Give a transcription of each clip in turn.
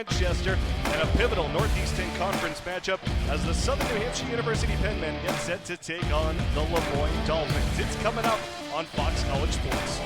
Manchester in a pivotal Northeast 10 Conference matchup as the Southern New Hampshire University Penmen get set to take on the Moyne Dolphins. It's coming up on Fox College Sports.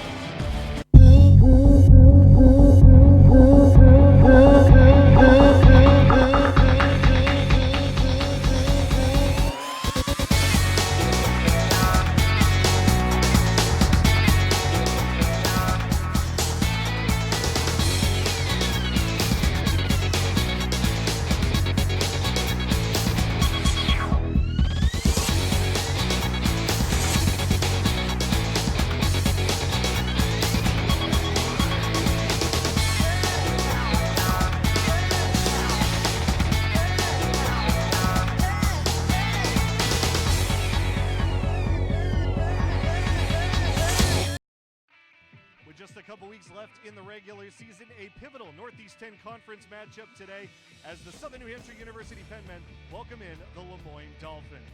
Just a couple weeks left in the regular season, a pivotal Northeast 10 Conference matchup today as the Southern New Hampshire University Penmen welcome in the Moyne Dolphins.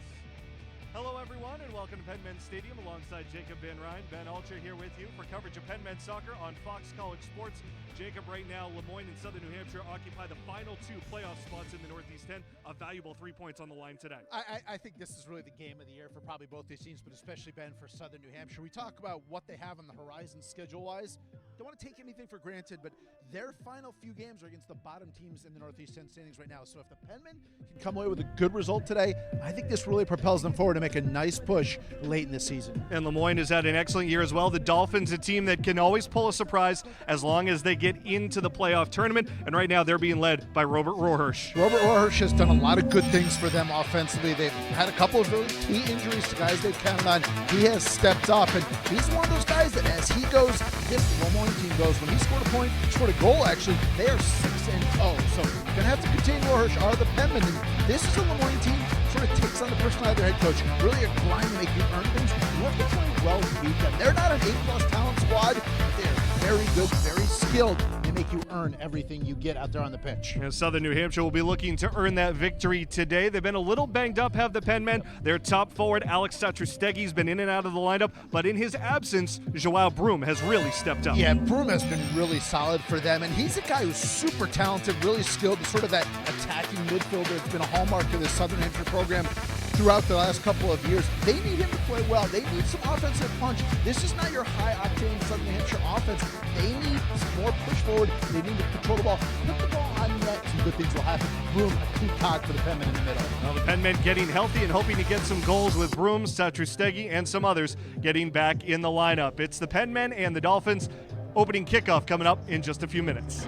Hello everyone and welcome to Penmen Stadium alongside Jacob Van Ryn. Ben Alcher here with you for coverage of Penmen soccer on Fox College Sports. Jacob, right now Moyne and Southern New Hampshire occupy the final two playoff spots in the Northeast 10. A valuable 3 points on the line today. I think this is really the game of the year for probably both these teams, but especially, Ben, for Southern New Hampshire. We talk about what they have on the horizon schedule-wise. Don't want to take anything for granted, but their final few games are against the bottom teams in the Northeast 10 standings right now. So if the Penmen can come away with a good result today, I think this really propels them forward to make a nice push late in the season. And Moyne has had an excellent year as well. The Dolphins, a team that can always pull a surprise as long as they get into the playoff tournament. And right now they're being led by Robert Rohrhirsch. Robert Rohrhirsch has done a lot of good things for them offensively. They've had a couple of really key injuries to guys they've counted on. He has stepped up, and he's one of those guys that as he goes, this Moyne team goes, when he scored a point, scored a goal actually, they are 6-0. So you're going to have to contain Rohrhirsch or the Penmen. And this is a Moyne team sort of takes on the personality of their head coach. Really a grind to make you earn things. You have to play well to beat them. They're not an A-plus talent squad, but they're very good, very skilled. They make you earn everything you get out there on the pitch. And Southern New Hampshire will be looking to earn that victory today. They've been a little banged up, have the Penmen. Their top forward, Alex Satrustegi's been in and out of the lineup, but in his absence, Joao Broom has really stepped up. Yeah, Broom has been really solid for them, and he's a guy who's super talented, really skilled, sort of that attacking midfielder. It's been a hallmark of the Southern New Hampshire program throughout the last couple of years. They need him to play well. They need some offensive punch. This is not your high-octane Southern New Hampshire offense. They need some more push forward. They need to control the ball. Put the ball on net. Some good things will happen. Broom, a key cog for the Penmen in the middle. Well, the Penmen getting healthy and hoping to get some goals with Broom, Satrustegi, and some others getting back in the lineup. It's the Penmen and the Dolphins. Opening kickoff coming up in just a few minutes.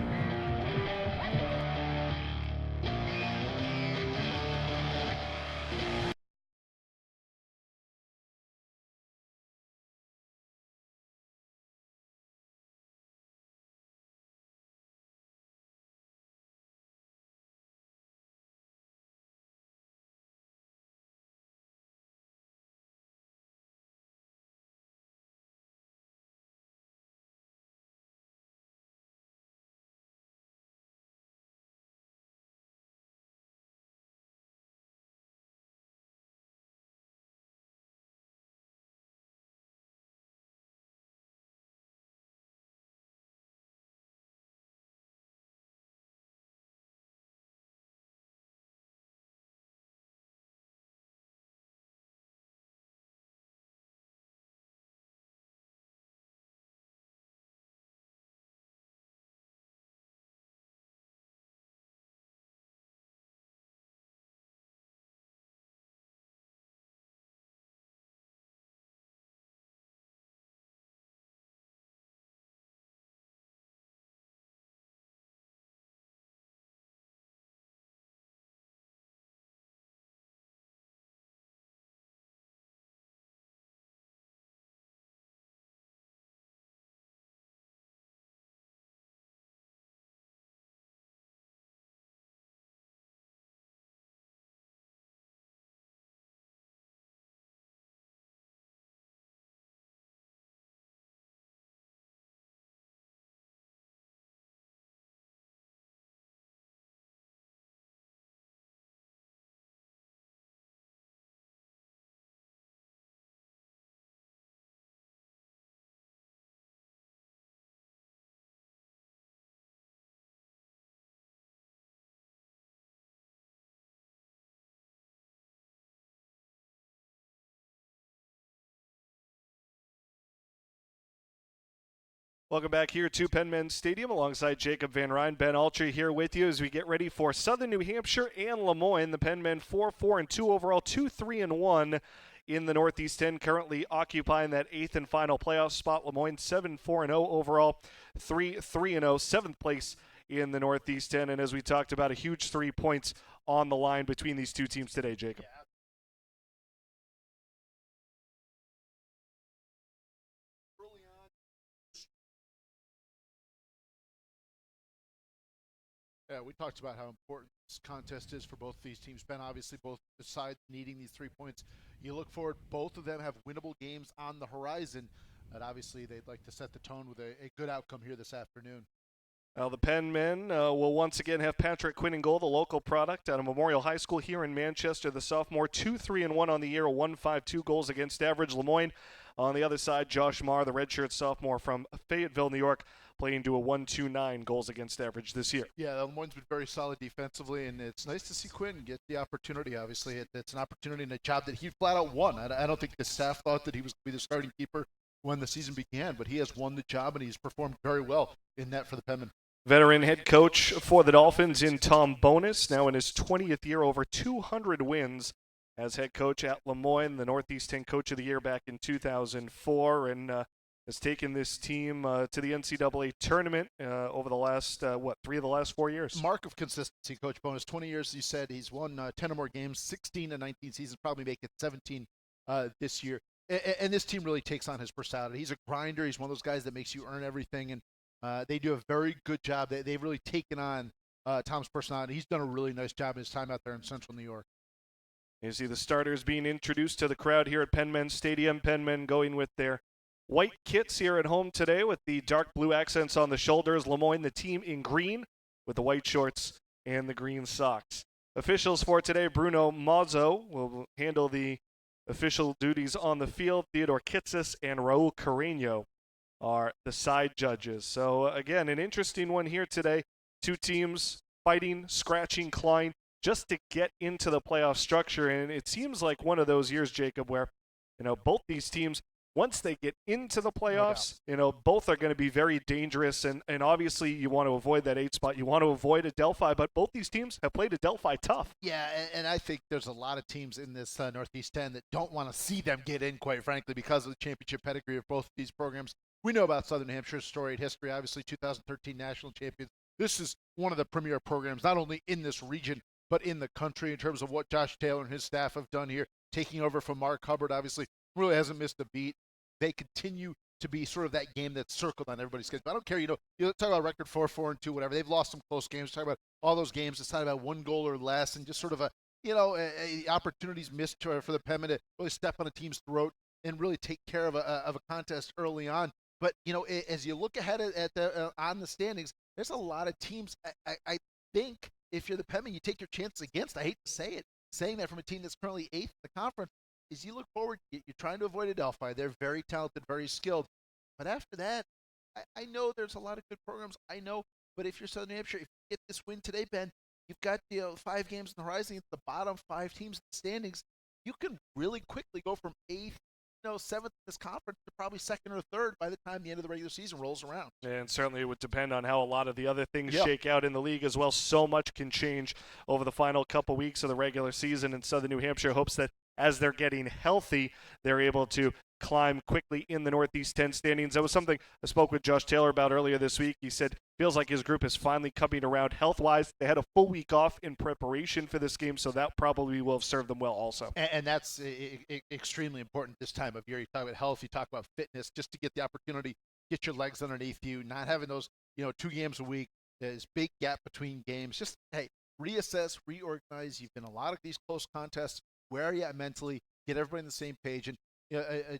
Welcome back here to Penmen Stadium alongside Jacob Van Ryn. Ben Altree here with you as we get ready for Southern New Hampshire and Lemoyne. The Penmen 4-4-2 overall, 2-3-1 in the Northeast 10, currently occupying that 8th and final playoff spot. Lemoyne 7-4-0 overall, 3-3-0, 7th place in the Northeast 10. And as we talked about, a huge 3 points on the line between these two teams today, Jacob. Yeah, we talked about how important this contest is for both these teams. Ben, obviously, both sides needing these 3 points. You look forward, both of them have winnable games on the horizon, and obviously they'd like to set the tone with a good outcome here this afternoon. Now the Penmen will once again have Patrick Quinn in goal, the local product out of Memorial High School here in Manchester. The sophomore, 2-3-1 on the year, 1.52 goals against average. Lemoyne on the other side, Josh Marr, the redshirt sophomore from Fayetteville, New York, playing to a 1.29 goals against average this year. Yeah, Lemoyne's been very solid defensively, and it's nice to see Quinn get the opportunity. Obviously, it's an opportunity and a job that he flat out won. I don't think the staff thought that he was going to be the starting keeper when the season began, but he has won the job, and he's performed very well in that for the Penmen. Veteran head coach for the Dolphins in Tom Bonus, now in his 20th year, over 200 wins as head coach at Lemoyne, the Northeast 10 Coach of the Year back in 2004, and has taken this team to the NCAA tournament over the last, 3 of the last 4 years. Mark of consistency, Coach Bonus. 20 years, you said. He's won 10 or more games, 16 and 19 seasons, probably make it 17 this year. And this team really takes on his personality. He's a grinder. He's one of those guys that makes you earn everything, and they do a very good job. They've really taken on Tom's personality. He's done a really nice job in his time out there in Central New York. You see the starters being introduced to the crowd here at Penmen Stadium. Penmen going with their white kits here at home today with the dark blue accents on the shoulders. Lemoyne, the team in green with the white shorts and the green socks. Officials for today, Bruno Mazzo will handle the official duties on the field. Theodore Kitsis and Raul Carreño are the side judges. So, again, an interesting one here today. Two teams fighting, scratching, clawing, just to get into the playoff structure. And it seems like one of those years, Jacob, where, both these teams, once they get into the playoffs, both are going to be very dangerous. And obviously you want to avoid that 8 spot. You want to avoid a Delphi, but both these teams have played a Delphi tough. Yeah, and I think there's a lot of teams in this Northeast 10 that don't want to see them get in, quite frankly, because of the championship pedigree of both of these programs. We know about Southern New Hampshire's storied history, obviously 2013 national champions. This is one of the premier programs, not only in this region, but in the country in terms of what Josh Taylor and his staff have done here, taking over from Mark Hubbard, obviously really hasn't missed a beat. They continue to be sort of that game that's circled on everybody's schedule. I don't care, you talk about record 4-4-2, whatever. They've lost some close games. Talk about all those games decided about 1 goal or less, and just sort of opportunities missed for the Penmen to really step on a team's throat and really take care of a contest early on. But as you look ahead at the on the standings, there's a lot of teams. I think if you're the Penmen, you take your chances against. I hate to say it, saying that from a team that's currently 8th in the conference. As you look forward, you're trying to avoid a Delphi. They're very talented, very skilled. But after that, I know there's a lot of good programs. I know. But if you're Southern New Hampshire, if you get this win today, Ben, you've got 5 games in the horizon. It's the bottom 5 teams in the standings. You can really quickly go from 8th, 7th in this conference to probably 2nd or 3rd by the time the end of the regular season rolls around. And certainly it would depend on how a lot of the other things shake out in the league as well. So much can change over the final couple weeks of the regular season, and Southern New Hampshire hopes that as they're getting healthy, they're able to climb quickly in the Northeast 10 standings. That was something I spoke with Josh Taylor about earlier this week. He said feels like his group is finally coming around health-wise. They had a full week off in preparation for this game, so that probably will have served them well also. And that's extremely important this time of year. You talk about health, you talk about fitness, just to get the opportunity, get your legs underneath you, not having those 2 games a week, this big gap between games. Just, hey, reassess, reorganize. You've been a lot of these close contests. Where are you at mentally? Get everybody on the same page. And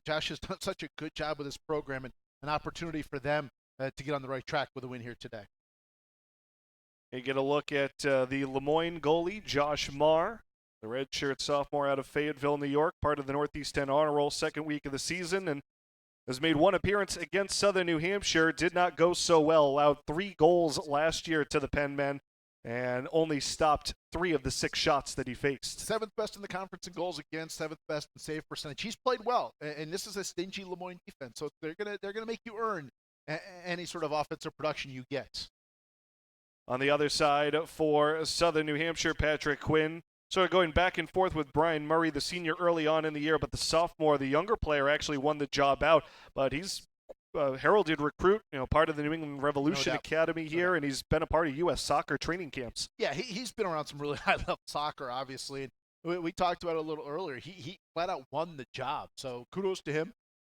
Josh has done such a good job with this program, and an opportunity for them to get on the right track with a win here today. You get a look at the Lemoyne goalie, Josh Marr, the redshirt sophomore out of Fayetteville, New York, part of the Northeast 10 honor roll, second week of the season, and has made 1 appearance against Southern New Hampshire. Did not go so well. Allowed 3 goals last year to the Penmen, and only stopped 3 of the 6 shots that he faced. 7th best in the conference in goals against, 7th best in save percentage. He's played well, and this is a stingy Lemoyne defense, so they're gonna make you earn any sort of offensive production you get. On the other side for Southern New Hampshire, Patrick Quinn sort of going back and forth with Brian Murray, the senior, early on in the year, but the sophomore, the younger player, actually won the job out. But he's heralded recruit, part of the New England Revolution Academy here, and he's been a part of U.S. soccer training camps. Yeah, he's been around some really high-level soccer, obviously. We talked about it a little earlier. He flat out won the job, so kudos to him,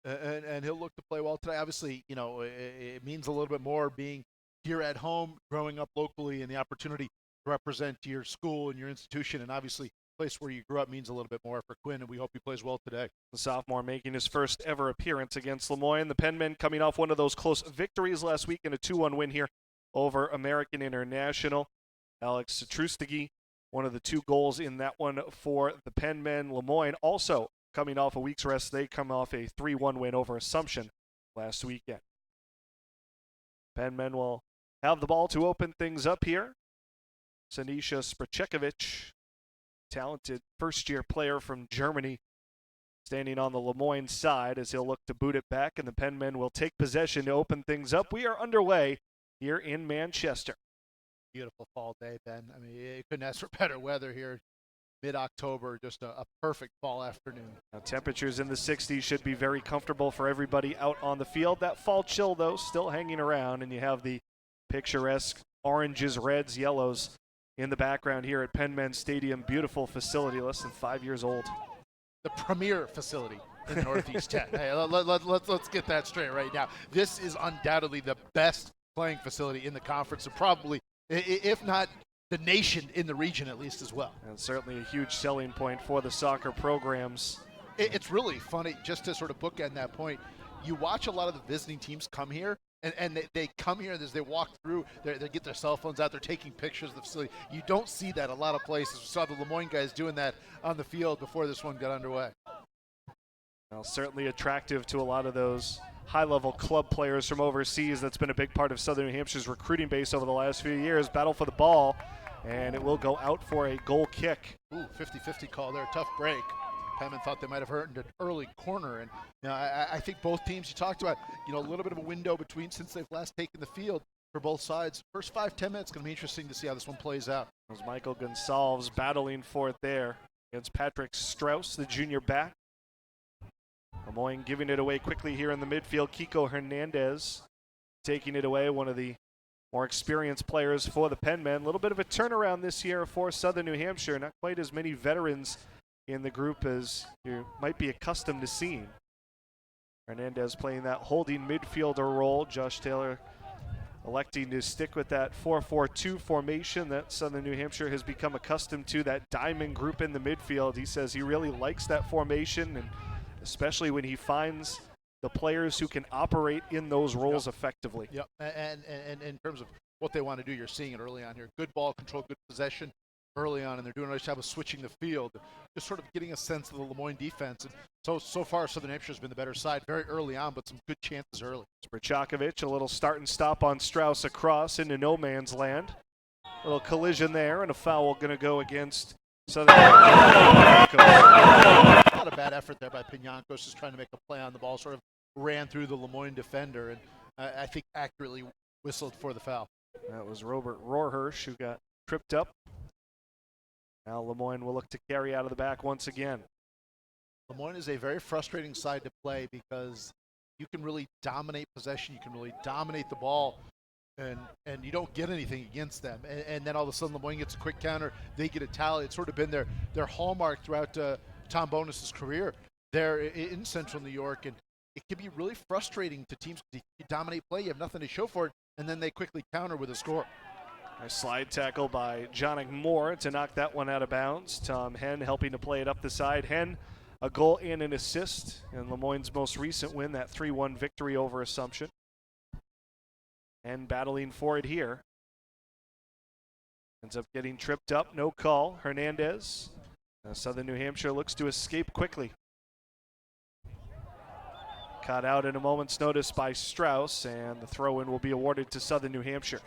and he'll look to play well today. Obviously, it means a little bit more being here at home, growing up locally, and the opportunity to represent your school and your institution, and obviously the place where you grew up means a little bit more for Quinn, and we hope he plays well today. The sophomore making his first ever appearance against Lemoyne. The Penmen coming off one of those close victories last week in a 2-1 win here over American International. Alex Trustigi, one of the 2 goals in that one for the Penmen. Lemoyne also coming off a week's rest. They come off a 3-1 win over Assumption last weekend. Penmen will have the ball to open things up here. Sanisha Sprachevich, talented first-year player from Germany, standing on the Lemoyne side as he'll look to boot it back, and the Penmen will take possession to open things up. We are underway here in Manchester. Beautiful fall day, Ben. I mean, you couldn't ask for better weather here. Mid-October, just a perfect fall afternoon. Now, temperatures in the 60s should be very comfortable for everybody out on the field. That fall chill, though, still hanging around, and you have the picturesque oranges, reds, yellows in the background here at Penmen Stadium. Beautiful facility, less than 5 years old. The premier facility in the Northeast 10. Hey, let's get that straight right now. This is undoubtedly the best playing facility in the conference, and probably, if not the nation, in the region at least as well. And certainly a huge selling point for the soccer programs. It's really funny, just to sort of bookend that point. You watch a lot of the visiting teams come here, and they come here, and as they walk through, they get their cell phones out, they're taking pictures of the facility. You don't see that a lot of places. We saw the Lemoyne guys doing that on the field before this one got underway. Well, certainly attractive to a lot of those high-level club players from overseas. That's been a big part of Southern New Hampshire's recruiting base over the last few years. Battle for the ball, and it will go out for a goal kick. Ooh, 50-50 call there, tough break. Penmen thought they might have earned an early corner, and I think both teams, you talked about, a little bit of a window between since they've last taken the field for both sides. First 5-10 minutes, going to be interesting to see how this one plays out. As Michael Gonsalves battling for it there against Patrick Strauss, the junior back. Lemoyne giving it away quickly here in the midfield. Kiko Hernandez taking it away, one of the more experienced players for the Penmen. A little bit of a turnaround this year for Southern New Hampshire. Not quite as many veterans in the group as you might be accustomed to seeing. Hernandez playing that holding midfielder role. Josh Taylor electing to stick with that 4-4-2 formation that Southern New Hampshire has become accustomed to, that diamond group in the midfield. He says he really likes that formation, and especially when he finds the players who can operate in those roles effectively. Yep, and in terms of what they want to do, you're seeing it early on here. Good ball control, good possession early on, and they're doing a nice job of switching the field, just sort of getting a sense of the Lemoyne defense. And so far, Southern Hampshire's been the better side very early on, but some good chances early. Sprachevich, a little start and stop on Strauss across into no man's land. A little collision there, and a foul going to go against Southern Hampshire. Not a bad effort there by Piñancos, just trying to make a play on the ball, sort of ran through the Lemoyne defender, and I think accurately whistled for the foul. That was Robert Rohrhirsch who got tripped up. Now Lemoyne will look to carry out of the back once again. Lemoyne is a very frustrating side to play because you can really dominate possession, you can really dominate the ball, and you don't get anything against them. And then all of a sudden Lemoyne gets a quick counter, they get a tally. It's sort of been their hallmark throughout Tom Bonus's career there in Central New York, and it can be really frustrating to teams. You dominate play, you have nothing to show for it, and then they quickly counter with a score. A slide tackle by Jonik Moore to knock that one out of bounds. Tom Henn helping to play it up the side. Henn, a goal and an assist in Lemoyne's most recent win, that 3-1 victory over Assumption. And battling for it here. Ends up getting tripped up, no call. Hernandez. Southern New Hampshire looks to escape quickly. Caught out in a moment's notice by Strauss, and the throw-in will be awarded to Southern New Hampshire.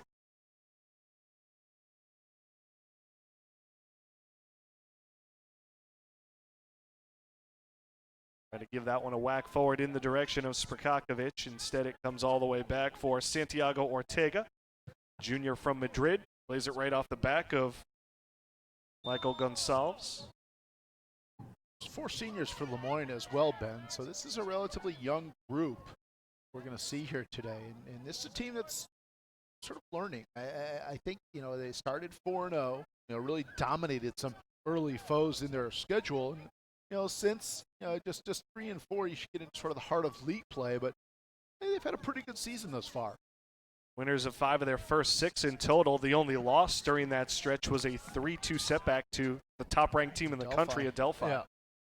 Try to give that one a whack forward in the direction of Sprakakovic. Instead, it comes all the way back for Santiago Ortega, junior from Madrid. Plays it right off the back of Michael Gonçalves. 4 seniors for Lemoyne as well, Ben. So this is a relatively young group we're going to see here today. And this is a team that's sort of learning. I think, they started 4-0, really dominated some early foes in their schedule. And, since, just 3 and 4, you should get into sort of the heart of league play. But they've had a pretty good season thus far. Winners of 5 of their first 6 in total. The only loss during that stretch was a 3-2 setback to the top-ranked team in the country, Adelphi.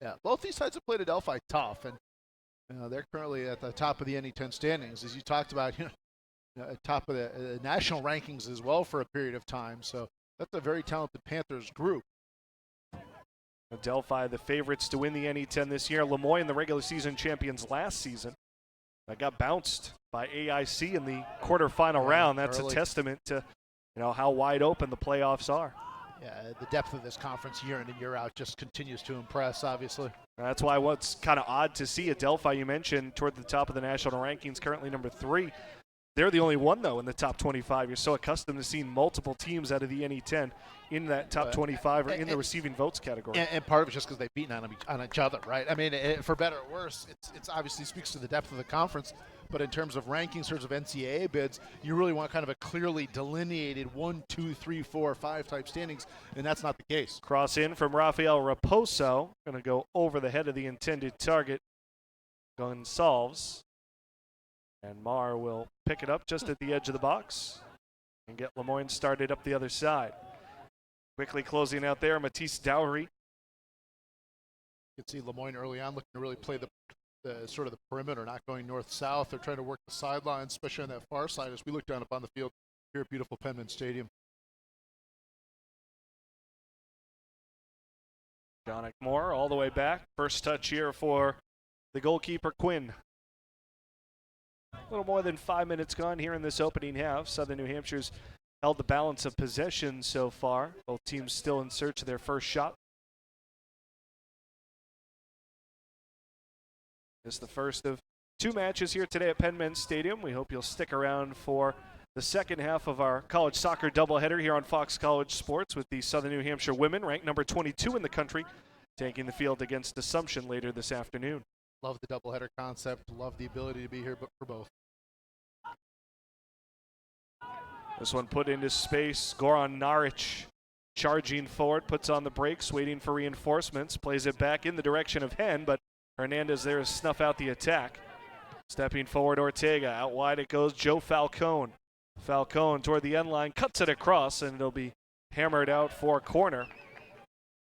Yeah. Both these sides have played Adelphi tough, and they're currently at the top of the NE10 standings, as you talked about. Top of the national rankings as well for a period of time. So that's a very talented Panthers group. Adelphi, the favorites to win the NE10 this year. Lemoyne, the regular season champions last season. That got bounced by AIC in the quarterfinal round. That's early. A testament to how wide open the playoffs are. Yeah, the depth of this conference year in and year out just continues to impress, obviously. That's why what's kind of odd to see Adelphi, you mentioned, toward the top of the national rankings, currently number 3. They're the only one, though, in the top 25. You're so accustomed to seeing multiple teams out of the NE10 in that top 25 or in the receiving votes category. And part of it's just because they've beaten on each other, right? I mean, for better or worse, it's obviously speaks to the depth of the conference. But in terms of rankings, in terms of NCAA bids, you really want kind of a clearly delineated 1, 2, 3, 4, 5 type standings, and that's not the case. Cross in from Rafael Raposo. Going to go over the head of the intended target, Gonçalves. And Marr will pick it up just at the edge of the box and get Lemoyne started up the other side. Quickly closing out there, Matisse Dowry. You can see Lemoyne early on looking to really play the sort of the perimeter, not going north-south. They're trying to work the sidelines, especially on that far side as we look down upon the field here at beautiful Penmen Stadium. Jonick Moore all the way back. First touch here for the goalkeeper, Quinn. A little more than 5 minutes gone here in this opening half. Southern New Hampshire's held the balance of possession so far. Both teams still in search of their first shot. It's the first of 2 matches here today at Penmen Stadium. We hope you'll stick around for the second half of our college soccer doubleheader here on Fox College Sports with the Southern New Hampshire women, ranked number 22 in the country, taking the field against Assumption later this afternoon. Love the doubleheader concept. Love the ability to be here for both. This one put into space. Goran Naric charging forward, puts on the brakes, waiting for reinforcements, plays it back in the direction of Hen, but Hernandez there to snuff out the attack. Stepping forward, Ortega. Out wide it goes, Joe Falcone. Falcone toward the end line, cuts it across, and it'll be hammered out for a corner.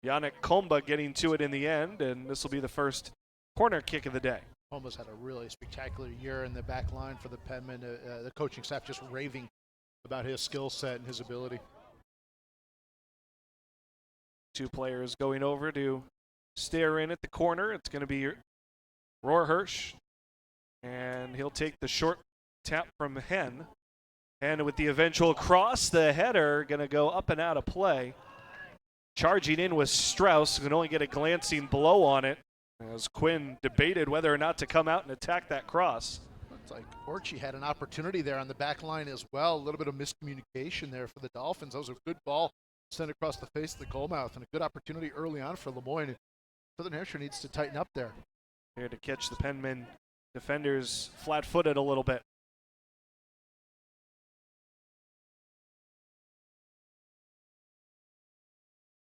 Yannick Komba getting to it in the end, and this will be the first corner kick of the day. Komba's had a really spectacular year in the back line for the Penmen. The coaching staff just raving about his skill set and his ability. 2 players going over to stare in at the corner. It's going to be Roar Hirsch, and he'll take the short tap from Hen. And with the eventual cross, the header going to go up and out of play. Charging in was Strauss, who can only get a glancing blow on it, as Quinn debated whether or not to come out and attack that cross. Looks like Orchie had an opportunity there on the back line as well. A little bit of miscommunication there for the Dolphins. That was a good ball sent across the face of the goalmouth, and a good opportunity early on for Lemoyne. Southern Hampshire needs to tighten up there. Here to catch the Penmen defenders flat-footed a little bit.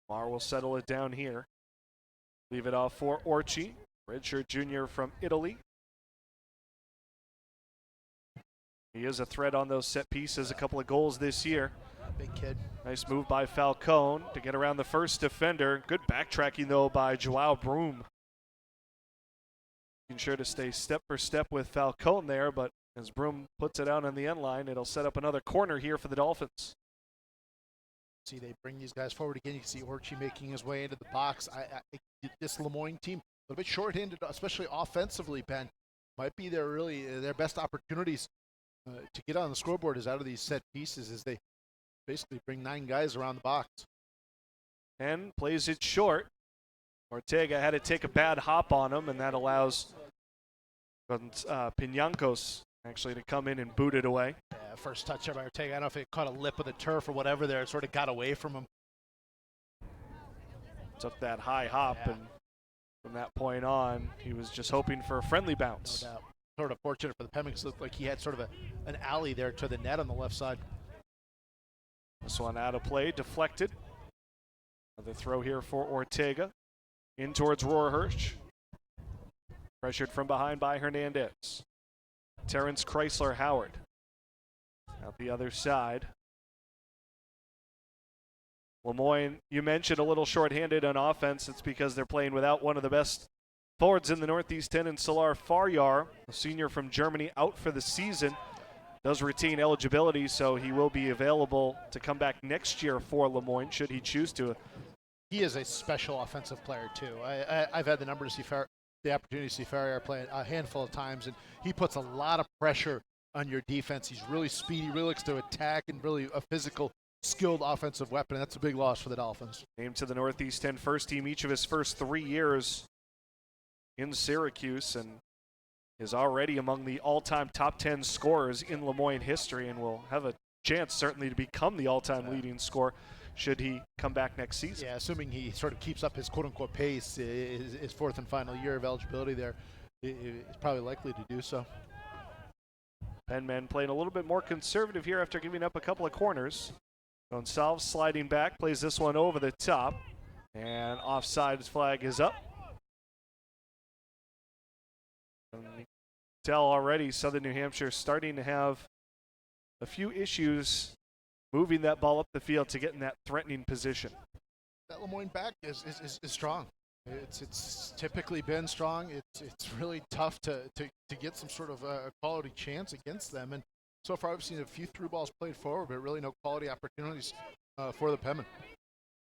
Marr will settle it down here. Leave it off for Orchie, redshirt junior from Italy. He is a threat on those set pieces, a couple of goals this year. Big kid. Nice move by Falcone to get around the first defender. Good backtracking, though, by Joao Broom. Making sure to stay step for step with Falcone there, but as Broom puts it out on the end line, it'll set up another corner here for the Dolphins. See, they bring these guys forward again. You can see Orchie making his way into the box. This Lemoyne team, a little bit short-handed, especially offensively, Ben, might be their best opportunities to get on the scoreboard is out of these set pieces as they basically bring 9 guys around the box. And plays it short. Ortega had to take a bad hop on him, and that allows Piñancos actually to come in and boot it away. Yeah, first touch by Ortega. I don't know if it caught a lip of the turf or whatever there. It sort of got away from him. Took that high hop, and from that point on, he was just hoping for a friendly bounce. No doubt. Sort of fortunate for the Penmen because it looked like he had sort of an alley there to the net on the left side. This one out of play, deflected. Another throw here for Ortega. In towards Rohrhirsch. Pressured from behind by Hernandez. Terrence Chrysler Howard. Out the other side. Lemoyne, you mentioned a little shorthanded on offense. It's because they're playing without one of the best forwards in the Northeast 10 and Salar Faryar, a senior from Germany, out for the season. Does retain eligibility, so he will be available to come back next year for Lemoyne, should he choose to. He is a special offensive player, too. I've had the opportunity to see Faryar play a handful of times, and he puts a lot of pressure on your defense. He's really speedy, really looks to attack, and really a physical, skilled offensive weapon. That's a big loss for the Dolphins. Named to the Northeast 10 first team each of his first 3 years in Syracuse, and is already among the all-time top 10 scorers in Lemoyne history, and will have a chance certainly to become the all-time leading scorer should he come back next season. Yeah, assuming he sort of keeps up his quote-unquote pace, his fourth and final year of eligibility there, is probably likely to do so. Penmen playing a little bit more conservative here after giving up a couple of corners. Gonsalves sliding back, plays this one over the top, and offside flag is up. And you can tell already Southern New Hampshire starting to have a few issues moving that ball up the field to get in that threatening position. That Lemoyne back is strong. It's typically been strong. It's really tough to get some sort of a quality chance against them. And so far I've seen a few through balls played forward, but really no quality opportunities for the Penmen.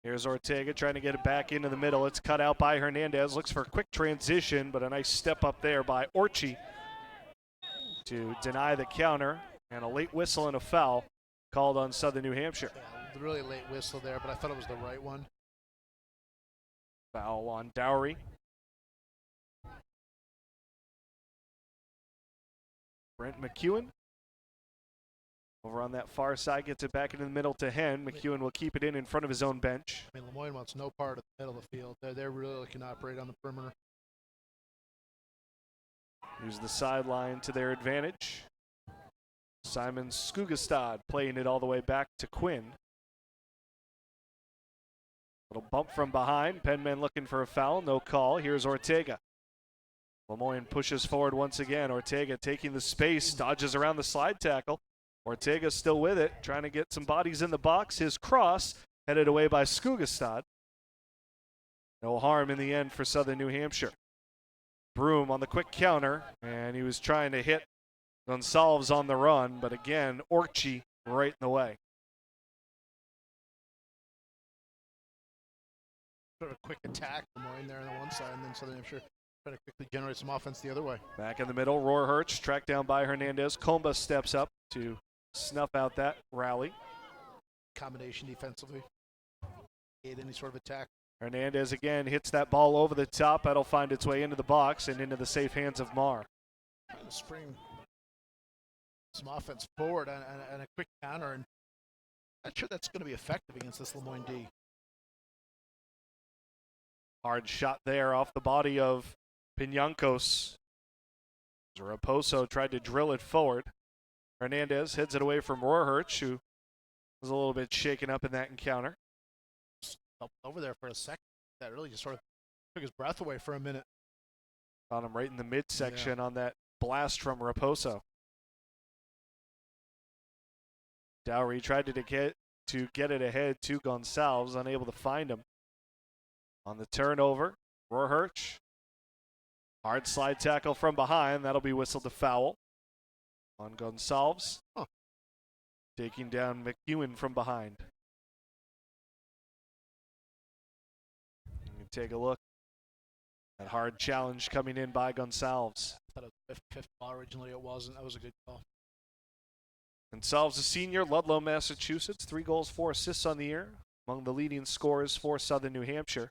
Here's Ortega trying to get it back into the middle. It's cut out by Hernandez. Looks for a quick transition, but a nice step up there by Orchie to deny the counter, and a late whistle and a foul called on Southern New Hampshire. Yeah, really late whistle there, but I thought it was the right one. Foul on Dowry. Brent McEwen over on that far side, gets it back into the middle to Hen. McEwen will keep it in front of his own bench. I mean, Lemoyne wants no part of the middle of the field. They're really looking to operate on the perimeter. Use the sideline to their advantage. Simon Skugestad playing it all the way back to Quinn. Little bump from behind. Penmen looking for a foul. No call. Here's Ortega. Lemoyne pushes forward once again. Ortega taking the space, dodges around the slide tackle. Ortega still with it, trying to get some bodies in the box. His cross headed away by Skugestad. No harm in the end for Southern New Hampshire. Broom on the quick counter, and he was trying to hit Gonsalves on the run, but again, Orchie right in the way. Sort of quick attack, Lemoyne there on the one side, and then Southern New Hampshire trying to quickly generate some offense the other way. Back in the middle, Rohrhirsch tracked down by Hernandez. Comba steps up to snuff out that rally. Combination defensively. Hate any sort of attack. Hernandez again hits that ball over the top. That'll find its way into the box and into the safe hands of Marr. Trying to spring some offense forward and a quick counter, and not sure that's going to be effective against this Lemoyne D. Hard shot there off the body of Piñancos. Raposo tried to drill it forward. Hernandez heads it away from Rohrhirsch, who was a little bit shaken up in that encounter. Over there for a second. That really just sort of took his breath away for a minute. Found him right in the midsection on that blast from Raposo. Dowry tried to get it ahead to Gonsalves, unable to find him. On the turnover, Rohrhirsch. Hard slide tackle from behind. That'll be whistled to foul on Gonsalves. Taking down McEwen from behind. You can take a look. That hard challenge coming in by Gonsalves. I thought it was fifth ball originally. It wasn't. That was a good call. Gonsalves, a senior, Ludlow, Massachusetts. 3 goals, 4 assists on the year. Among the leading scorers for Southern New Hampshire.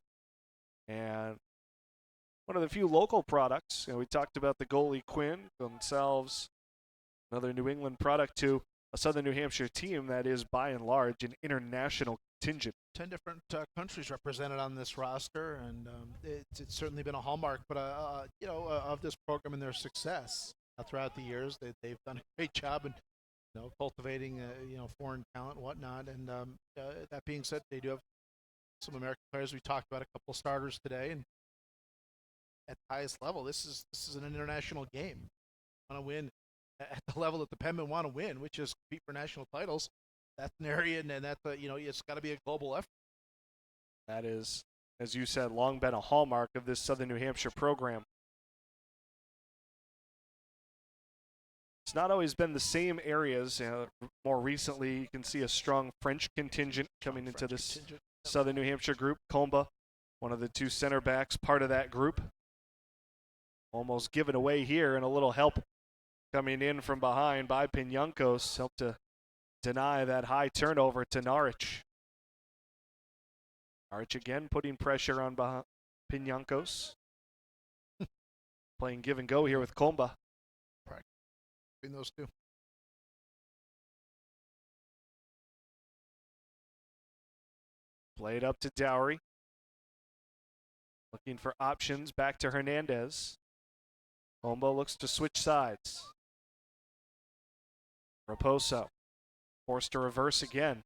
And one of the few local products. We talked about the goalie Quinn themselves, another New England product to a Southern New Hampshire team that is by and large an international contingent. 10 different countries represented on this roster, and it's certainly been a hallmark, but of this program and their success throughout the years. They've done a great job in cultivating foreign talent and whatnot. And that being said, they do have some American players. We talked about a couple of starters today, and at the highest level, this is an international game. Want to win at the level that the Penmen want to win, which is compete for national titles. That's an area, and that's it's got to be a global effort. That is, as you said, long been a hallmark of this Southern New Hampshire program. It's not always been the same areas. More recently, you can see a strong French contingent coming into this Southern New Hampshire group. Comba, one of the two center backs, part of that group. Almost given away here, and a little help coming in from behind by Pinyankos helped to deny that high turnover to Naric. Naric again putting pressure on Pinyankos. Playing give and go here with Comba. Between those two. Played up to Dowry. Looking for options back to Hernandez. Comba looks to switch sides. Raposo forced to reverse again.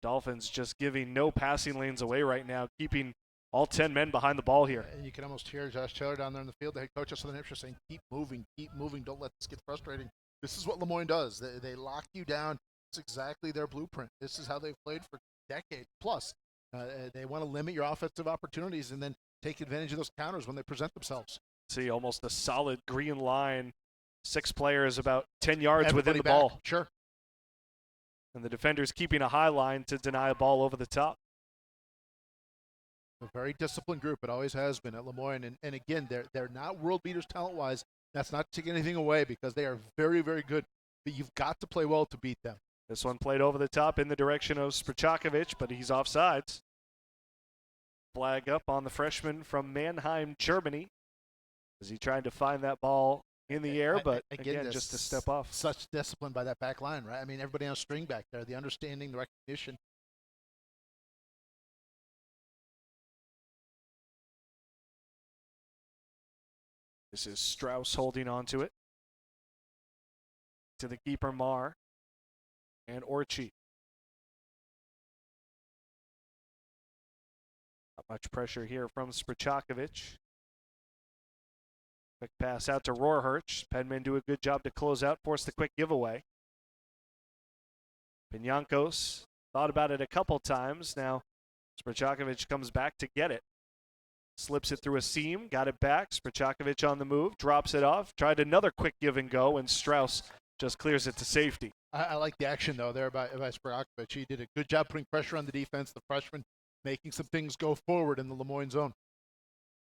Dolphins just giving no passing lanes away right now, keeping all 10 men behind the ball here. And you can almost hear Josh Taylor down there in the field, the head coach of Southern Hampshire, saying, keep moving, don't let this get frustrating. This is what Lemoyne does. They lock you down. It's exactly their blueprint. This is how they've played for decades plus. They want to limit your offensive opportunities and then take advantage of those counters when they present themselves. See almost a solid green line. 6 players about 10 yards Everybody within the back. ball. Sure. And the defenders keeping a high line to deny a ball over the top. A very disciplined group. It always has been at Lemoyne. And again, they're not world beaters talent-wise. That's not taking anything away because they are very, very good. But you've got to play well to beat them. This one played over the top in the direction of Sprchakovic, but he's offsides. Flag up on the freshman from Mannheim, Germany, as he tried to find that ball in the air, but again just a step off. Such discipline by that back line, right? I mean, everybody on a string back there, the understanding, the recognition. This is Strauss holding on to it. To the keeper, Marr. And Orchie. Not much pressure here from Sprchakovic. Quick pass out to Rohrhurch. Penmen do a good job to close out, force the quick giveaway. Pinyankos thought about it a couple times. Now Sprchakovic comes back to get it. Slips it through a seam, got it back. Sprchakovic on the move, drops it off. Tried another quick give and go, and Strauss just clears it to safety. I like the action, though, there by Sprchakovic. He did a good job putting pressure on the defense. The freshman making some things go forward in the Lemoyne zone.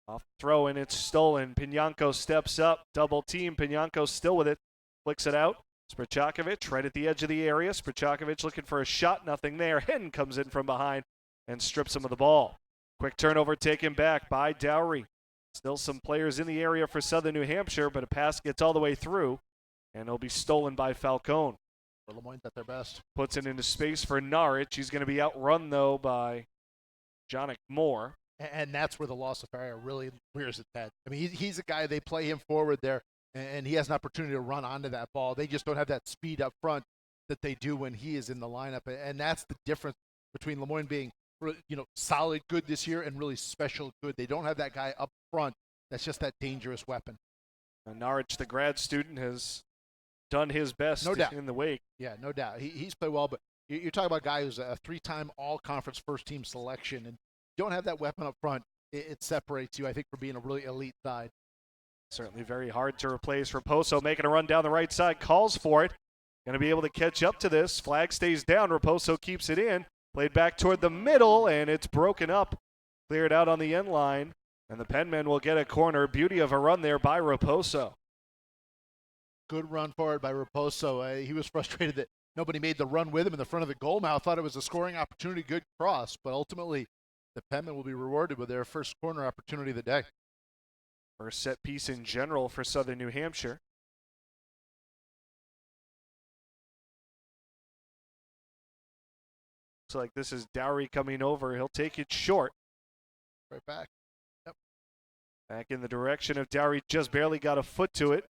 Off throw, and it's stolen. Pinyankos steps up, double team. Pinyankos still with it, flicks it out. Sprchakovic right at the edge of the area. Sprchakovic looking for a shot, nothing there. Hinton comes in from behind and strips him of the ball. Quick turnover taken back by Dowry. Still some players in the area for Southern New Hampshire, but a pass gets all the way through, and it'll be stolen by Falcone. Lemoyne's at their best. Puts it into space for Naric. He's going to be outrun, though, by Jonick Moore. And that's where the loss of area really rears its head. I mean, he's a guy, they play him forward there, and he has an opportunity to run onto that ball. They just don't have that speed up front that they do when he is in the lineup. And that's the difference between Lemoyne being, solid good this year and really special good. They don't have that guy up front that's just that dangerous weapon. And Naric, the grad student, has done his best in the wake. Yeah, no doubt. He's played well, but you're talking about a guy who's a 3-time all-conference first-team selection, and don't have that weapon up front. It separates you, I think, from being a really elite side. Certainly very hard to replace. Raposo making a run down the right side, calls for it. Going to be able to catch up to this. Flag stays down. Raposo keeps it in. Played back toward the middle, and it's broken up. Cleared out on the end line, and the Penmen will get a corner. Beauty of a run there by Raposo. Good run forward by Raposo. He was frustrated that nobody made the run with him in the front of the goal mouth. Thought it was a scoring opportunity, good cross, but ultimately the Penmen will be rewarded with their first corner opportunity of the day. First set piece in general for Southern New Hampshire. Looks like this is Dowry coming over. He'll take it short. Right back. Yep. Back in the direction of Dowry, just barely got a foot to it.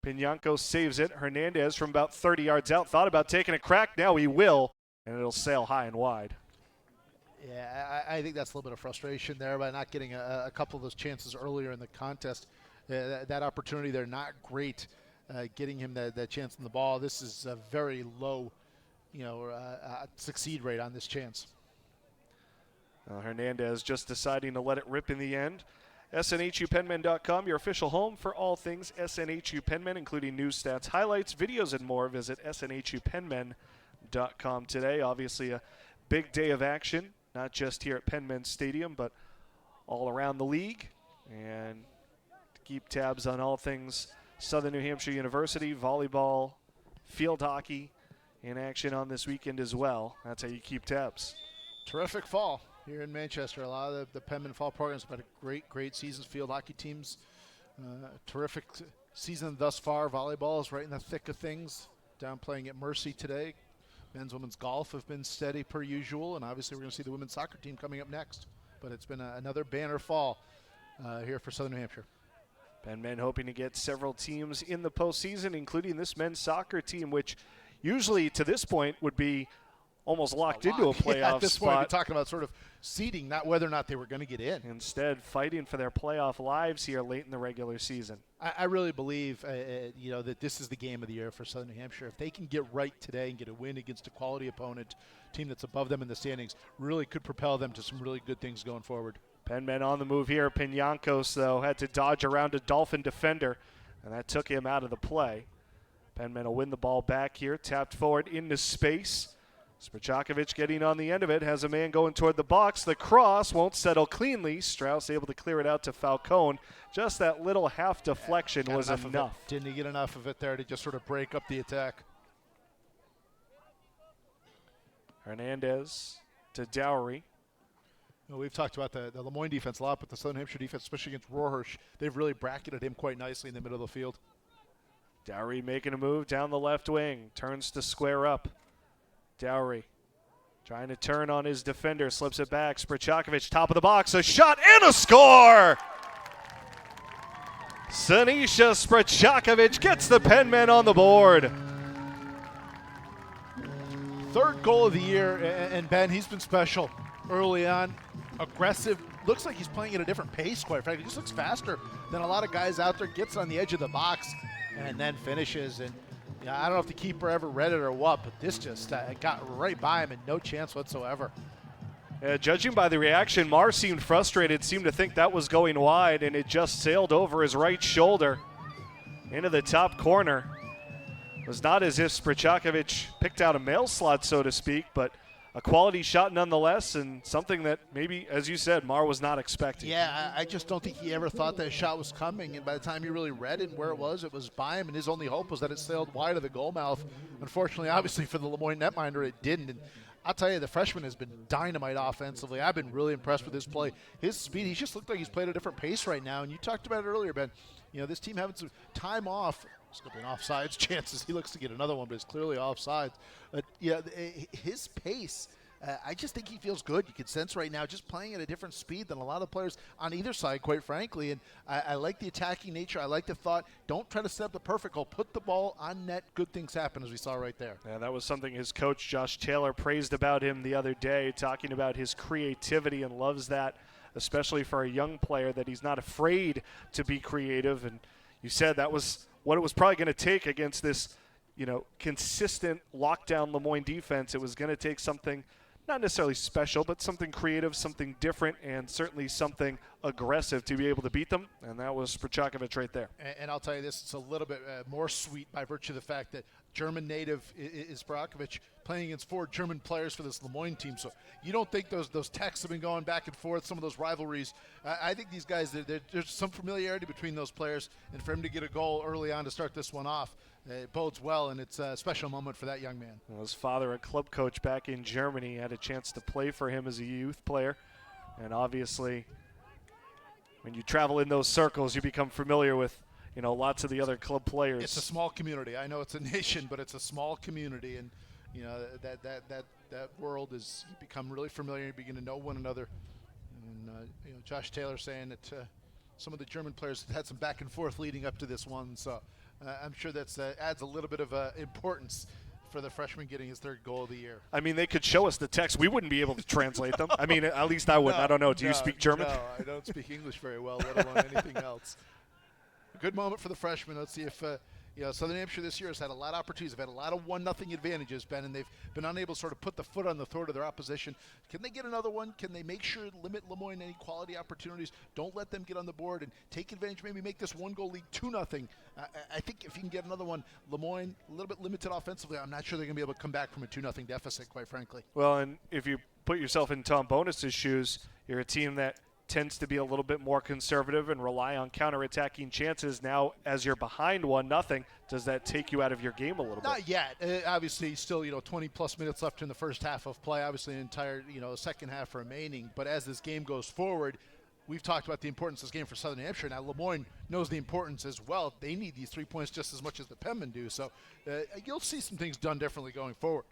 Pinyanco saves it. Hernandez from about 30 yards out thought about taking a crack. Now he will, and it'll sail high and wide. Yeah, I think that's a little bit of frustration there by not getting a couple of those chances earlier in the contest. That opportunity there, not great getting him that chance on the ball. This is a very low, succeed rate on this chance. Hernandez just deciding to let it rip in the end. SNHUpenmen.com, your official home for all things SNHU Penmen, including news, stats, highlights, videos, and more. Visit SNHUpenmen.com today. Obviously a big day of action, not just here at Penmen Stadium, but all around the league. And to keep tabs on all things Southern New Hampshire University, volleyball, field hockey in action on this weekend as well. That's how you keep tabs. Terrific fall here in Manchester. A lot of the Penmen fall programs have had a great season. Field hockey teams, terrific season thus far. Volleyball is right in the thick of things. Down playing at Mercy today. Men's, women's golf have been steady per usual, and obviously we're going to see the women's soccer team coming up next. But it's been another banner fall here for Southern New Hampshire. Penmen hoping to get several teams in the postseason, including this men's soccer team, which usually to this point would be almost locked into a playoff at this point, spot. we're talking about sort of seeding, not whether or not they were going to get in. Instead, fighting for their playoff lives here late in the regular season. I really believe, that this is the game of the year for Southern New Hampshire. If they can get right today and get a win against a quality opponent, team that's above them in the standings, really could propel them to some really good things going forward. Penmen on the move here. Pinyancos, though, had to dodge around a Dolphin defender, and that took him out of the play. Penmen will win the ball back here, tapped forward into space. Sprchakovic getting on the end of it, has a man going toward the box. The cross won't settle cleanly. Strauss able to clear it out to Falcone. Just that little half deflection was enough. Didn't he get enough of it there to just sort of break up the attack? Hernandez to Dowry. We've talked about the Lemoyne defense a lot, but the Southern Hampshire defense, especially against Rohrhirsch, they've really bracketed him quite nicely in the middle of the field. Dowry making a move down the left wing. Turns to square up. Dowry trying to turn on his defender. Slips it back. Sprchakovic, top of the box. A shot and a score! Sanisha Sprchakovic gets the Penmen on the board. Third goal of the year, and Ben, he's been special early on. Aggressive. Looks like he's playing at a different pace, quite frankly. He just looks faster than a lot of guys out there. Gets on the edge of the box and then finishes. And I don't know if the keeper ever read it or what, but this just got right by him and no chance whatsoever. Judging by the reaction, Marr seemed frustrated, seemed to think that was going wide, and it just sailed over his right shoulder into the top corner. It was not as if Sprchakovic picked out a mail slot, so to speak, but a quality shot nonetheless, and something that maybe, as you said, Marr was not expecting. Yeah, I just don't think he ever thought that shot was coming, and by the time he really read it and where it was by him, and his only hope was that it sailed wide of the goal mouth. Unfortunately, obviously, for the Lemoyne netminder, it didn't. And I'll tell you, the freshman has been dynamite offensively. I've been really impressed with his play. His speed, he just looked like he's played at a different pace right now, and you talked about it earlier, Ben. This team having some time off. It's going to be an offsides chances. He looks to get another one, but it's clearly offsides. But, his pace, I just think he feels good. You can sense right now just playing at a different speed than a lot of players on either side, quite frankly. And I like the attacking nature. I like the thought, don't try to set up the perfect goal. Put the ball on net. Good things happen, as we saw right there. Yeah, that was something his coach, Josh Taylor, praised about him the other day, talking about his creativity and loves that, especially for a young player, that he's not afraid to be creative. And you said that was what it was probably going to take against this, consistent lockdown Lemoyne defense. It was going to take something not necessarily special, but something creative, something different, and certainly something aggressive to be able to beat them, and that was Sprchakovic right there. And I'll tell you this, it's a little bit more sweet by virtue of the fact that German native is Sprchakovic playing against 4 German players for this Lemoyne team, so you don't think those texts have been going back and forth, some of those rivalries. I think these guys, there's some familiarity between those players, and for him to get a goal early on to start this one off, it bodes well, and it's a special moment for that young man. Well, his father, a club coach back in Germany, had a chance to play for him as a youth player And obviously, when you travel in those circles, you become familiar with, lots of the other club players. It's a small community. I know it's a nation, but it's a small community, and that world is, you become really familiar. You begin to know one another. And Josh Taylor saying that some of the German players had some back and forth leading up to this one, so I'm sure that adds a little bit of importance for the freshman getting his third goal of the year. I mean, they could show us the text. We wouldn't be able to translate them. I mean, at least I wouldn't. I don't know. Do you speak German? No, I don't speak English very well, let alone anything else. A good moment for the freshmen. Let's see if Southern Hampshire this year has had a lot of opportunities. They've had a lot of 1-0 advantages, Ben, and they've been unable to sort of put the foot on the throat of their opposition. Can they get another one? Can they make sure to limit Lemoyne any quality opportunities? Don't let them get on the board and take advantage, maybe make this one-goal lead 2-0. I think if you can get another one, Lemoyne, a little bit limited offensively, I'm not sure they're going to be able to come back from a 2-0 deficit, quite frankly. Well, and if you put yourself in Tom Bonus's shoes, you're a team that tends to be a little bit more conservative and rely on counterattacking chances. Now, as you're behind 1-0, does that take you out of your game a little bit? Not yet. Obviously, still 20-plus minutes left in the first half of play. Obviously, an entire second half remaining. But as this game goes forward, we've talked about the importance of this game for Southern Hampshire. Now, Lemoyne knows the importance as well. They need these 3 points just as much as the Penmen do. So you'll see some things done differently going forward.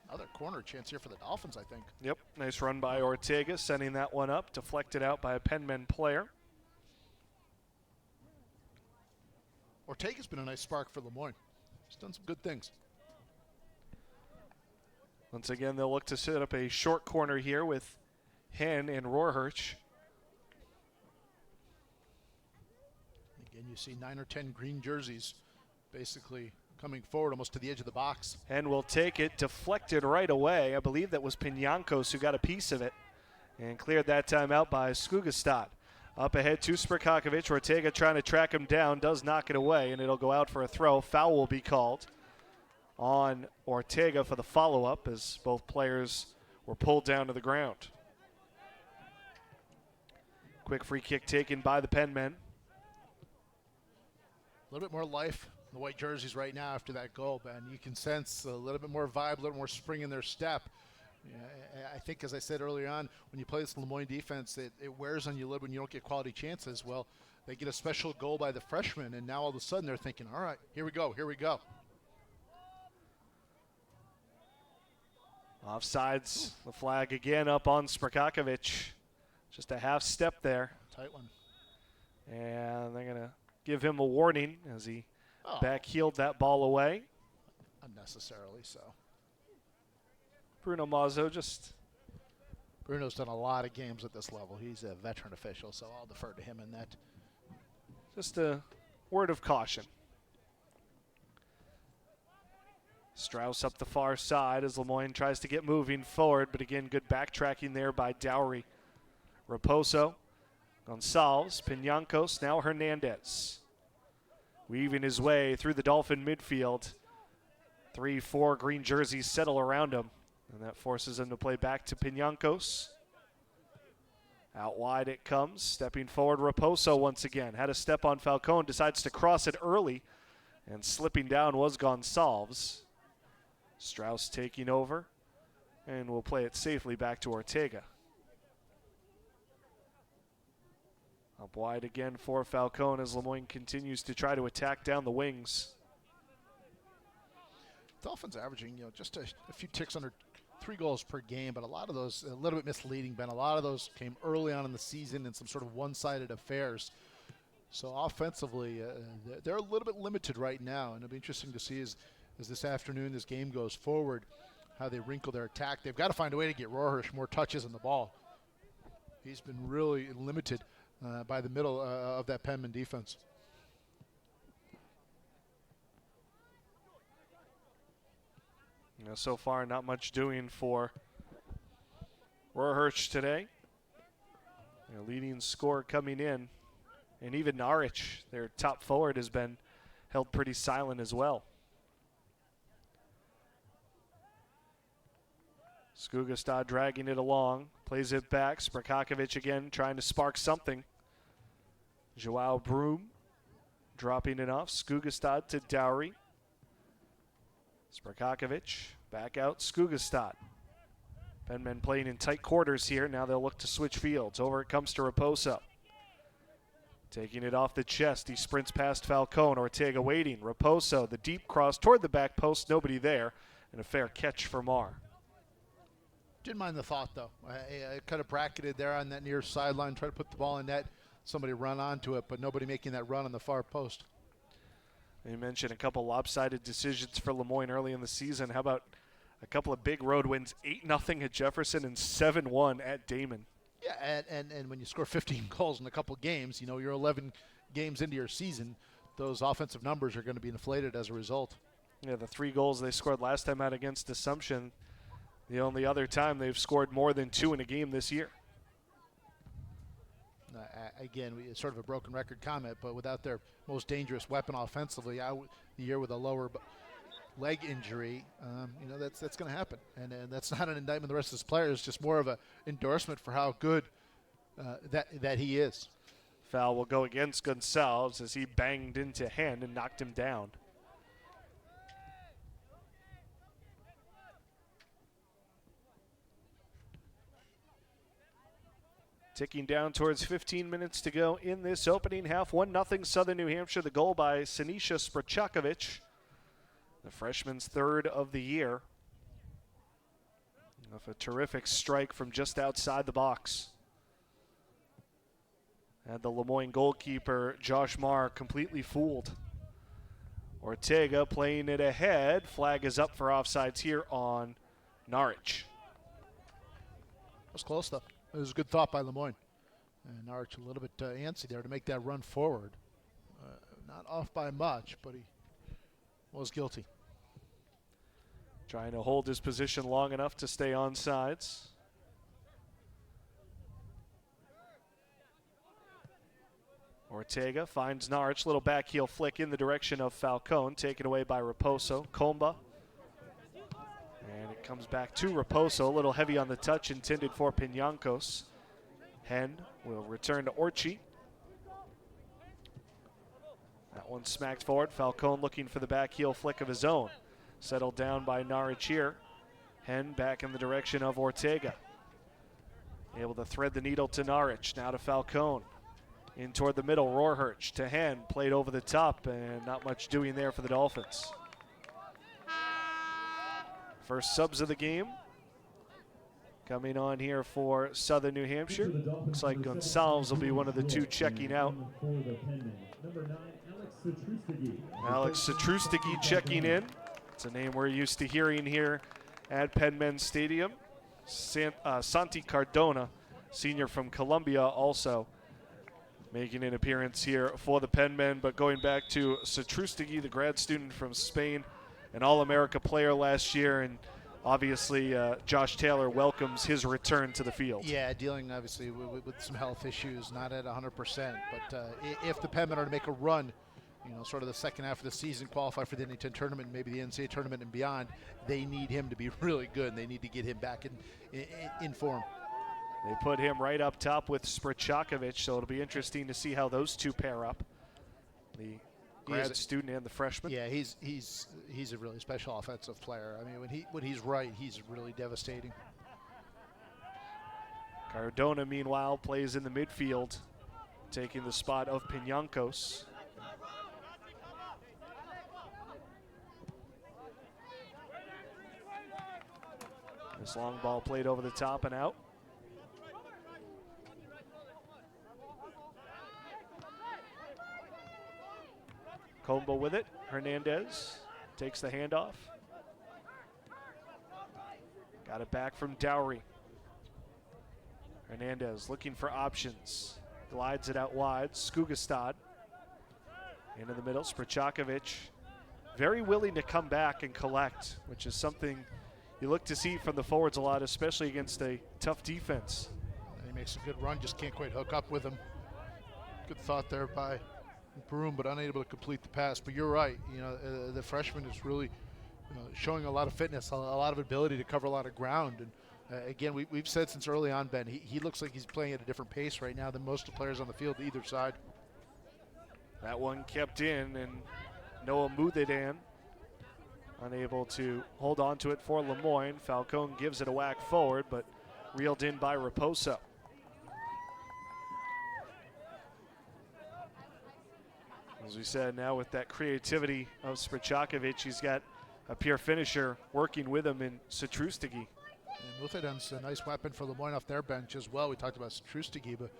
Another corner chance here for the Dolphins, I think. Yep, nice run by Ortega, sending that one up, deflected out by a Penmen player. Ortega's been a nice spark for Lemoyne. He's done some good things. Once again, they'll look to set up a short corner here with Hen and Rohrhirsch. Again, you see 9 or 10 green jerseys basically coming forward almost to the edge of the box. And will take it, deflected right away. I believe that was Pinyankos who got a piece of it and cleared that time out by Skugestad. Up ahead to Sprakakovic. Ortega trying to track him down, does knock it away, and it'll go out for a throw. Foul will be called on Ortega for the follow-up as both players were pulled down to the ground. Quick free kick taken by the Penmen. A little bit more life in the white jerseys right now after that goal, Ben. You can sense a little bit more vibe, a little more spring in their step. Yeah, I think, as I said earlier on, when you play this Lemoyne defense, it wears on you a little when you don't get quality chances. Well, they get a special goal by the freshmen, and now all of a sudden they're thinking, all right, here we go, here we go. Offsides, the flag again up on Sprakakovic. Just a half step there. Tight one. And they're going to give him a warning as he back-heeled that ball away. Unnecessarily so. Bruno Mazzo Bruno's done a lot of games at this level. He's a veteran official, so I'll defer to him in that. Just a word of caution. Strauss up the far side as Lemoyne tries to get moving forward, but again, good backtracking there by Dowry. Raposo, Gonçalves, Pinyankos, now Hernandez. Weaving his way through the Dolphin midfield. 3-4 green jerseys settle around him, and that forces him to play back to Pinyankos. Out wide it comes, stepping forward Raposo once again. Had a step on Falcone, decides to cross it early, and slipping down was Gonçalves. Strauss taking over, and will play it safely back to Ortega. Up wide again for Falcone as Lemoyne continues to try to attack down the wings. Dolphins averaging, just a few ticks under 3 goals per game, but a lot of those, a little bit misleading, Ben. A lot of those came early on in the season in some sort of one-sided affairs. So offensively, they're a little bit limited right now, and it'll be interesting to see as this afternoon, this game goes forward, how they wrinkle their attack. They've got to find a way to get Rohrhirsch more touches on the ball. He's been really limited by the middle of that Penmen defense. So far, not much doing for Rohrhirsch today. Their leading scorer coming in. And even Naric, their top forward, has been held pretty silent as well. Skugestad dragging it along. Plays it back. Sprakakovic again trying to spark something. Joao Broom dropping it off. Skugestad to Dowry. Sprakakovic back out. Skugestad. Penmen playing in tight quarters here. Now they'll look to switch fields. Over it comes to Raposo. Taking it off the chest, he sprints past Falcone. Ortega waiting. Raposo, the deep cross toward the back post, nobody there, and a fair catch for Marr. Didn't mind the thought, though. I kind of bracketed there on that near sideline, try to put the ball in net. Somebody run onto it, but nobody making that run on the far post. You mentioned a couple lopsided decisions for Lemoyne early in the season. How about a couple of big road wins, 8-0 at Jefferson and 7-1 at Damon? Yeah, and when you score 15 goals in a couple games, you know, you're 11 games into your season, those offensive numbers are going to be inflated as a result. Yeah, the 3 goals they scored last time out against Assumption, the only other time they've scored more than 2 in a game this year. Again, it's sort of a broken record comment, but without their most dangerous weapon offensively, the year with a lower leg injury, you know, that's going to happen. And that's not an indictment of the rest of his players, just more of an endorsement for how good that he is. Foul will go against Gonçalves as he banged into Hen and knocked him down. Ticking down towards 15 minutes to go in this opening half. 1-0 Southern New Hampshire. The goal by Sinisha Sprchakovic, the freshman's 3rd of the year. Off a terrific strike from just outside the box. And the Lemoyne goalkeeper, Josh Marr, completely fooled. Ortega playing it ahead. Flag is up for offsides here on Norwich. It was close, though. It was a good thought by Lemoyne. And Norwich a little bit antsy there to make that run forward. Not off by much, but he was guilty. Trying to hold his position long enough to stay on sides. Ortega finds Norwich. Little back heel flick in the direction of Falcone. Taken away by Raposo. Comba. And it comes back to Raposo. A little heavy on the touch, intended for Piñancos. Hen will return to Orchi. That one smacked forward. Falcone looking for the back heel flick of his own. Settled down by Norwich here. Hen back in the direction of Ortega. Able to thread the needle to Norwich. Now to Falcone. In toward the middle, Rohrhirsch to Hen. Played over the top, and not much doing there for the Dolphins. First subs of the game coming on here for Southern New Hampshire. Looks like Gonçalves will be one of the 2 checking out. Alex Satrustigi checking in. It's a name we're used to hearing here at Penmen Stadium. Santi Cardona, senior from Columbia, also making an appearance here for the Penmen. But going back to Satrustigi, the grad student from Spain, an All-America player last year, and obviously Josh Taylor welcomes his return to the field. Yeah, dealing obviously with some health issues, not at 100%. But if the Penmen are to make a run, you know, sort of the second half of the season, qualify for the NA10 tournament, maybe the NCAA tournament and beyond, they need him to be really good, and they need to get him back in form. They put him right up top with Sprchakovic, so it'll be interesting to see how those 2 pair up. The grad student and the freshman. Yeah, he's a really special offensive player. I mean, when he's right, he's really devastating. Cardona, meanwhile, plays in the midfield, taking the spot of Piñancos. This long ball played over the top and out. Combo with it. Hernandez takes the handoff. Got it back from Dowry. Hernandez looking for options. Glides it out wide. Skugestad into the middle. Sprchakovic very willing to come back and collect, which is something you look to see from the forwards a lot, especially against a tough defense. And he makes a good run, just can't quite hook up with him. Good thought there by Broom, but unable to complete the pass. But you're right, you know, the freshman is really showing a lot of fitness, a lot of ability to cover a lot of ground. And again, we've said since early on, Ben, he looks like he's playing at a different pace right now than most of the players on the field either side. That one kept in, and Noah Muthidan unable to hold on to it for Lemoyne. Falcone gives it a whack forward, but reeled in by Raposo. As we said, now with that creativity of Sprchakovic, he's got a pure finisher working with him in Satrustigi. And Muthaden's a nice weapon for Lemoyne off their bench as well. We talked about Satrustigi, but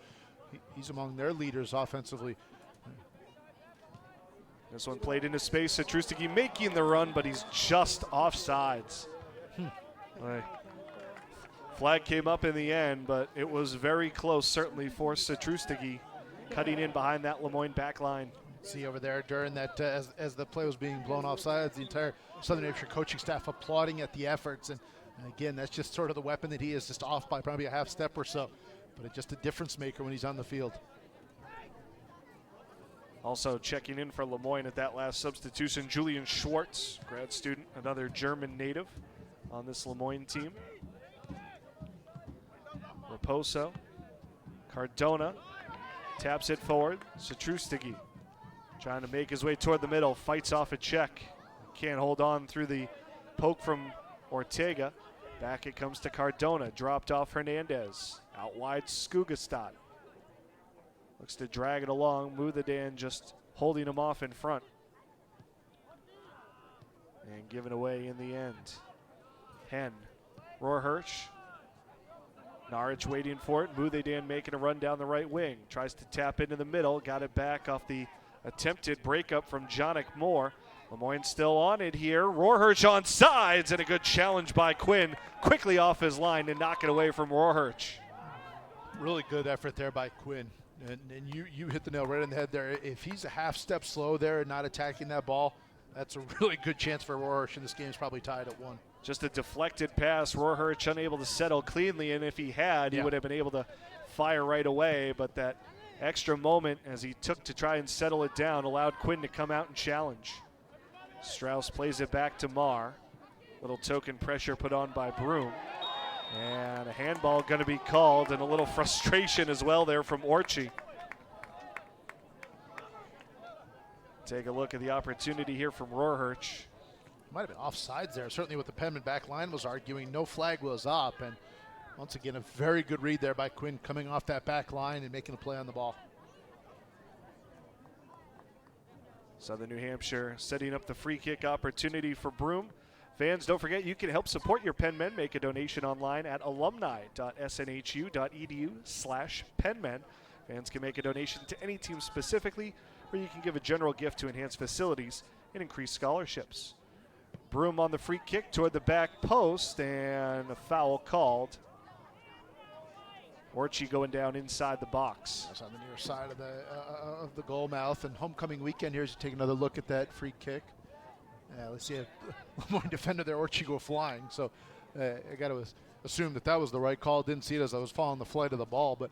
he's among their leaders offensively. This one played into space. Satrustigi making the run, but he's just offsides. Flag came up in the end, but it was very close, certainly, for Satrustigi, cutting in behind that Lemoyne back line. See over there during that, as the play was being blown offsides, the entire Southern New Hampshire coaching staff applauding at the efforts. And again, that's just sort of the weapon that he is, just off by probably a half step or so. But it's just a difference maker when he's on the field. Also checking in for Lemoyne at that last substitution, Julian Schwartz, grad student, another German native on this Lemoyne team. Raposo, Cardona, taps it forward. Satrustigi trying to make his way toward the middle, fights off a check. Can't hold on through the poke from Ortega. Back it comes to Cardona, dropped off Hernandez. Out wide, Skugestad. Looks to drag it along. Muthaden just holding him off in front. And given away in the end. Hen, Rohrhirsch. Naric waiting for it. Muthaden making a run down the right wing. Tries to tap into the middle. Got it back off the attempted breakup from Jonik Moore. Lemoyne still on it here. Rohrhirsch on sides, and a good challenge by Quinn. Quickly off his line and knock it away from Rohrhirsch. Really good effort there by Quinn. And you hit the nail right on the head there. If he's a half step slow there and not attacking that ball, that's a really good chance for Rohrhirsch, and this game's probably tied at 1. Just a deflected pass. Rohrhirsch unable to settle cleanly, and if he had, he would have been able to fire right away. But that extra moment as he took to try and settle it down allowed Quinn to come out and challenge. Strauss plays it back to Marr. Little token pressure put on by Broom. And a handball going to be called, and a little frustration as well there from Orchie. Take a look at the opportunity here from Rohrhirsch. Might have been offsides there. Certainly what the Penmen back line was arguing, no flag was up. And once again, a very good read there by Quinn coming off that back line and making a play on the ball. Southern New Hampshire setting up the free kick opportunity for Broom. Fans, don't forget you can help support your Penmen. Make a donation online at alumni.snhu.edu/Penmen. Fans can make a donation to any team specifically, or you can give a general gift to enhance facilities and increase scholarships. Broom on the free kick toward the back post, and a foul called. Orchie going down inside the box. That's on the near side of the goal mouth. And homecoming weekend here as you take another look at that free kick. Let's see a Lemoyne defender there, Orchie go flying. So I got to assume that was the right call. Didn't see it as I was following the flight of the ball. But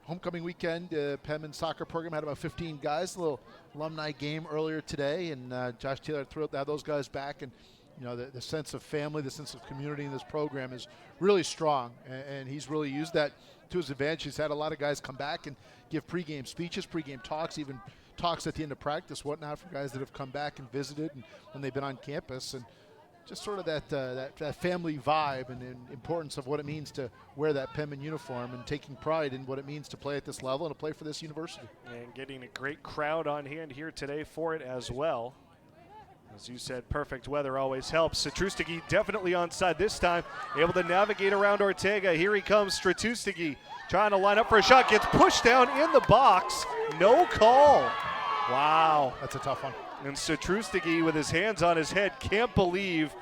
homecoming weekend, Penmen soccer program had about 15 guys. A little alumni game earlier today, and Josh Taylor thrilled to have those guys back. And you know, the sense of family, the sense of community in this program is really strong, and he's really used that to his advantage. He's had a lot of guys come back and give pregame speeches, pregame talks, even talks at the end of practice, whatnot, for guys that have come back and visited and when they've been on campus, and just sort of that family vibe and the importance of what it means to wear that Penmen uniform and taking pride in what it means to play at this level and to play for this university. And getting a great crowd on hand here today for it as well. As you said, perfect weather always helps. Satrustigi definitely onside this time, able to navigate around Ortega. Here he comes, Satrustigi trying to line up for a shot, gets pushed down in the box. No call. Wow. That's a tough one. And Satrustigi with his hands on his head can't believe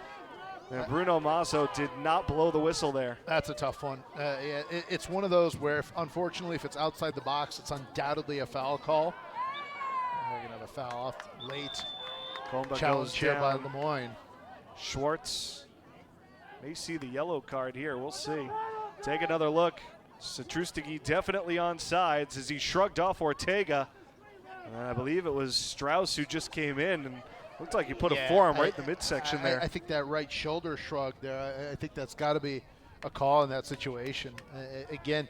that Bruno Masso did not blow the whistle there. That's a tough one. It's one of those where, unfortunately, if it's outside the box, it's undoubtedly a foul call. We're going to have a foul off late. Comba Challenge goes here by down. Lemoyne. Schwartz may see the yellow card here. We'll see. Take another look. Satrustigi definitely on sides as he shrugged off Ortega. And I believe it was Strauss who just came in and looked like he put a forearm right in the midsection there. I think that right shoulder shrug there, I think that's got to be a call in that situation. Again,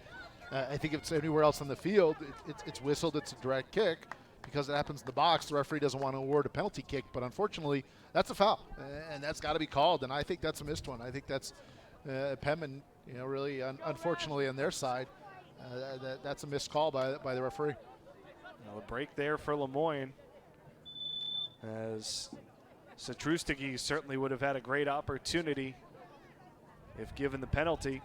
I think if it's anywhere else on the field, it's whistled, it's a direct kick. because it happens in the box, the referee doesn't want to award a penalty kick, but unfortunately, that's a foul, and that's got to be called, and I think that's a missed one. I think that's Penmen, really unfortunately on their side, that's a missed call by the referee. A break there for Lemoyne, as Satrustigi certainly would have had a great opportunity if given the penalty,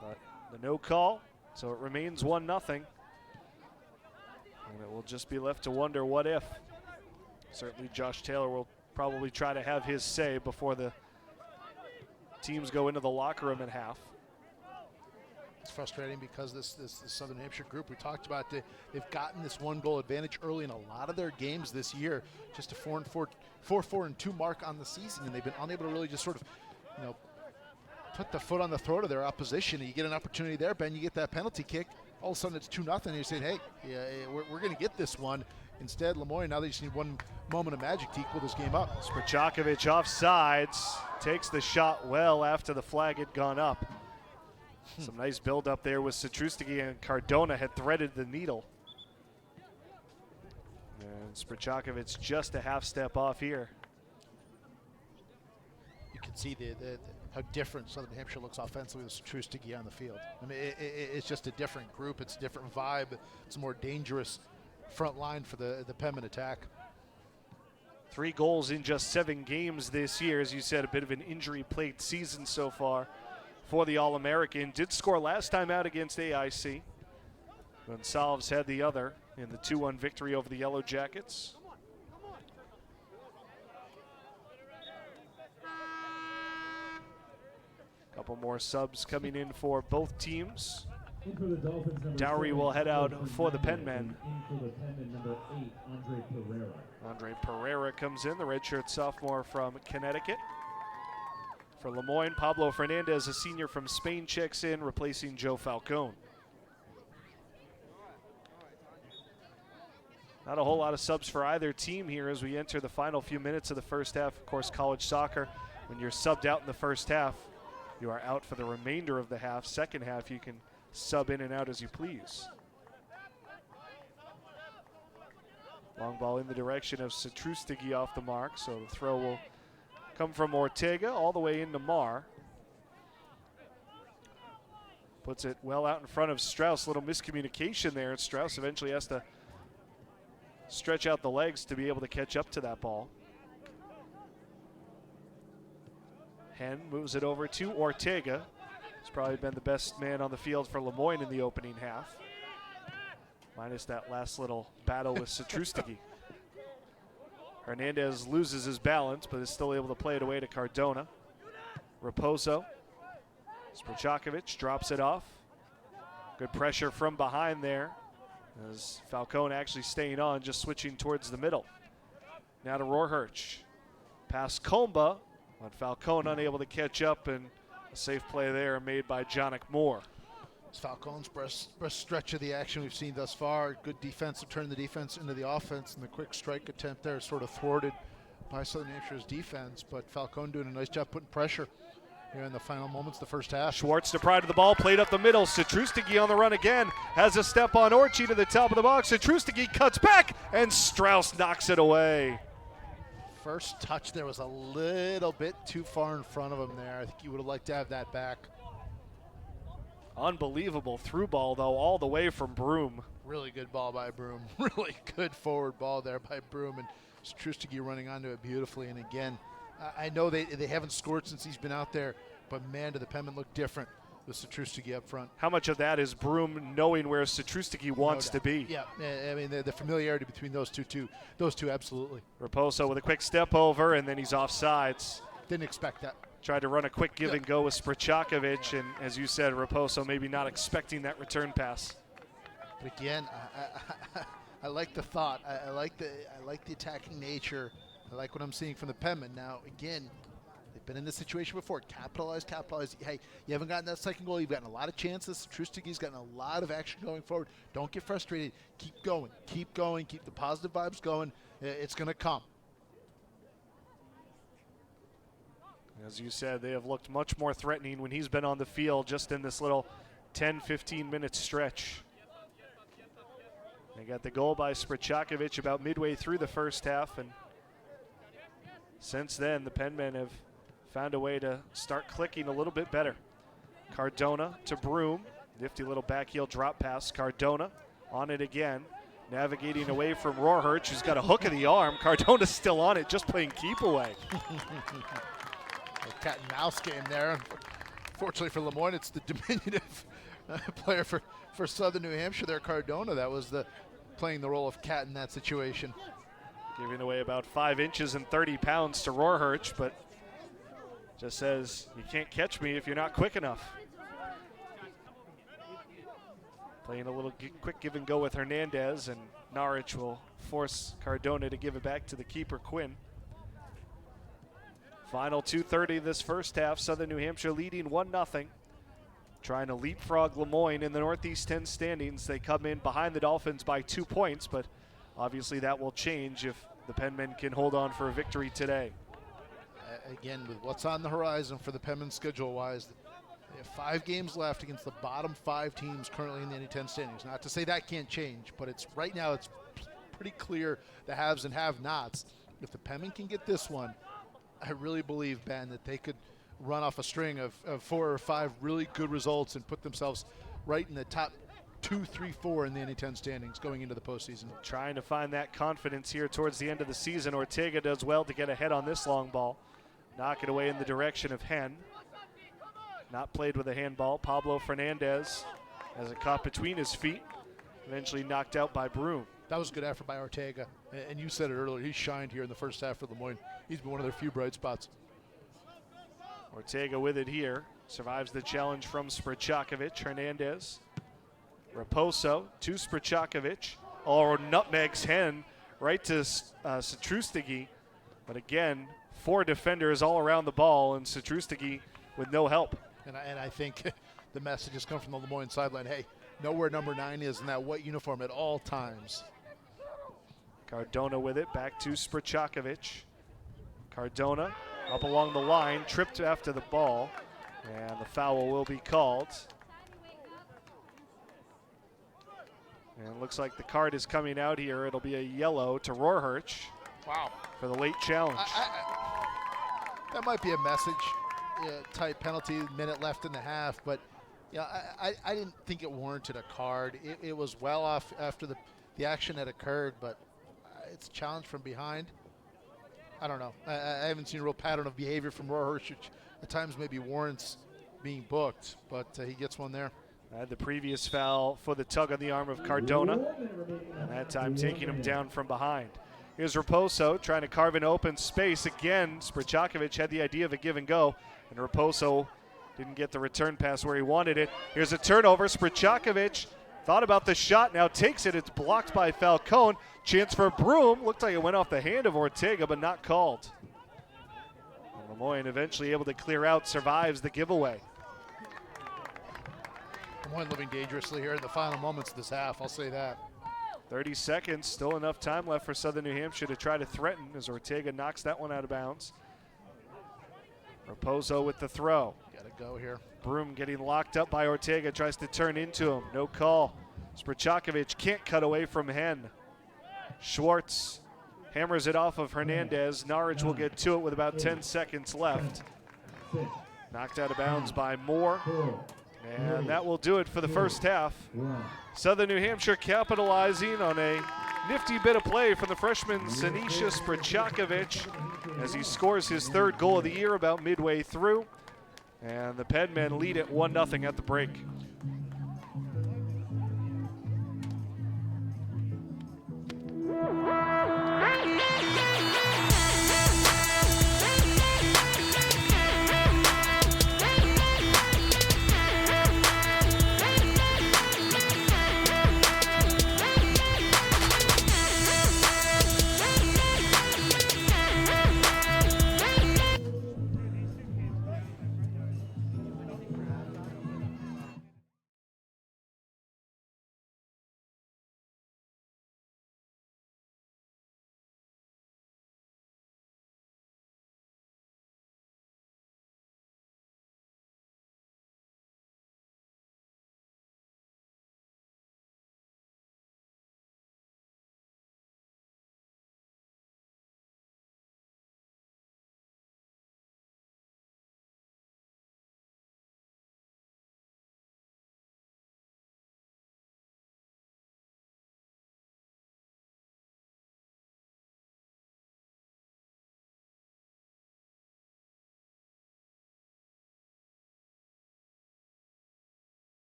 but the no call, so it remains 1-0. And it will just be left to wonder what if. Certainly Josh Taylor will probably try to have his say before the teams go into the locker room at half. It's frustrating because this Southern Hampshire group we talked about, they've gotten this 1-goal advantage early in a lot of their games this year, just a 4-4-2 mark on the season, and they've been unable to really just sort of, put the foot on the throat of their opposition. And you get an opportunity there, Ben, you get that penalty kick, all of a sudden it's 2-0, and you're saying, hey, we're going to get this one. Instead, Lemoyne, now they just need one moment of magic to equal this game up. Sprchakovic offsides, takes the shot well after the flag had gone up. Some nice build up there with Satrustigi, and Cardona had threaded the needle. And Sprchakovic just a half step off here. You can see how different Southern Hampshire looks offensively with Satrustigi on the field. I mean, it's just a different group. It's a different vibe. It's a more dangerous front line for the Penmen attack. 3 goals in just 7 games this year. As you said, a bit of an injury-plagued season so far for the All-American. Did score last time out against AIC. Gonsalves had the other in the 2-1 victory over the Yellow Jackets. Couple more subs coming in for both teams. Dowry will head out for the Penmen. Andre Pereira comes in, the redshirt sophomore from Connecticut. For Lemoyne, Pablo Fernandez, a senior from Spain, checks in, replacing Joe Falcone. Not a whole lot of subs for either team here as we enter the final few minutes of the first half. Of course, college soccer, when you're subbed out in the first half, you are out for the remainder of the half. Second half, you can sub in and out as you please. Long ball in the direction of Satrustigi off the mark, so the throw will come from Ortega all the way into Marr. Puts it well out in front of Strauss. Little miscommunication there, and Strauss eventually has to stretch out the legs to be able to catch up to that ball. Henn moves it over to Ortega. He's probably been the best man on the field for Lemoyne in the opening half, minus that last little battle with Satrustigi. Hernandez loses his balance, but is still able to play it away to Cardona. Raposo. Sprchakovic drops it off. Good pressure from behind there, as Falcone actually staying on, just switching towards the middle. Now to Rohrhirsch. Past Comba, but Falcone unable to catch up, and a safe play there made by Jonick Moore. It's Falcone's best stretch of the action we've seen thus far. Good defensive turn the defense into the offense, and the quick strike attempt there is sort of thwarted by Southern Hampshire's defense, but Falcone doing a nice job putting pressure here in the final moments of the first half. Schwartz to pride of the ball, played up the middle. Satrustigi on the run again, has a step on Orchie to the top of the box. Satrustigi cuts back, and Strauss knocks it away. First touch there was a little bit too far in front of him there. I think you would have liked to have that back. Unbelievable through ball, though, all the way from Broom. Really good ball by Broom. Really good forward ball there by Broom, and Satrustigi running onto it beautifully. And again, I know they haven't scored since he's been out there, but man, do the Penmen look different with Satrustigi up front. How much of that is Broom knowing where Satrustigi wants to be? Yeah, I mean, the familiarity between those two, absolutely. Raposo with a quick step over, and then he's offsides. Didn't expect that. Tried to run a quick give and go with Sprchakovic, and as you said, Raposo maybe not expecting that return pass. But again, I like the thought. I like the attacking nature. I like what I'm seeing from the Penmen. Now, again, they've been in this situation before. Capitalize. Hey, you haven't gotten that second goal. You've gotten a lot of chances. Satrustigi's gotten a lot of action going forward. Don't get frustrated. Keep going. Keep the positive vibes going. It's going to come. As you said, they have looked much more threatening when he's been on the field just in this little 10-15 minute stretch. They got the goal by Sprchakovic about midway through the first half, and since then the Penmen have found a way to start clicking a little bit better. Cardona to Broom, nifty little backheel drop pass. Cardona on it again, navigating away from Rohrhurch, who's got a hook of the arm. Cardona's still on it, just playing keep away. A cat and mouse game there. Fortunately for Lemoyne, it's the diminutive player for Southern New Hampshire there, Cardona. That was playing the role of cat in that situation. Giving away about 5 inches and 30 pounds to Rohrhurch, but just says, you can't catch me if you're not quick enough. Playing a little quick give and go with Hernandez, and Norwich will force Cardona to give it back to the keeper, Quinn. Final 2:30 this first half. Southern New Hampshire leading 1-0. Trying to leapfrog Lemoyne in the Northeast 10 standings. They come in behind the Dolphins by 2 points, but obviously that will change if the Penmen can hold on for a victory today. Again, with what's on the horizon for the Penmen schedule-wise, they have 5 games left against the bottom 5 teams currently in the NE10 standings. Not to say that can't change, but right now it's pretty clear the haves and have-nots. If the Penmen can get this one, I really believe, Ben, that they could run off a string of 4 or 5 really good results and put themselves right in the top 2, 3, 4 in the NE10 standings going into the postseason. Trying to find that confidence here towards the end of the season. Ortega does well to get ahead on this long ball. Knock it away in the direction of Hen. Not played with a handball. Pablo Fernandez has it caught between his feet. Eventually knocked out by Broom. That was a good effort by Ortega. And you said it earlier, he shined here in the first half for Lemoyne. He's been one of their few bright spots. Ortega with it here. Survives the challenge from Sprchakovic. Hernandez. Raposo to Sprchakovic. Oh, nutmegs Hen right to Satrustigi. But again, 4 defenders all around the ball, and Satrustigi with no help. And I think the message has come from the Lemoyne sideline. Hey, know where number 9 is in that white uniform at all times. Cardona with it, back to Sprchakovic. Cardona up along the line, tripped after the ball, and the foul will be called. And it looks like the card is coming out here. It'll be a yellow to Rohrhurch. Wow. For the late challenge. That might be a message type penalty, minute left in the half, but I didn't think it warranted a card. It was well off after the action had occurred, but it's a challenge from behind. I don't know. I haven't seen a real pattern of behavior from Rohrhurch, which at times maybe warrants being booked, but he gets one there. The previous foul for the tug on the arm of Cardona, and that time taking him down from behind. Here's Raposo trying to carve an open space. Again, Sprchakovic had the idea of a give and go, and Raposo didn't get the return pass where he wanted it. Here's a turnover. Sprchakovic thought about the shot, now takes it. It's blocked by Falcone. Chance for Broom. Looked like it went off the hand of Ortega, but not called. And Lemoyne eventually able to clear out, survives the giveaway. Lemoyne living dangerously here in the final moments of this half, I'll say that. 30 seconds, still enough time left for Southern New Hampshire to try to threaten as Ortega knocks that one out of bounds. Raposo with the throw. Gotta go here. Broom getting locked up by Ortega, tries to turn into him. No call. Sprchakovic can't cut away from Hen. Schwartz hammers it off of Hernandez. Norwich will get to it with about 10 seconds left. Knocked out of bounds by Moore. And that will do it for the first half. Southern New Hampshire capitalizing on a nifty bit of play from the freshman Senisha Sprchakovic as he scores his 3rd goal of the year about midway through. And the Penmen lead at 1-0 at the break.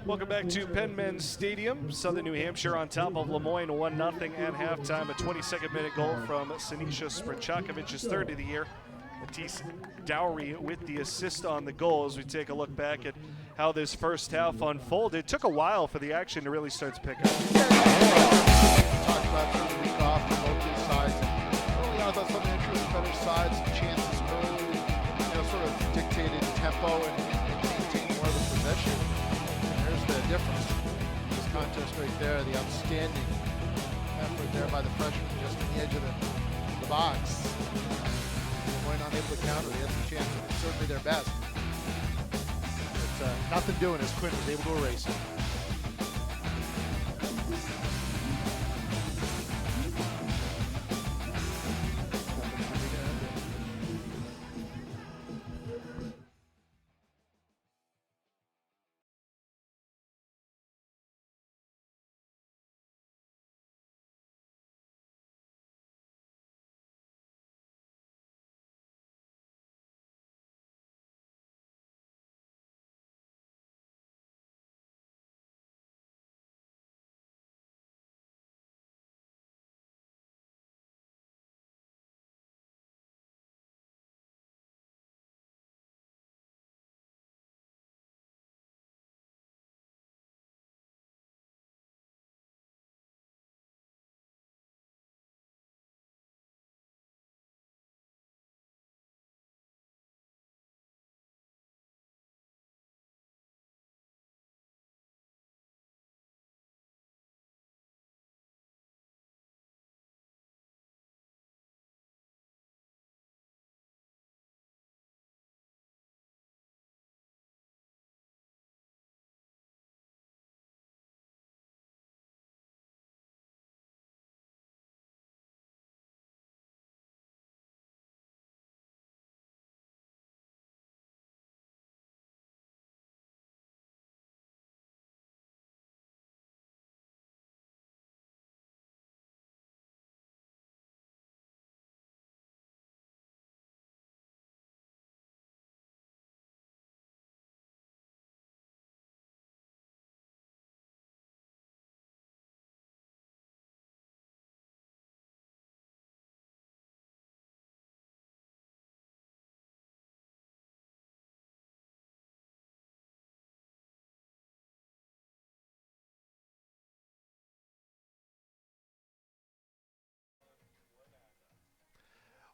Welcome back to Penmen Stadium. Southern New Hampshire on top of Lemoyne 1-0 at halftime. A 22nd minute goal from Sinisa Sprchakovic's third of the year. Matisse Dowry with the assist on the goal. As we take a look back at how this first half unfolded. It took a while for the action to really start to pick up. Talked about the week off for both these sides. Early on, I thought Southern Hampshire was better sides, chances early, sort of dictated tempo and maintained more of the possession. And there's the difference. This contest right there, the outstanding effort there by the freshman just on the edge of the box. Moyne unable to counter. They had some chances. It's certainly their best. But nothing doing as Quinn was able to erase it.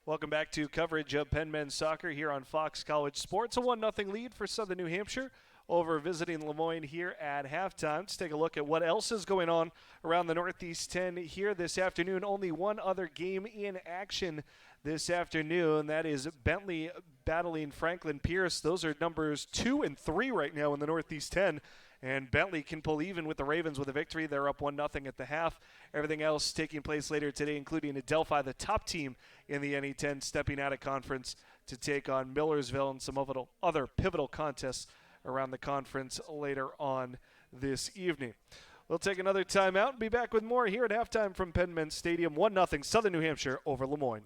Welcome back to coverage of Penmen Soccer here on Fox College Sports. A 1-0 lead for Southern New Hampshire over visiting Lemoyne here at halftime. Let's take a look at what else is going on around the Northeast 10 here this afternoon. Only one other game in action this afternoon. That is Bentley battling Franklin Pierce. Those are numbers 2 and 3 right now in the Northeast 10. And Bentley can pull even with the Ravens with a victory. They're up 1-0 at the half. Everything else taking place later today, including Adelphi, the top team in the NE10, stepping out of conference to take on Millersville and some other pivotal contests around the conference later on this evening. We'll take another timeout and be back with more here at halftime from Penmen Stadium. 1-0 Southern New Hampshire over Lemoyne.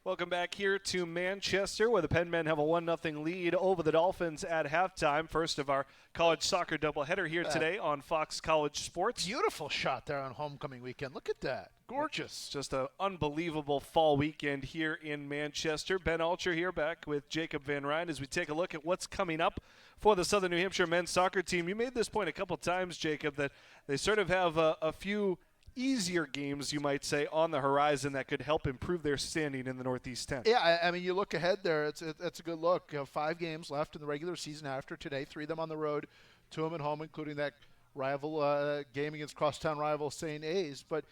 Welcome back here to Manchester, where the Penmen have a 1-0 lead over the Dolphins at halftime. First of our college soccer doubleheader here today on Fox College Sports. Beautiful shot there on homecoming weekend. Look at that. Gorgeous. Just an unbelievable fall weekend here in Manchester. Ben Alcher here back with Jacob Van Ryn as we take a look at what's coming up for the Southern New Hampshire men's soccer team. You made this point a couple times, Jacob, that they sort of have a few easier games, you might say, on the horizon that could help improve their standing in the Northeast 10. Yeah, I mean, you look ahead there, it's a good look. You have 5 games left in the regular season after today, 3 of them on the road, 2 of them at home, including that rival game against crosstown rival St. A's. But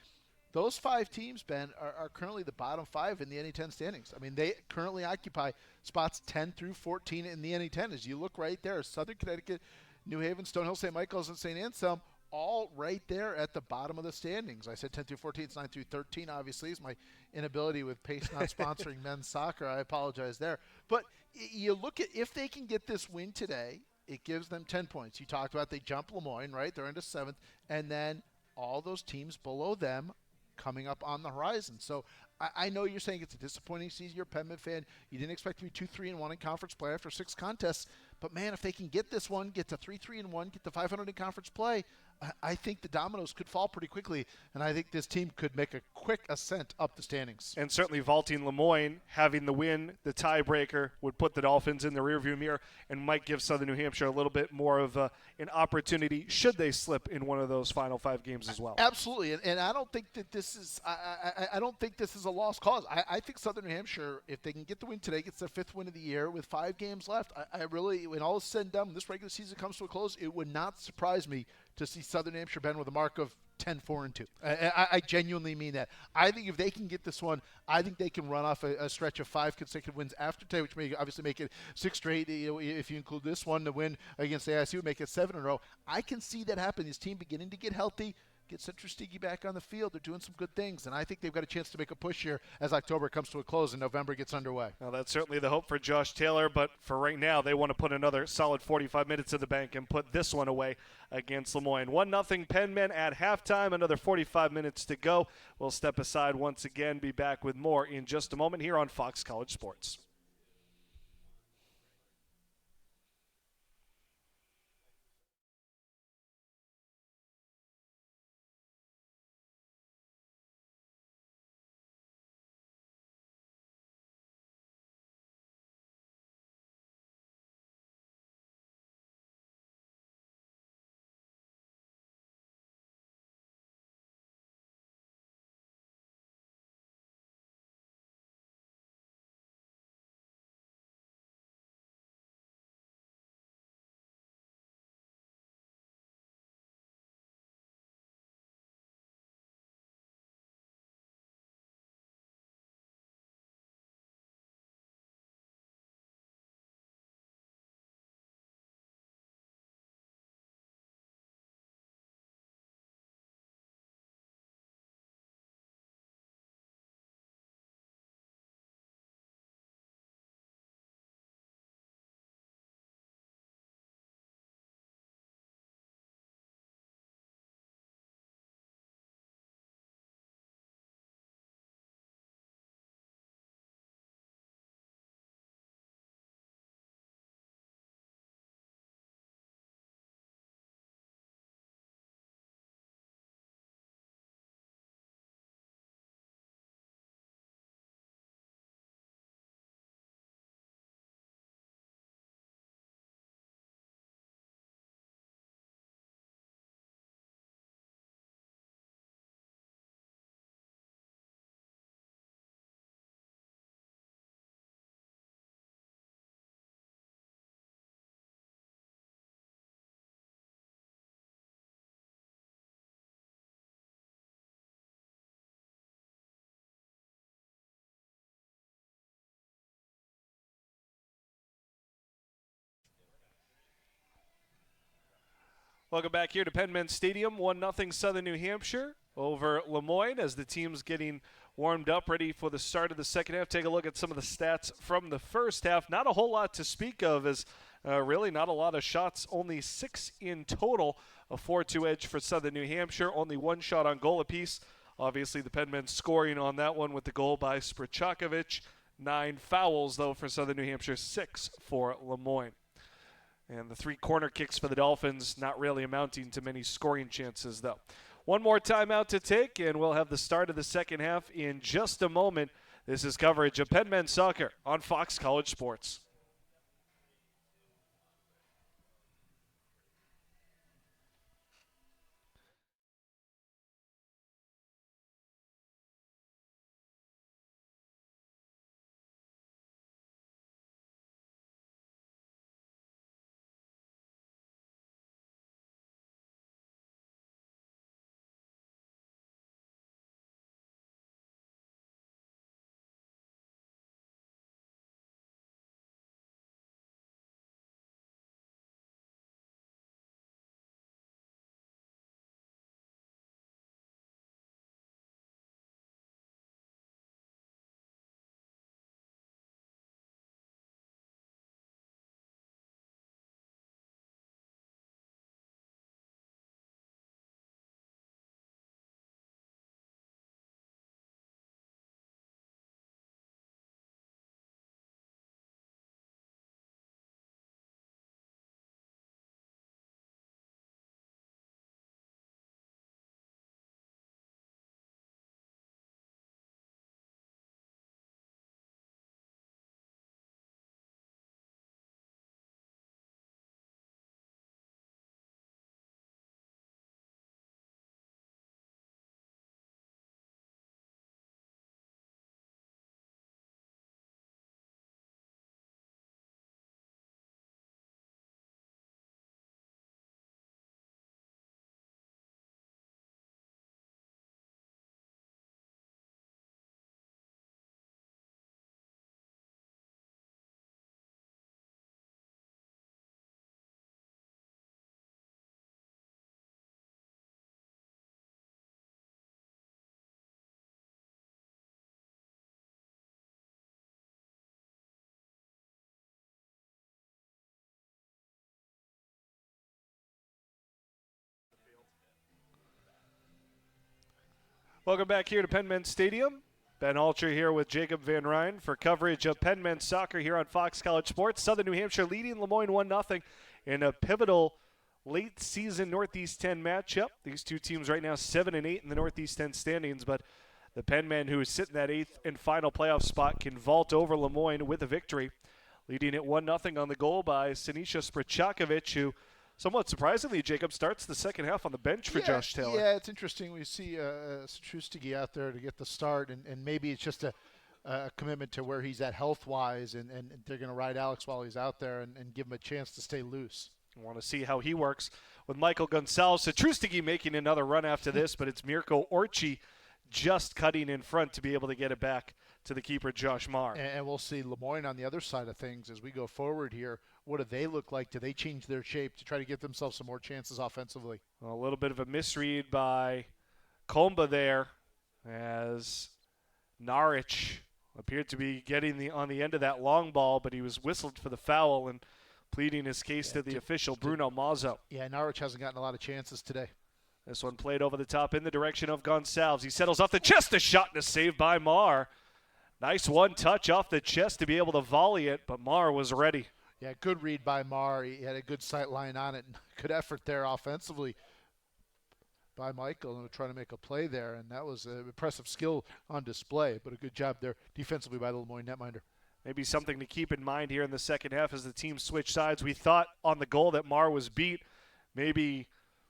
those 5 teams, Ben, are currently the bottom 5 in the NE10 standings. I mean, they currently occupy spots 10 through 14 in the NE10. As you look right there, Southern Connecticut, New Haven, Stonehill, St. Michael's, and St. Anselm, all right there at the bottom of the standings. I said 10 through 14, it's 9 through 13, obviously. It's my inability with Pace not sponsoring men's soccer. I apologize there. But you look at, if they can get this win today, it gives them 10 points. You talked about they jump Lemoyne, right? They're into 7th. And then all those teams below them coming up on the horizon. So I know you're saying it's a disappointing season. You're a Penmen fan. You didn't expect to be 2-3-1 in conference play after 6 contests. But, man, if they can get this one, get to 3-3-1, get to 500 in conference play, I think the dominoes could fall pretty quickly, and I think this team could make a quick ascent up the standings. And certainly vaulting Lemoyne, having the win, the tiebreaker, would put the Dolphins in the rearview mirror and might give Southern New Hampshire a little bit more of an opportunity should they slip in one of those final 5 games as well. Absolutely, and I don't think that this is I don't think this is a lost cause. I think Southern New Hampshire, if they can get the win today, gets their 5th win of the year with 5 games left. I really, when all is said and done, when this regular season comes to a close, it would not surprise me to see Southern New Hampshire, Ben, with a mark of 10-4-2. I genuinely mean that. I think if they can get this one, I think they can run off a stretch of 5 consecutive wins after today, which may obviously make it 6 straight. If you include this one, the win against ASU would make it 7 in a row. I can see that happen. This team beginning to get healthy, get Citrus Stiggy back on the field. They're doing some good things, and I think they've got a chance to make a push here as October comes to a close and November gets underway. Well, that's certainly the hope for Josh Taylor, but for right now, they want to put another solid 45 minutes in the bank and put this one away against Lemoyne. 1-0 Penmen at halftime, another 45 minutes to go. We'll step aside once again, be back with more in just a moment here on Fox College Sports. Welcome back here to Penmen Stadium. 1-0 Southern New Hampshire over Lemoyne as the team's getting warmed up, ready for the start of the second half. Take a look at some of the stats from the first half. Not a whole lot to speak of, as really not a lot of shots, only 6 in total. A 4-2 edge for Southern New Hampshire, only 1 shot on goal apiece. Obviously the Penmen scoring on that one with the goal by Sprchakovic. 9 fouls, though, for Southern New Hampshire, 6 for Lemoyne. And the 3 corner kicks for the Dolphins not really amounting to many scoring chances, though. One more timeout to take, and we'll have the start of the second half in just a moment. This is coverage of Penmen Soccer on Fox College Sports. Welcome back here to Penmen Stadium. Ben Alter here with Jacob Van Ryn for coverage of Penmen Soccer here on Fox College Sports. Southern New Hampshire leading Lemoyne 1-0 in a pivotal late-season Northeast 10 matchup. These two teams right now 7-8 in the Northeast 10 standings, but the Penmen, who is sitting that 8th and final playoff spot, can vault over Lemoyne with a victory, leading it 1-0 on the goal by Sinisa Sprchakovic, who somewhat surprisingly, Jacob, starts the second half on the bench for Josh Taylor. Yeah, it's interesting. We see Strustigi out there to get the start, and maybe it's just a commitment to where he's at health-wise, and they're going to ride Alex while he's out there and give him a chance to stay loose. I want to see how he works with Michael Gonzalez. Strustigi making another run after this, but it's Mirko Orci just cutting in front to be able to get it back to the keeper, Josh Marr. And we'll see Lemoyne on the other side of things as we go forward here. What do they look like? Do they change their shape to try to give themselves some more chances offensively? A little bit of a misread by Comba there as Norwich appeared to be getting on the end of that long ball, but he was whistled for the foul and pleading his case to the official, Bruno Mazzo. Yeah, Norwich hasn't gotten a lot of chances today. This one played over the top in the direction of Gonsalves. He settles off the chest, a shot and a save by Marr. Nice one touch off the chest to be able to volley it, but Marr was ready. Yeah, good read by Marr. He had a good sight line on it. Good effort there offensively by Michael trying to make a play there, and that was an impressive skill on display, but a good job there defensively by the Lemoyne netminder. Maybe something to keep in mind here in the second half as the team switched sides. We thought on the goal that Marr was beat, maybe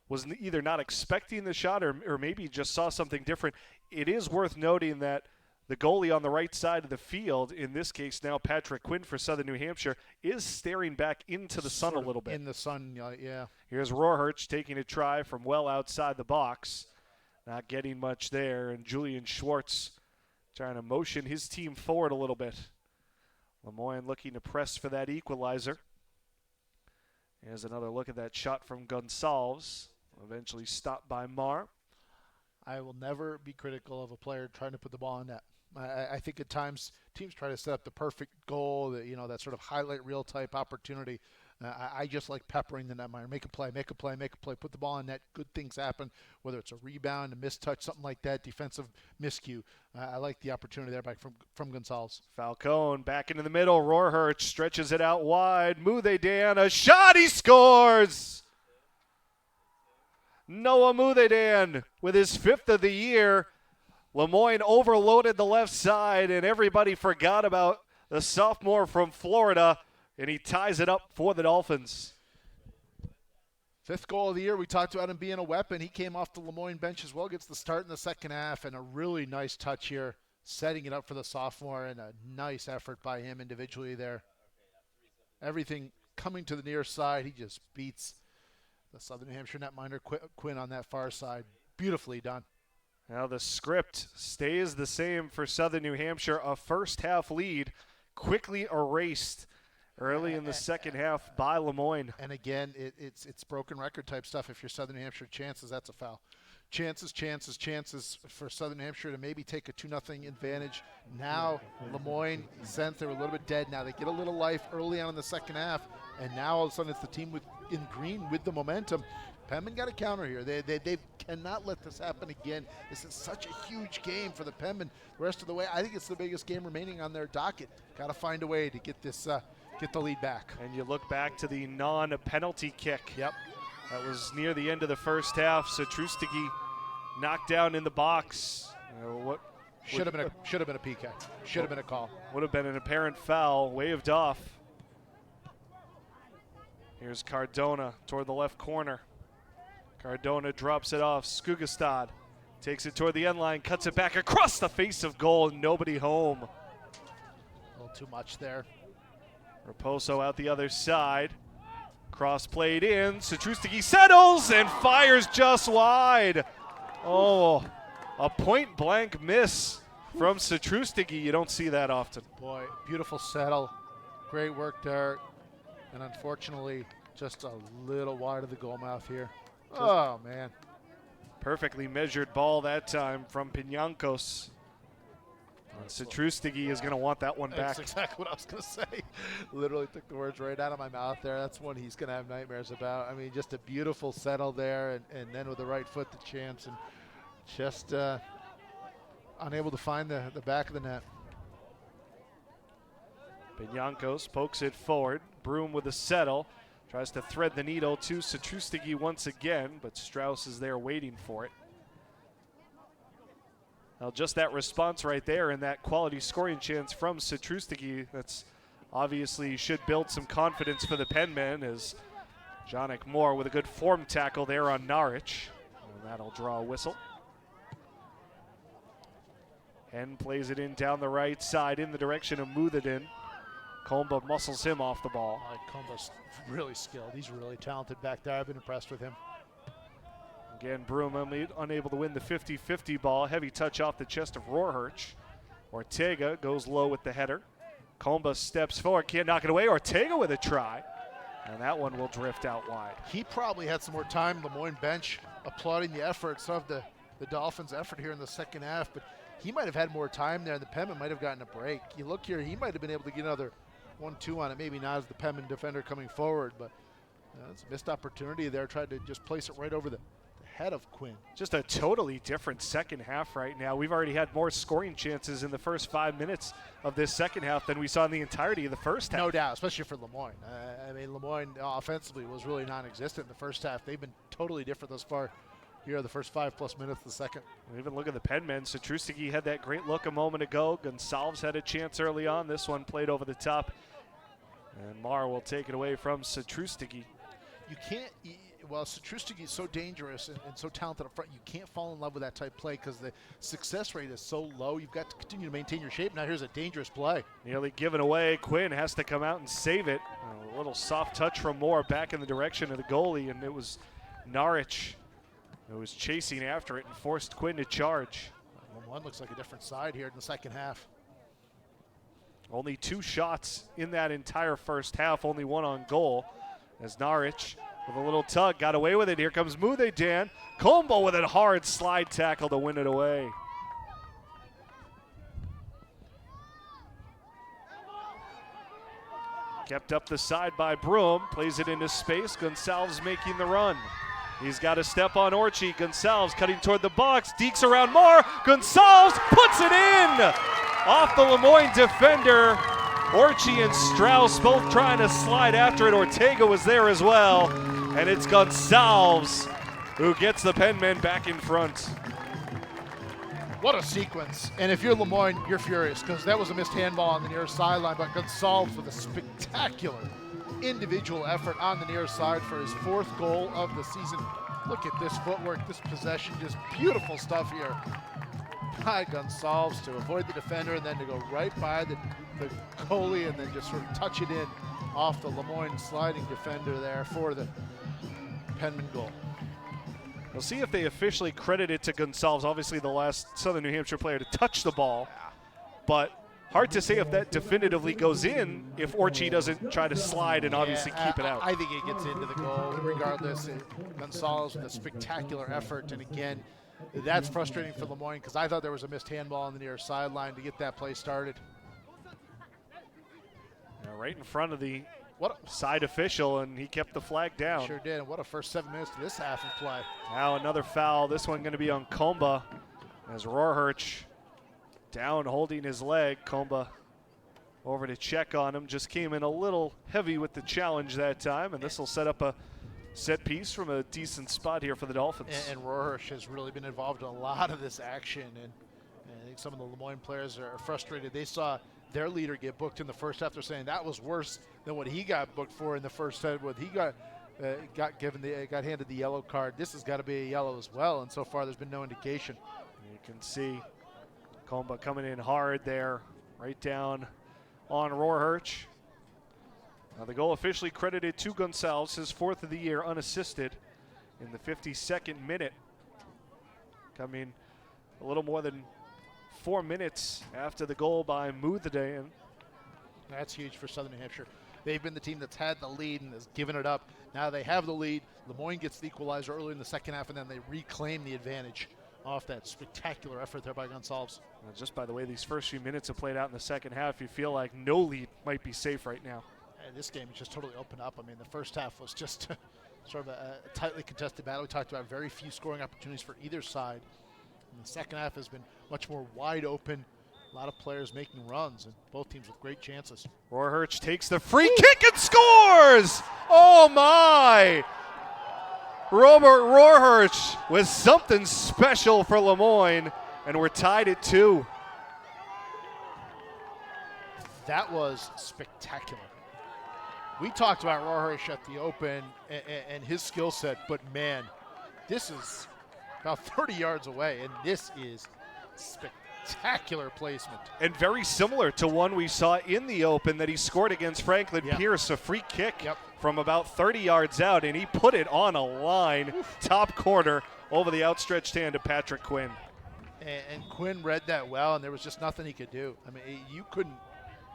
was either not expecting the shot or maybe just saw something different. It is worth noting that the goalie on the right side of the field, in this case now Patrick Quinn for Southern New Hampshire, is staring back into the sun a little bit. In the sun, yeah. Here's Rohrhurch taking a try from well outside the box. Not getting much there, and Julian Schwartz trying to motion his team forward a little bit. Lemoyne looking to press for that equalizer. Here's another look at that shot from Gonsalves. Eventually stopped by Marr. I will never be critical of a player trying to put the ball in net. I think at times teams try to set up the perfect goal, that sort of highlight reel type opportunity. I just like peppering the netminder. Make a play, make a play, make a play. Put the ball in net. Good things happen, whether it's a rebound, a mistouch, something like that, defensive miscue. I like the opportunity there from Gonzalez. Falcone back into the middle. Rohrhurch stretches it out wide. Muthedan, a shot. He scores! Noah Muthedan with his 5th of the year. Lemoyne overloaded the left side, and everybody forgot about the sophomore from Florida. And he ties it up for the Dolphins. 5th goal of the year. We talked about him being a weapon. He came off the Lemoyne bench as well. Gets the start in the second half, and a really nice touch here, setting it up for the sophomore, and a nice effort by him individually there. Everything coming to the near side. He just beats the Southern New Hampshire netminder Quinn on that far side. Beautifully done. Now the script stays the same for Southern New Hampshire. A first-half lead quickly erased early in the second half by Lemoyne. And again, it's broken record type stuff. If you're Southern New Hampshire, chances, that's a foul. Chances for Southern New Hampshire to maybe take a 2-0 advantage. Now Lemoyne sense they're a little bit dead now. They get a little life early on in the second half, and now all of a sudden it's the team in green with the momentum. Penmen got a counter here. They cannot let this happen again. This is such a huge game for the Penmen. The rest of the way, I think it's the biggest game remaining on their docket. Got to find a way to get this get the lead back. And you look back to the non-penalty kick. Yep. That was near the end of the first half. Satrustigi knocked down in the box. Should have been a PK. Should have been a call. Would have been an apparent foul, waved off. Here's Cardona toward the left corner. Cardona drops it off. Skugestad takes it toward the end line, cuts it back across the face of goal, and nobody home. A little too much there. Raposo out the other side. Cross played in. Satrustigi settles and fires just wide. Oh, a point-blank miss from Satrustigi. You don't see that often. Boy, beautiful settle. Great work there. And unfortunately, just a little wide of the goal mouth here. Oh, man. Perfectly measured ball that time from Piñancos. Satrustigi is going to want that one back. That's exactly what I was going to say. Literally took the words right out of my mouth there. That's one he's going to have nightmares about. I mean, just a beautiful settle there, and then with the right foot, the chance, and just unable to find the back of the net. Piñancos pokes it forward. Broom with a settle. Tries to thread the needle to Satrustigi once again, but Strauss is there waiting for it. Now, just that response right there and that quality scoring chance from Satrustigi, that's obviously should build some confidence for the Penmen, as Jonik Moore with a good form tackle there on Norwich. And that'll draw a whistle. Henn plays it in down the right side in the direction of Muthedan. Comba muscles him off the ball. Comba's really skilled. He's really talented back there. I've been impressed with him. Again, Broom unable to win the 50-50 ball. Heavy touch off the chest of Rohrhurch. Ortega goes low with the header. Comba steps forward, can't knock it away. Ortega with a try. And that one will drift out wide. He probably had some more time. Lemoyne bench applauding the efforts of the Dolphins' effort here in the second half. But he might have had more time there, and the Penmen might have gotten a break. You look here, he might have been able to get another 1-2 on it. Maybe not as the Penmen defender coming forward, but it's a missed opportunity there. Tried to just place it right over the head of Quinn. Just a totally different second half right now. We've already had more scoring chances in the first 5 minutes of this second half than we saw in the entirety of the first half. No doubt, especially for Lemoyne. I mean, Lemoyne offensively was really non-existent in the first half. They've been totally different thus far here the first 5+ minutes of the second. Even look at the Penmen. Satrustigi had that great look a moment ago. Gonsalves had a chance early on. This one played over the top. And Marr will take it away from Satrustigi. You can't, well, Satrustigi is so dangerous and so talented up front, you can't fall in love with that type of play because the success rate is so low. You've got to continue to maintain your shape. Now here's a dangerous play. Nearly given away. Quinn has to come out and save it. A little soft touch from Moore back in the direction of the goalie, and it was Norwich who was chasing after it and forced Quinn to charge. One looks like a different side here in the second half. Only 2 shots in that entire first half, only 1 on goal. As Norwich with a little tug got away with it. Here comes Muthedan. Combo with a hard slide tackle to win it away. Kept up the side by Broom, plays it into space. Gonsalves making the run. He's got a step on Orchie. Gonsalves cutting toward the box, dekes around Moore. Gonsalves puts it in! Off the Lemoyne defender. Orchie and Strauss both trying to slide after it. Ortega was there as well. And it's Gonsalves who gets the Penmen back in front. What a sequence. And if you're Lemoyne, you're furious because that was a missed handball on the near sideline, but Gonsalves with a spectacular individual effort on the near side for his 4th goal of the season. Look at this footwork, this possession, just beautiful stuff here by Gonsalves to avoid the defender and then to go right by the goalie and then just sort of touch it in off the Lemoyne sliding defender there for the Penmen goal. We'll see if they officially credit it to Gonsalves, obviously the last Southern New Hampshire player to touch the ball, but hard to say if that definitively goes in if Orchie doesn't try to slide and obviously keep it out. I think it gets into the goal regardless. Gonsalves with a spectacular effort, and again, that's frustrating for Lemoyne because I thought there was a missed handball on the near sideline to get that play started. Now right in front of the side official, and he kept the flag down. Sure did. What a first 7 minutes to this half of play. Now another foul. This one going to be on Comba as Rohrhirsch down holding his leg. Comba over to check on him. Just came in a little heavy with the challenge that time, and this will set up a set piece from a decent spot here for the Dolphins. And Rohrhirsch has really been involved in a lot of this action, and I think some of the Lemoyne players are frustrated. They saw their leader get booked in the first half. They're saying that was worse than what he got booked for in the first half. What he got handed the yellow card. This has got to be a yellow as well, and so far there's been no indication. You can see Comba coming in hard there, right down on Rohrhirsch. Now the goal officially credited to Gonsalves, his 4th of the year, unassisted in the 52nd minute. Coming a little more than 4 minutes after the goal by Muthadayan. That's huge for Southern New Hampshire. They've been the team that's had the lead and has given it up. Now they have the lead. Lemoyne gets the equalizer early in the second half, and then they reclaim the advantage off that spectacular effort there by Gonsalves. Just by the way these first few minutes have played out in the second half, you feel like no lead might be safe right now. And this game is just totally opened up. I mean, the first half was just sort of a tightly contested battle. We talked about very few scoring opportunities for either side. And the second half has been much more wide open. A lot of players making runs, and both teams with great chances. Rohrhirsch takes the free kick and scores! Oh my! Robert Rohrhirsch with something special for Lemoyne, and we're tied at 2. That was spectacular. We talked about Rohrhirsch at the Open and his skill set, but man, this is about 30 yards away, and this is spectacular placement. And very similar to one we saw in the Open that he scored against Franklin Pierce, a free kick from about 30 yards out, and he put it on a line, top corner, over the outstretched hand of Patrick Quinn. And Quinn read that well, and there was just nothing he could do. I mean, you couldn't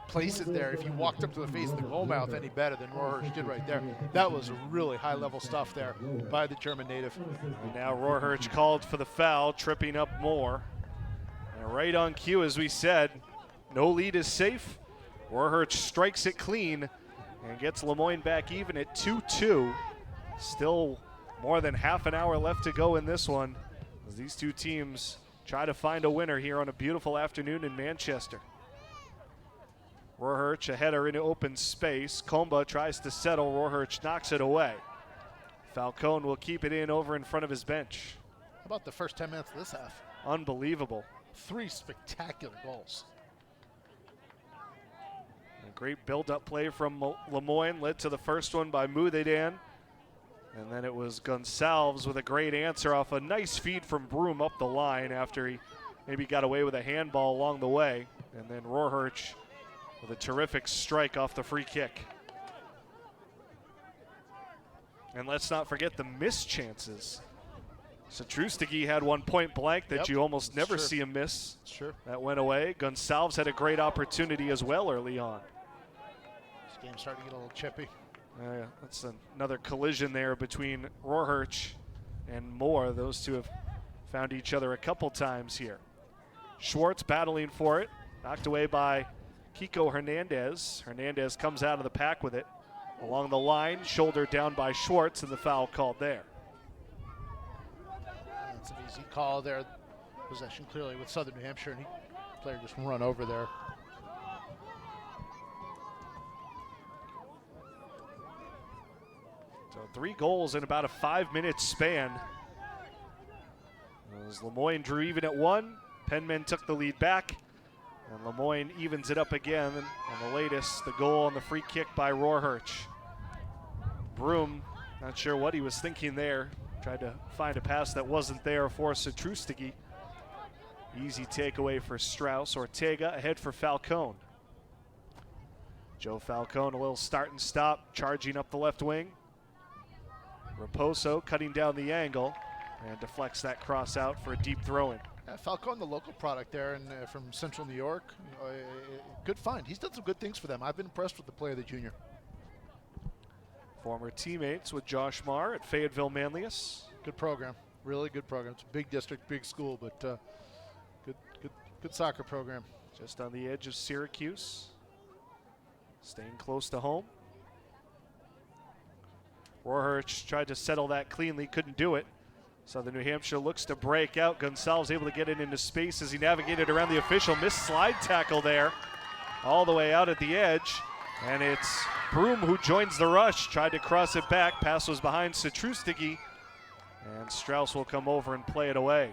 place it there if you walked up to the face of the goal mouth any better than Rohrhirsch did right there. That was really high-level stuff there by the German native. And now Rohrhirsch called for the foul, tripping up Moore. And right on cue, as we said, no lead is safe. Rohrhirsch strikes it clean and gets Lemoyne back even at 2-2. Still more than half an hour left to go in this one as these two teams try to find a winner here on a beautiful afternoon in Manchester. Rohrhirsch, a header into open space. Comba tries to settle. Rohrhirsch knocks it away. Falcone will keep it in over in front of his bench. How about the first 10 minutes of this half? Unbelievable. 3 spectacular goals. A great build-up play from Lemoyne led to the first one by Muthadayan. And then it was Gonsalves with a great answer off a nice feed from Broom up the line after he maybe got away with a handball along the way. And then Rohrhirsch with a terrific strike off the free kick. And let's not forget the missed chances. Satrustigi had one point blank that you almost never see him miss. Sure. That went away. Gonsalves had a great opportunity as well early on. This game's starting to get a little chippy. That's another collision there between Rohrhirsch and Moore. Those two have found each other a couple times here. Schwartz battling for it. Knocked away by Kiko Hernandez. Hernandez comes out of the pack with it. Along the line, shoulder down by Schwartz, and the foul called there. That's an easy call there. Possession clearly with Southern New Hampshire, and the player just run over there. So 3 goals in about a 5-minute span. As Lemoyne drew even at 1, Penmen took the lead back, and Lemoyne evens it up again. And on the latest, the goal on the free kick by Rohrhirch. Broom, not sure what he was thinking there. Tried to find a pass that wasn't there for Satrustigi. Easy takeaway for Strauss. Ortega ahead for Falcone. Joe Falcone, a little start and stop, charging up the left wing. Raposo cutting down the angle and deflects that cross out for a deep throw-in. Falcone, the local product there, and from Central New York, good find. He's done some good things for them. I've been impressed with the play of the junior. Former teammates with Josh Marr at Fayetteville Manlius. Good program, really good program. It's a big district, big school, but good soccer program. Just on the edge of Syracuse, staying close to home. Rohrhirch tried to settle that cleanly, couldn't do it. Southern New Hampshire looks to break out. Gonsalves able to get it into space as he navigated around the official. Missed slide tackle there, all the way out at the edge. And it's Broom who joins the rush. Tried to cross it back. Pass was behind Satrustigi. And Strauss will come over and play it away.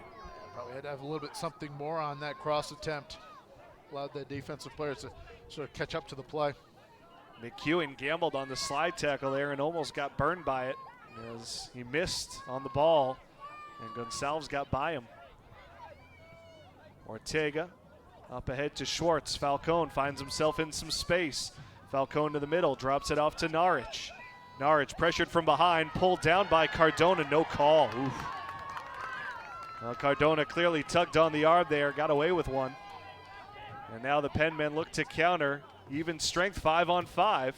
Probably had to have a little bit something more on that cross attempt. Allowed the defensive players to sort of catch up to the play. McEwen gambled on the slide tackle there and almost got burned by it as he missed on the ball. And Gonsalves got by him. Ortega up ahead to Schwartz. Falcone finds himself in some space. Falcone to the middle, drops it off to Norwich. Norwich pressured from behind, pulled down by Cardona, no call. Oof. Well, Cardona clearly tugged on the arm there, got away with one. And now the Penmen look to counter. Even strength, 5-on-5.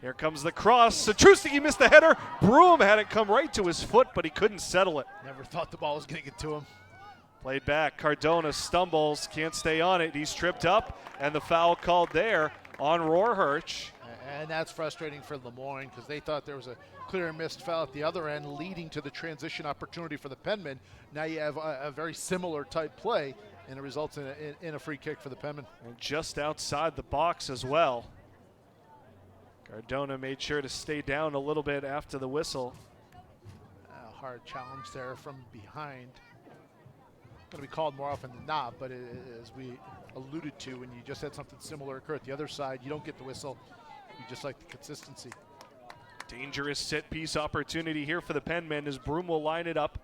Here comes the cross. Satrustigi missed the header. Broom had it come right to his foot, but he couldn't settle it. Never thought the ball was going to get to him. Played back. Cardona stumbles, can't stay on it. He's tripped up, and the foul called there on Rohrhirch. And that's frustrating for Lemoyne because they thought there was a clear and missed foul at the other end, leading to the transition opportunity for the Penmen. Now you have a very similar type play, and it results in a free kick for the Penmen. And just outside the box as well. Cardona made sure to stay down a little bit after the whistle. A hard challenge there from behind. Going to be called more often than not, but as we alluded to, when you just had something similar occur at the other side, you don't get the whistle. You just like the consistency. Dangerous set piece opportunity here for the Penmen as Broom will line it up.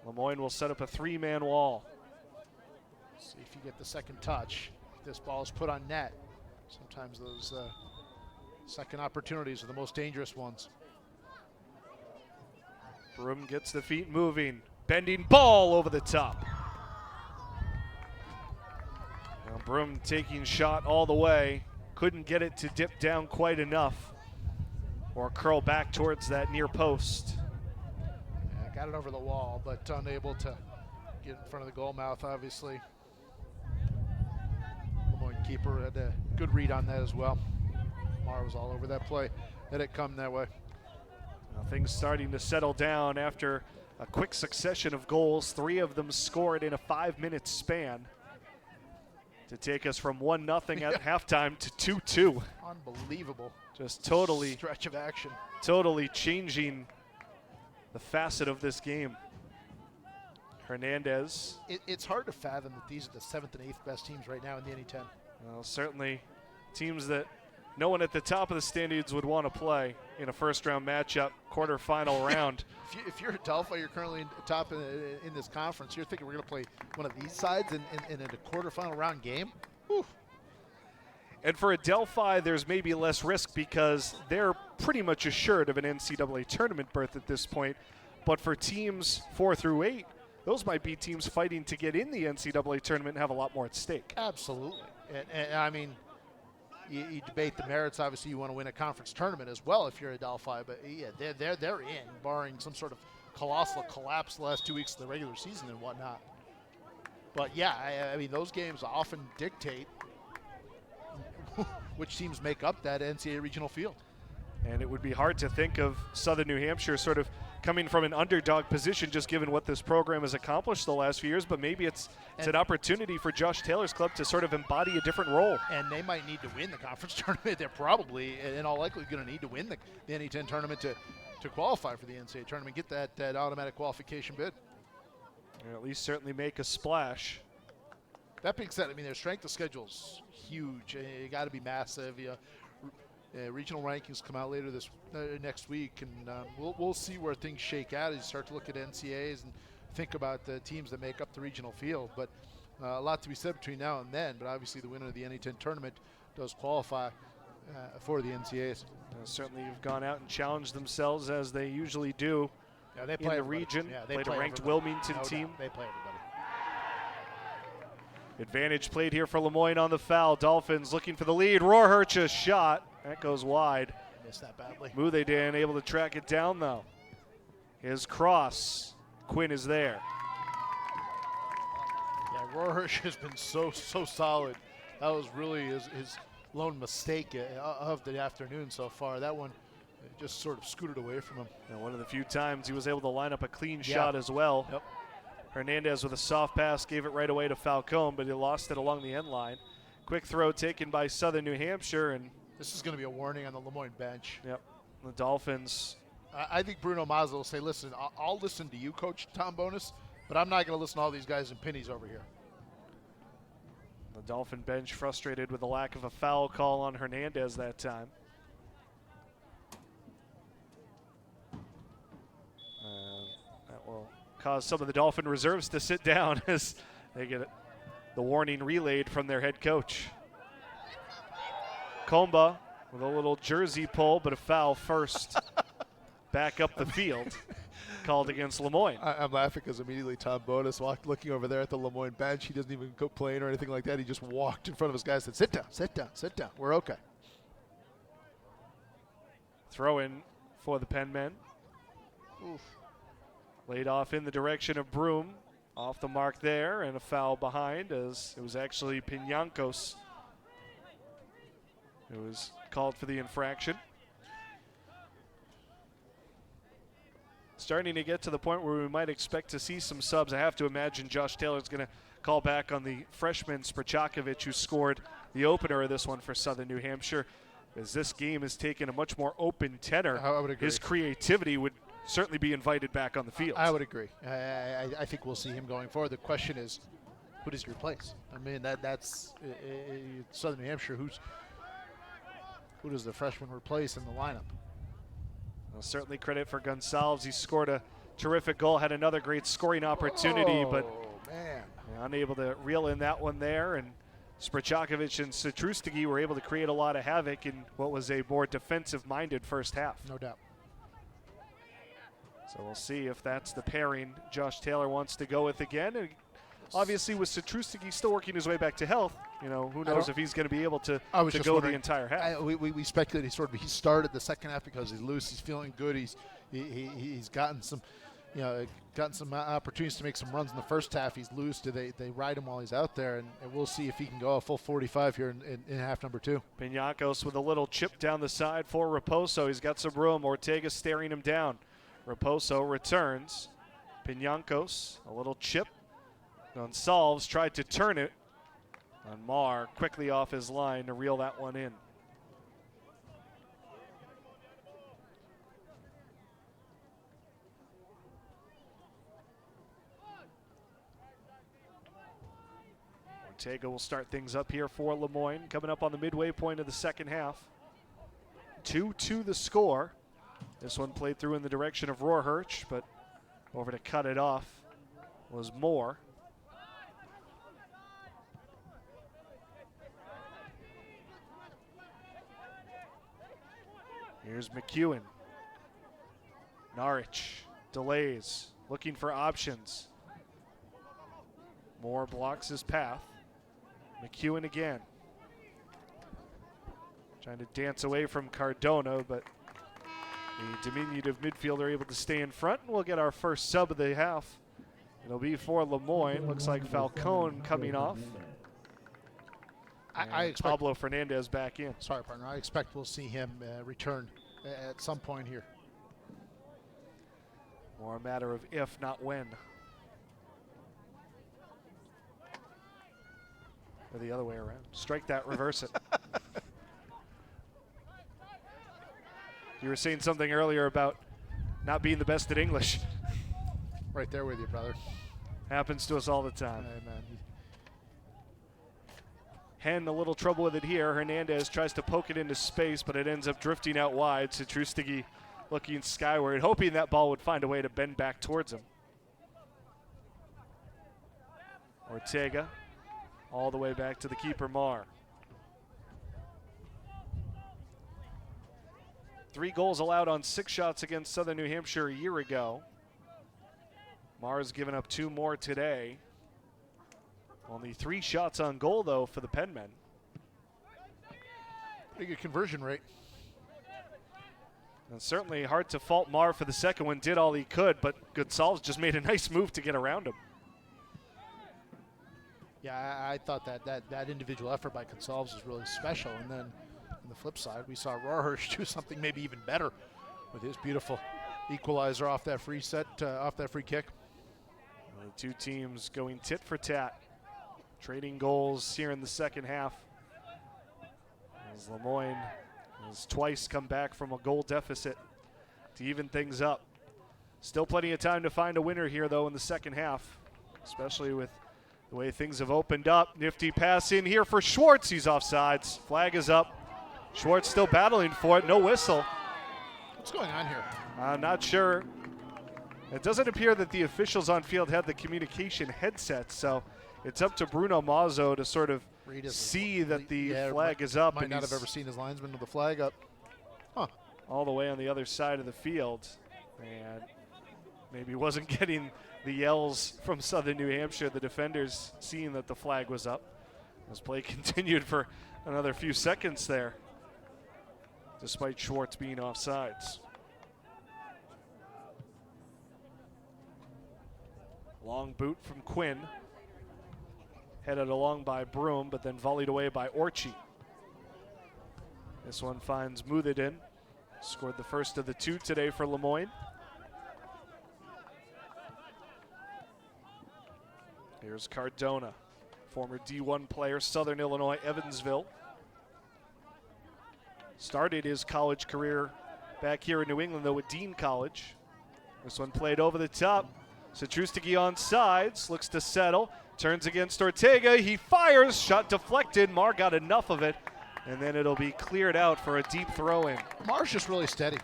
Lemoyne will set up a 3-man wall. See if you get the second touch. If this ball is put on net, sometimes those second opportunities are the most dangerous ones. Broom gets the feet moving. Bending ball over the top. Now Broom taking shot all the way. Couldn't get it to dip down quite enough or curl back towards that near post. Yeah, got it over the wall, but unable to get in front of the goal mouth, obviously. Lemoyne keeper had a good read on that as well. Marr was all over that play. Let it come that way. Now things starting to settle down after a quick succession of goals. 3 of them scored in a 5-minute span to take us from 1-0 at halftime to 2-2. Unbelievable. Just totally stretch of action. Totally changing the facet of this game. Hernandez. It's hard to fathom that these are the 7th and 8th best teams right now in the NE10. Well, certainly teams that no one at the top of the standings would want to play in a first-round matchup, quarterfinal round. If you're Adelphi, you're currently top in this conference. You're thinking we're going to play one of these sides in a quarterfinal round game? Whew. And for Adelphi, there's maybe less risk because they're pretty much assured of an NCAA tournament berth at this point. But for teams 4 through 8, those might be teams fighting to get in the NCAA tournament and have a lot more at stake. Absolutely. And I mean, you debate the merits. Obviously, you want to win a conference tournament as well if you're Adelphi. But yeah, they're in, barring some sort of colossal collapse the last 2 weeks of the regular season and whatnot. But yeah, I mean, those games often dictate which teams make up that NCAA regional field. And it would be hard to think of Southern New Hampshire sort of coming from an underdog position, just given what this program has accomplished the last few years. But maybe it's an opportunity for Josh Taylor's club to sort of embody a different role. And they might need to win the conference tournament. They're probably, in all likelihood, going to need to win the NE10 tournament to qualify for the NCAA tournament, get that automatic qualification bid. Or at least certainly make a splash. That being said, I mean, their strength of schedule is huge. You got to be massive. Regional rankings come out later this next week, and we'll see where things shake out as you start to look at NCAAs and think about the teams that make up the regional field. But a lot to be said between now and then. But obviously, the winner of the NE10 tournament does qualify for the NCAAs. Certainly, have gone out and challenged themselves as they usually do. Yeah, they play in the region. Yeah, they played play a ranked everybody. Wilmington team. Doubt. They play everybody. Advantage played here for Lemoyne on the foul. Dolphins looking for the lead. Rohrhirch's shot. That goes wide. Missed that badly. Muthedan able to track it down, though. His cross. Quinn is there. Yeah, Rohrhirch has been so solid. That was really his lone mistake of the afternoon so far. That one just sort of scooted away from him. And one of the few times he was able to line up a clean shot as well. Yep. Hernandez with a soft pass gave it right away to Falcone, but he lost it along the end line. Quick throw taken by Southern New Hampshire, and this is going to be a warning on the Lemoyne bench. Yep. The Dolphins. I think Bruno Mazza will say, listen, I'll listen to you, Coach Tom Bonus, but I'm not going to listen to all these guys in pennies over here. The Dolphin bench frustrated with the lack of a foul call on Hernandez that time. That will cause some of the Dolphin reserves to sit down as they get the warning relayed from their head coach. Comba with a little jersey pull, but a foul first. Back up the field. Called against Lemoyne. I'm laughing because immediately Tom Bonus looking over there at the Lemoyne bench. He doesn't even go playing or anything like that. He just walked in front of his guys and said, sit down, sit down, sit down. We're okay. Throw in for the Penmen. Oof. Laid off in the direction of Broom. Off the mark there, and a foul behind as it was actually Piñancos who was called for the infraction. Starting to get to the point where we might expect to see some subs. I have to imagine Josh Taylor is going to call back on the freshman Sprchakovic, who scored the opener of this one for Southern New Hampshire. As this game has taken a much more open tenor, I would agree. His creativity would certainly be invited back on the field. I would agree. I think we'll see him going forward. The question is, who does he replace? I mean, that's Southern New Hampshire. Who does the freshman replace in the lineup? Well, certainly credit for Gonsalves. He scored a terrific goal, had another great scoring opportunity, but man, unable to reel in that one there. And Sprchakovic and Satrustigi were able to create a lot of havoc in what was a more defensive-minded first half. No doubt. So we'll see if that's the pairing Josh Taylor wants to go with again. And obviously, with Satrustigi still working his way back to health, who knows if he's going to be able to go the entire half. We speculated he started the second half because he's loose, he's feeling good, he's gotten some opportunities to make some runs in the first half. He's loose. Do they ride him while he's out there? And we'll see if he can go a full 45 here in half number 2. Piñancos with a little chip down the side for Raposo. He's got some room. Ortega staring him down. Raposo returns. Piñancos, a little chip. Gonsalves tried to turn it. And Marr quickly off his line to reel that one in. Ortega will start things up here for Lemoyne, coming up on the midway point of the second half. 2-2 the score. This one played through in the direction of Rohrhirch, but over to cut it off was Moore. Here's McEwen. Norwich delays, looking for options. Moore blocks his path. McEwen again. Trying to dance away from Cardona, but the diminutive midfielder able to stay in front, and we'll get our first sub of the half. It'll be for Lemoyne. Looks like Falcone coming off. I expect Pablo Fernandez back in. Sorry, partner. I expect we'll see him return at some point here. More a matter of if, not when. Or the other way around. Strike that, reverse it. You were saying something earlier about not being the best at English. Right there with you, brother. Happens to us all the time. Hey, man. Hen a little trouble with it here. Hernandez tries to poke it into space, but it ends up drifting out wide. Satrustigi looking skyward, hoping that ball would find a way to bend back towards him. Ortega all the way back to the keeper, Marr. 3 goals allowed on 6 shots against Southern New Hampshire a year ago. Marr's given up 2 more today. Only 3 shots on goal, though, for the Penmen. Pretty good conversion rate. And certainly hard to fault Marr for the second one. Did all he could, but Gonsalves just made a nice move to get around him. Yeah, I thought that individual effort by Gonsalves was really special. And then on the flip side, we saw Rohrhirsch do something maybe even better with his beautiful equalizer off that free kick. The 2 teams going tit for tat, trading goals here in the second half. As Lemoyne has twice come back from a goal deficit to even things up. Still plenty of time to find a winner here, though, in the second half, especially with the way things have opened up. Nifty pass in here for Schwartz. He's offsides. Flag is up. Schwartz still battling for it. No whistle. What's going on here? I'm not sure. It doesn't appear that the officials on field had the communication headsets, so it's up to Bruno Mazzo to sort of see that the flag is up. Might not have ever seen his linesman with the flag up. Huh. All the way on the other side of the field. And maybe wasn't getting the yells from Southern New Hampshire, the defenders seeing that the flag was up. As play continued for another few seconds there, despite Schwartz being offsides. Long boot from Quinn. Headed along by Broom, but then volleyed away by Orchie. This one finds Muthedin. Scored the first of the 2 today for Lemoyne. Here's Cardona, former D1 player, Southern Illinois, Evansville. Started his college career back here in New England, though, at Dean College. This one played over the top. Satrustigi on sides, looks to settle, turns against Ortega. He fires, shot deflected. Marr got enough of it, and then it'll be cleared out for a deep throw-in. Marr's just really steady.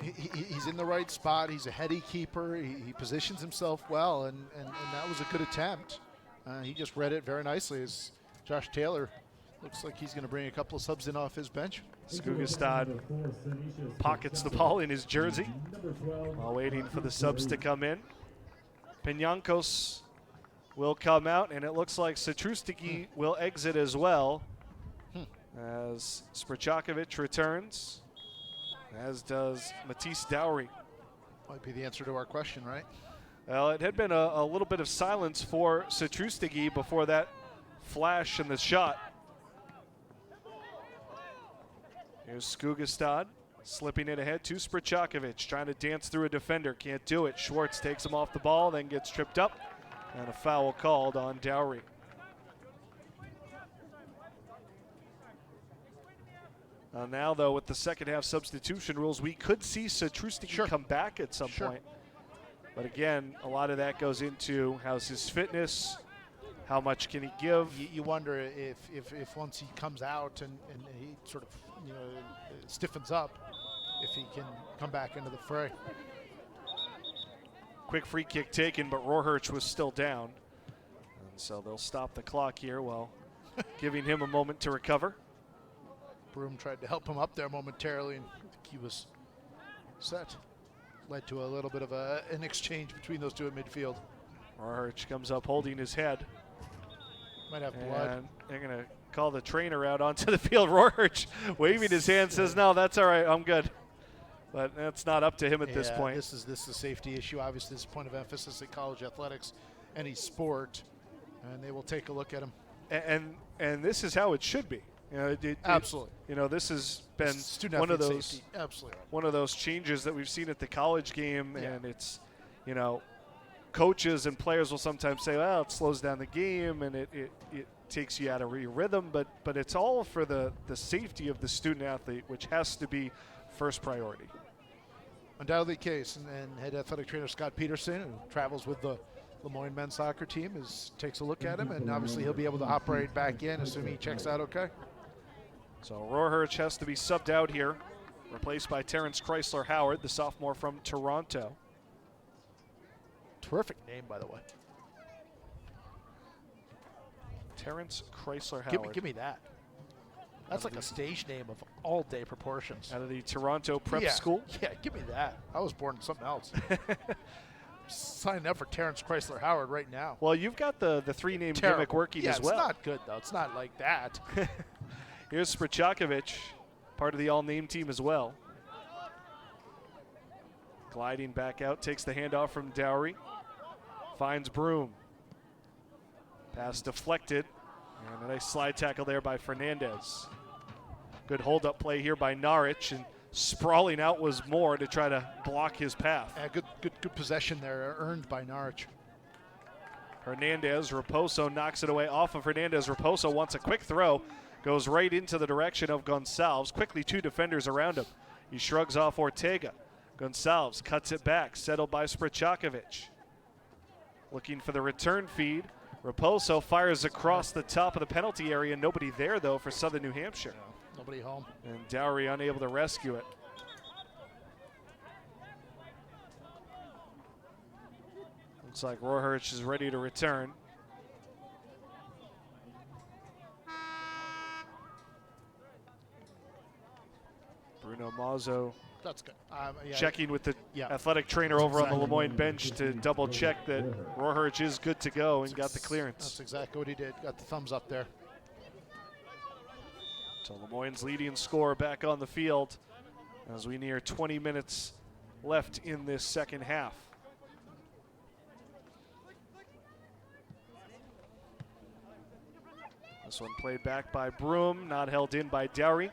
He's in the right spot. He's a heady keeper. He positions himself well, and that was a good attempt. He just read it very nicely as Josh Taylor looks like he's going to bring a couple of subs in off his bench. Skugestad pockets the ball in his jersey while waiting for the subs to come in. Penyankos will come out, and it looks like Satrustigi will exit as well as Sprchakovic returns, as does Matisse Dowry. Might be the answer to our question, right? Well, it had been a little bit of silence for Satrustigi before that flash and the shot. Here's Skugestad slipping it ahead to Sprchakovic, trying to dance through a defender. Can't do it. Schwartz takes him off the ball, then gets tripped up, and a foul called on Dowry. Now, though, with the second half substitution rules, we could see Satrustigi come back at some point. But again, a lot of that goes into how's his fitness, how much can he give. You wonder if once he comes out and he sort of stiffens up, if he can come back into the fray. Quick free kick taken, but Rohrhirsch was still down. And so they'll stop the clock here while giving him a moment to recover. Broom tried to help him up there momentarily, and I think he was set. Led to a little bit of an exchange between those two at midfield. Rohrhirsch comes up holding his head. Might have blood. And they're going to call the trainer out onto the field. Rohrhirsch waving his hand says, no, that's all right, I'm good. But that's not up to him at this point. This is a safety issue. Obviously, this is a point of emphasis in college athletics, any sport, and they will take a look at him. And this is how it should be. You know, Absolutely. This has been Student one of athlete those safety. Absolutely. one of those changes that we've seen at the college game, and it's, coaches and players will sometimes say, well, it slows down the game and it takes you out of your rhythm, but it's all for the safety of the student athlete, which has to be first priority. Undoubtedly the case, and head athletic trainer Scott Peterson, who travels with the Moyne men's soccer team, takes a look at him, and obviously he'll be able to hop right back in, assuming he checks out okay. So Rohrhurch has to be subbed out here, replaced by Terrence Chrysler Howard, the sophomore from Toronto. Terrific name, by the way. Terrence Chrysler Howard. Give me that. That's like a stage name of all-day proportions. Out of the Toronto Prep School? Yeah, give me that. I was born in something else. Signing up for Terrence Chrysler Howard right now. Well, you've got the three-name gimmick working as well. It's not good, though. It's not like that. Here's Sprchakovic, part of the all-name team as well. Gliding back out, takes the handoff from Dowry. Finds Broom. Pass deflected. And a nice slide tackle there by Fernandez. Good hold-up play here by Norwich, and sprawling out was Moore to try to block his path. Yeah, good possession there, earned by Norwich. Hernandez, Raposo knocks it away off of Hernandez. Raposo wants a quick throw, goes right into the direction of Gonçalves. Quickly, two defenders around him. He shrugs off Ortega. Gonçalves cuts it back, settled by Sprchakovic. Looking for the return feed. Raposo fires across the top of the penalty area. Nobody there, though, for Southern New Hampshire. Yeah, nobody home. And Dowry unable to rescue it. Looks like Rohrhurch is ready to return. Bruno Mazzo. That's good. Checking with the athletic trainer over on the Lemoyne bench to double check that Rohrhurch is good to go and got the clearance. That's exactly what he did. Got the thumbs up there. So Lemoyne's leading scorer back on the field as we near 20 minutes left in this second half. This one played back by Broom, not held in by Dowry.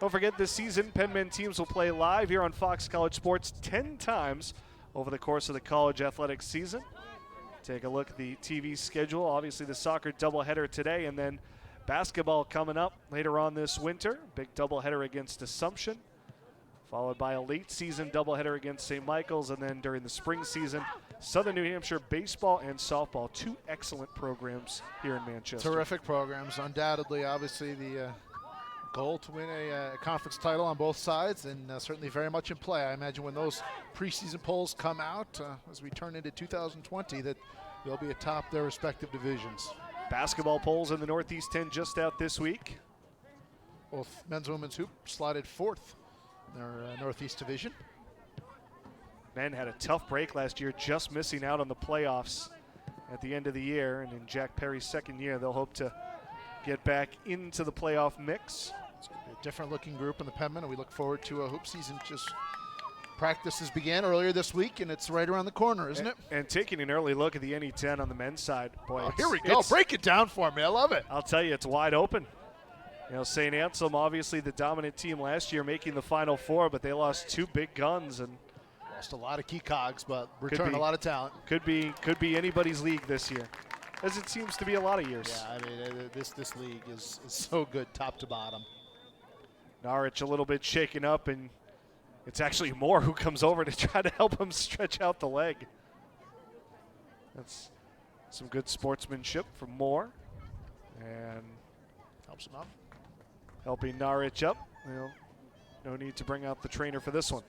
Don't forget, this season, Penmen teams will play live here on Fox College Sports 10 times over the course of the college athletics season. Take a look at the TV schedule. Obviously, the soccer doubleheader today, and then basketball coming up later on this winter. Big doubleheader against Assumption, followed by a late season doubleheader against St. Michael's, and then during the spring season, Southern New Hampshire baseball and softball. Two excellent programs here in Manchester. Terrific programs. Undoubtedly, obviously, the goal to win a conference title on both sides, and certainly very much in play. I imagine when those preseason polls come out as we turn into 2020, that they'll be atop their respective divisions. Basketball polls in the Northeast 10 just out this week. Both men's and women's hoop slotted fourth in their Northeast division. Men had a tough break last year, just missing out on the playoffs at the end of the year, and in Jack Perry's second year, they'll hope to get back into the playoff mix. It's going to be a different-looking group in the Penmen, and we look forward to a hoop season. Just practices began earlier this week, and it's right around the corner, isn't it? And taking an early look at the NE10 on the men's side. Boy, here we go. Break it down for me. I love it. I'll tell you, it's wide open. St. Anselm, obviously the dominant team last year, making the Final Four, but they lost two big guns and lost a lot of key cogs, but returned a lot of talent. Could be anybody's league this year, as it seems to be a lot of years. Yeah, I mean, this league is so good top to bottom. Norwich a little bit shaken up, and it's actually Moore who comes over to try to help him stretch out the leg. That's some good sportsmanship from Moore, and helps him out. Helping Norwich up. No need to bring out the trainer for this one.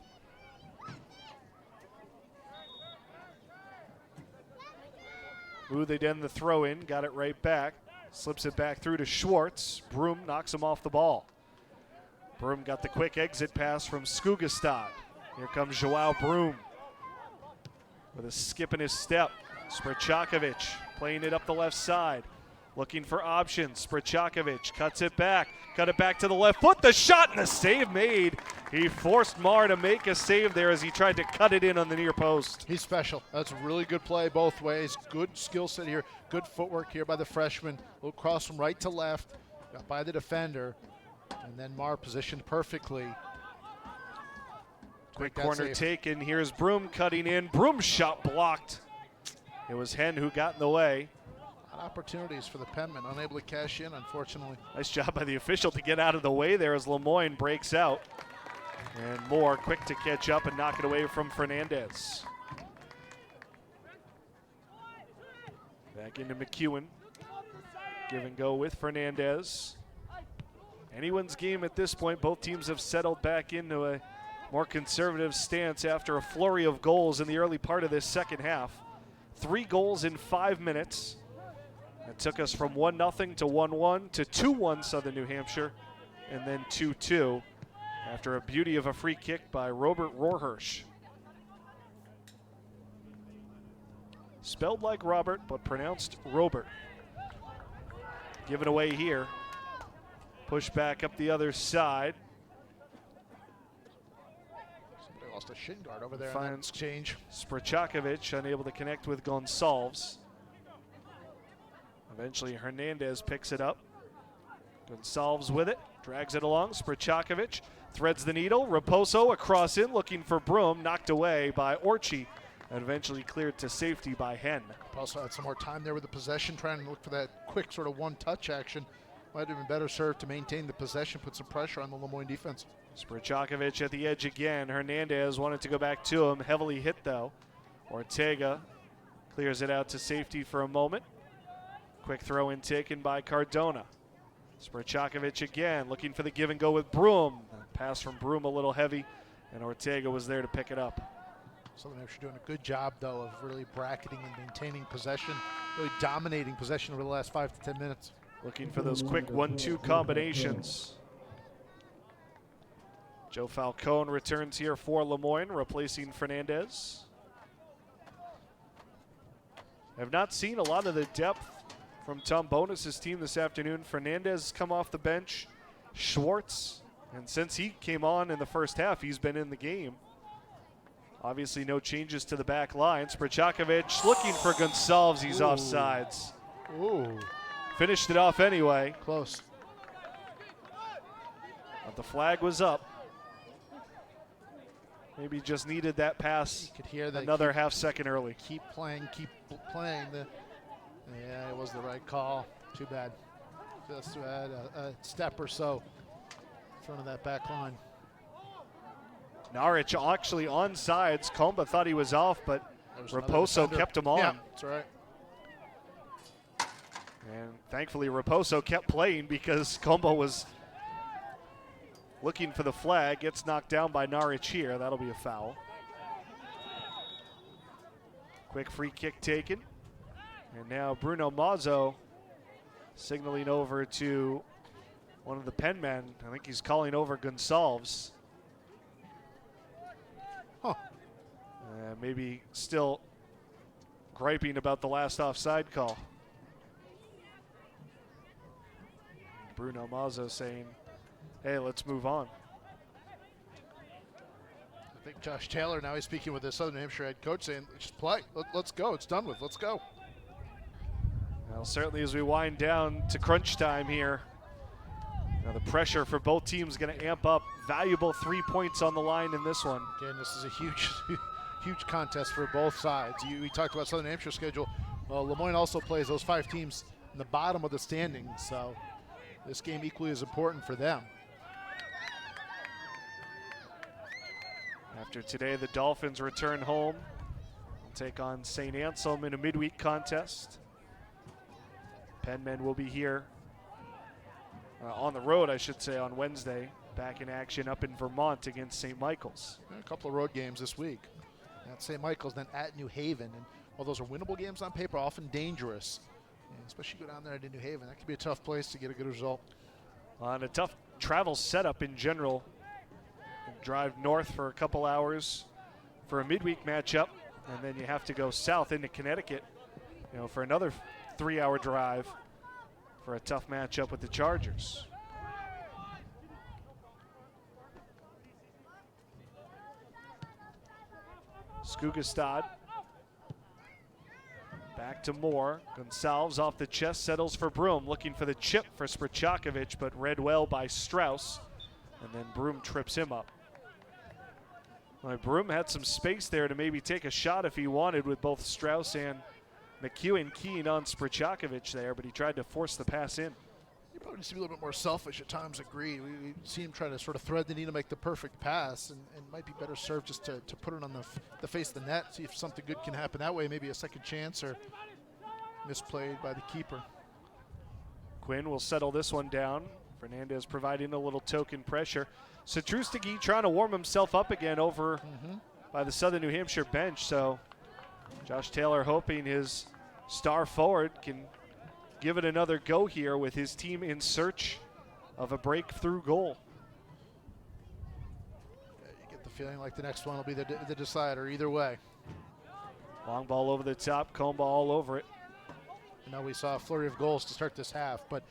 Ooh, they done the throw in, got it right back. Slips it back through to Schwartz. Broom knocks him off the ball. Broom got the quick exit pass from Skugestad. Here comes Joao Broom with a skip in his step. Sprchakovic playing it up the left side. Looking for options. Sprchakovic cuts it back. Cut it back to the left foot. The shot and the save made. He forced Marr to make a save there as he tried to cut it in on the near post. He's special. That's a really good play both ways. Good skill set here. Good footwork here by the freshman. Little cross from right to left. Got by the defender. And then Marr positioned perfectly. Quick corner taken. Here's Broom cutting in. Broom's shot blocked. It was Henn who got in the way. Opportunities for the Penmen, unable to cash in, unfortunately. Nice job by the official to get out of the way there as Lemoyne breaks out. And Moore quick to catch up and knock it away from Fernandez. Back into McEwen. Give and go with Fernandez. Anyone's game at this point. Both teams have settled back into a more conservative stance after a flurry of goals in the early part of this second half. 3 goals in 5 minutes. It took us from 1-0 to 1-1 to 2-1 Southern New Hampshire, and then 2-2 after a beauty of a free kick by Robert Rohrhirsch. Spelled like Robert, but pronounced Robert. Given away here. Push back up the other side. Somebody lost a shin guard over there. Finds exchange. Sprchakovic unable to connect with Gonsalves. Eventually Hernandez picks it up. Gonsalves with it, drags it along. Sprchakovic threads the needle. Raposo across in, looking for Broom, knocked away by Orchie, and eventually cleared to safety by Henn. Also had some more time there with the possession, trying to look for that quick sort of one-touch action. Might have been better served to maintain the possession, put some pressure on the Lemoyne defense. Sprchakovic at the edge again. Hernandez wanted to go back to him, heavily hit though. Ortega clears it out to safety for a moment. Quick throw in taken by Cardona. Sprchakovic again, looking for the give and go with Broom. Pass from Broom a little heavy, and Ortega was there to pick it up. Southern Hampshire doing a good job, though, of really bracketing and maintaining possession, really dominating possession over the last 5 to 10 minutes. Looking for those quick 1-2 combinations. Joe Falcone returns here for Lemoyne, replacing Fernandez. Have not seen a lot of the depth from Tom Bonus's team this afternoon. Fernandez has come off the bench. Schwartz, and since he came on in the first half, he's been in the game. Obviously no changes to the back line. Sprchakovic looking for Gonsalves. He's offsides. Ooh. Finished it off anyway. Close. But the flag was up. Maybe just needed that pass. You could hear that another half second early. Keep playing, keep playing. Yeah, it was the right call. Too bad. Just had a step or so in front of that back line. Naric actually on sides. Comba thought he was off, but Raposo kept him on. Yeah, that's right. And thankfully Raposo kept playing because Comba was looking for the flag. Gets knocked down by Naric here. That'll be a foul. Quick free kick taken. And now Bruno Mazzo signaling over to one of the Penmen. I think he's calling over Gonsalves. Huh. Maybe still griping about the last offside call. Bruno Mazzo saying, hey, let's move on. I think Josh Taylor, now he's speaking with the Southern Hampshire head coach, saying, just play. Let's go. It's done with. Let's go. Well, certainly as we wind down to crunch time here, the pressure for both teams going to amp up. Valuable 3 points on the line in this one. Again, this is a huge contest for both sides. We talked about Southern Hampshire's schedule. Well, Lemoyne also plays those 5 teams in the bottom of the standings, so this game equally as important for them. After today, the Dolphins return home and take on St. Anselm in a midweek contest. Penmen will be here on the road, I should say, on Wednesday. Back in action up in Vermont against St. Michael's. A couple of road games this week. At St. Michael's, then at New Haven. And while those are winnable games on paper, often dangerous. And especially go down there to New Haven. That could be a tough place to get a good result. On a tough travel setup in general. Drive north for a couple hours for a midweek matchup, and then you have to go south into Connecticut, for another 3-hour drive for a tough matchup with the Chargers. Skugestad. Back to Moore. Gonsalves off the chest, settles for Broom, looking for the chip for Sprchakovic, but read well by Strauss. And then Broom trips him up. Well, Broom had some space there to maybe take a shot if he wanted, with both Strauss and McEwen keen on Sprchakovic there, but he tried to force the pass in. He probably needs to be a little bit more selfish at times, agreed. We see him try to sort of thread the needle, make the perfect pass, and might be better served just to put it on the face of the net, see if something good can happen that way, maybe a second chance, or misplayed by the keeper. Quinn will settle this one down. Fernandez providing a little token pressure. Satrustigi trying to warm himself up again over by the Southern New Hampshire bench, so Josh Taylor hoping his star forward can give it another go here with his team in search of a breakthrough goal. Yeah, you get the feeling like the next one will be the decider either way. Long ball over the top, Comba all over it. I know we saw a flurry of goals to start this half, but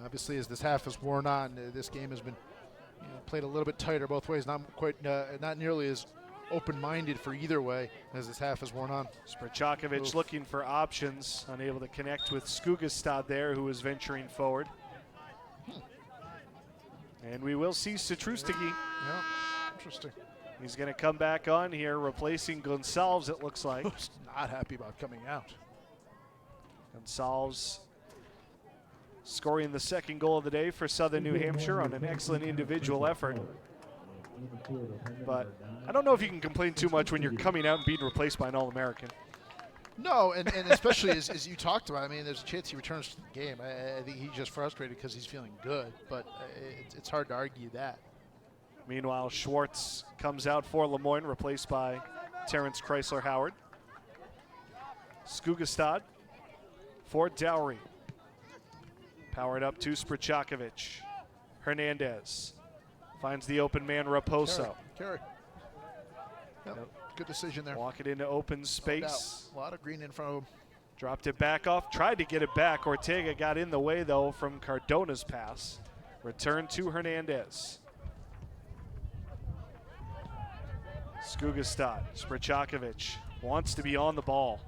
obviously as this half has worn on, this game has been played a little bit tighter both ways, not nearly as open-minded for either way as this half has worn on. Sprchakovic looking for options, unable to connect with Skugestad there, who is venturing forward. And we will see Satrustigi. Yeah, interesting. He's going to come back on here, replacing Gonsalves, it looks like. Who's not happy about coming out. Gonsalves scoring the second goal of the day for Southern New Hampshire on an excellent individual effort. But I don't know if you can complain too much when you're coming out and being replaced by an All-American. No, and especially as you talked about, I mean, there's a chance he returns to the game. I think he's just frustrated because he's feeling good, but it's hard to argue that. Meanwhile, Schwartz comes out for Lemoyne, replaced by Terrence Chrysler-Howard. Skugestad for Dowry. Powered up to Sprchakovic. Hernandez finds the open man, Raposo. Carey. Yep. Good decision there. Walk it into open space. No a lot of green in front of him. Dropped it back off, tried to get it back. Ortega got in the way, though, from Cardona's pass. Return to Hernandez. Skugestad. Sprchakovic wants to be on the ball.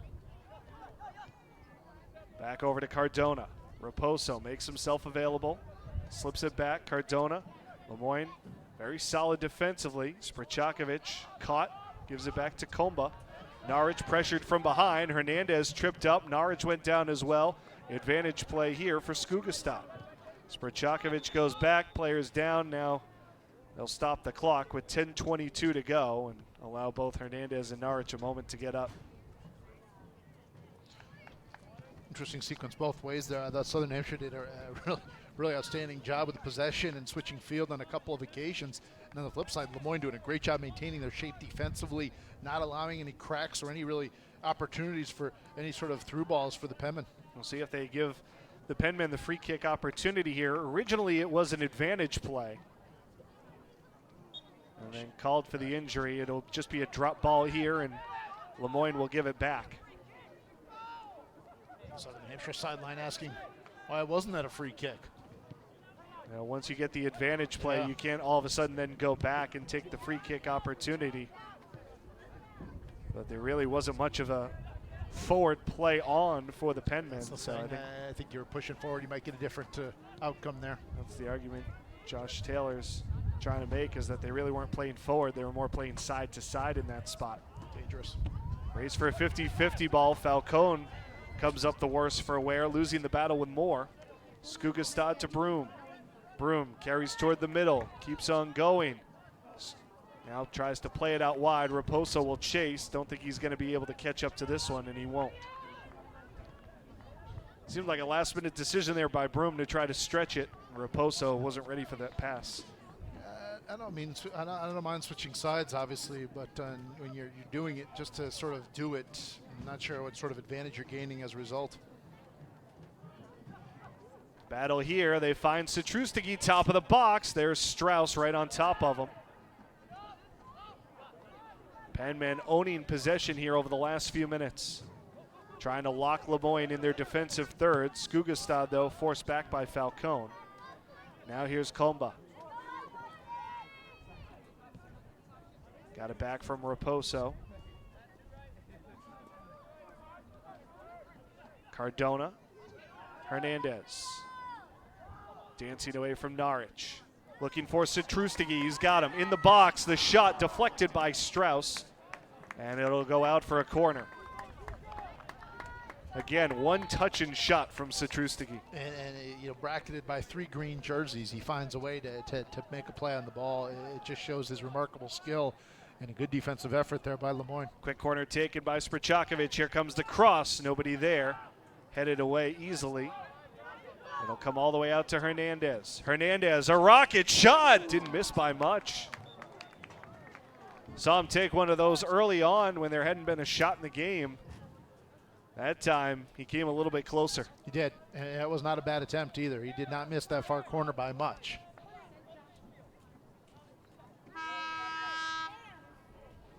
Back over to Cardona. Raposo makes himself available. Slips it back. Cardona. Lemoyne very solid defensively. Sprchakovic caught. Gives it back to Comba. Norwich pressured from behind. Hernandez tripped up. Norwich went down as well. Advantage play here for Skugestad. Sprchakovic goes back. Players down. Now they'll stop the clock with 10:22 to go and allow both Hernandez and Norwich a moment to get up. Interesting sequence both ways there. I thought Southern Hampshire did a really outstanding job with the possession and switching field on a couple of occasions. And on the flip side, Lemoyne doing a great job maintaining their shape defensively, not allowing any cracks or any really opportunities for any sort of through balls for the Penmen. We'll see if they give the Penmen the free kick opportunity here. Originally, it was an advantage play. And then called for the injury. It'll just be a drop ball here, and Lemoyne will give it back. Southern Hampshire sideline asking, why wasn't that a free kick? Now, once you get the advantage play, you can't all of a sudden then go back and take the free kick opportunity. But there really wasn't much of a forward play on for the Penmen. So I think you were pushing forward. You might get a different outcome there. That's the argument Josh Taylor's trying to make, is that they really weren't playing forward. They were more playing side to side in that spot. Dangerous. Race for a 50-50 ball. Falcone comes up the worst for Ware, losing the battle with Moore. Skugestad to Broom. Broom carries toward the middle, keeps on going. Now tries to play it out wide. Raposo will chase. Don't think he's going to be able to catch up to this one, and he won't. Seemed like a last-minute decision there by Broom to try to stretch it. Raposo wasn't ready for that pass. I don't mind switching sides, obviously, but when you're doing it just to sort of do it, I'm not sure what sort of advantage you're gaining as a result. Battle here. They find Satrustigi top of the box. There's Strauss right on top of him. Penmen owning possession here over the last few minutes. Trying to lock Lemoyne in their defensive third. Skugestad, though, forced back by Falcone. Now here's Comba. Got it back from Raposo. Cardona. Hernandez. Dancing away from Norwich. Looking for Citrustigi. He's got him in the box. The shot deflected by Strauss. And it'll go out for a corner. Again, one touch and shot from Citrustigi. And bracketed by 3 green jerseys, he finds a way to make a play on the ball. It just shows his remarkable skill and a good defensive effort there by Lemoyne. Quick corner taken by Sprchakovic. Here comes the cross. Nobody there. Headed away easily. It'll come all the way out to Hernandez. Hernandez, a rocket shot. Didn't miss by much. Saw him take one of those early on when there hadn't been a shot in the game. That time, he came a little bit closer. He did, and that was not a bad attempt either. He did not miss that far corner by much.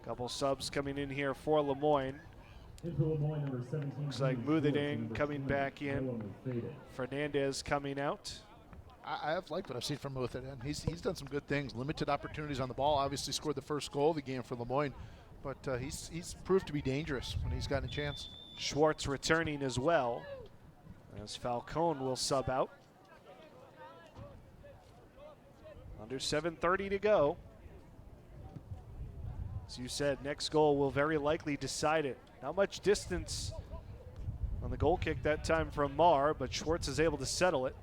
Couple subs coming in here for Lemoyne. Looks like Muthading coming back in. Fernandez coming out. I have liked what I've seen from Muthading. He's done some good things. Limited opportunities on the ball. Obviously scored the first goal of the game for Lemoyne, but he's proved to be dangerous when he's gotten a chance. Schwartz returning as well, as Falcone will sub out. Under 7:30 to go. As you said, next goal will very likely decide it. Not much distance on the goal kick that time from Marr, but Schwartz is able to settle it.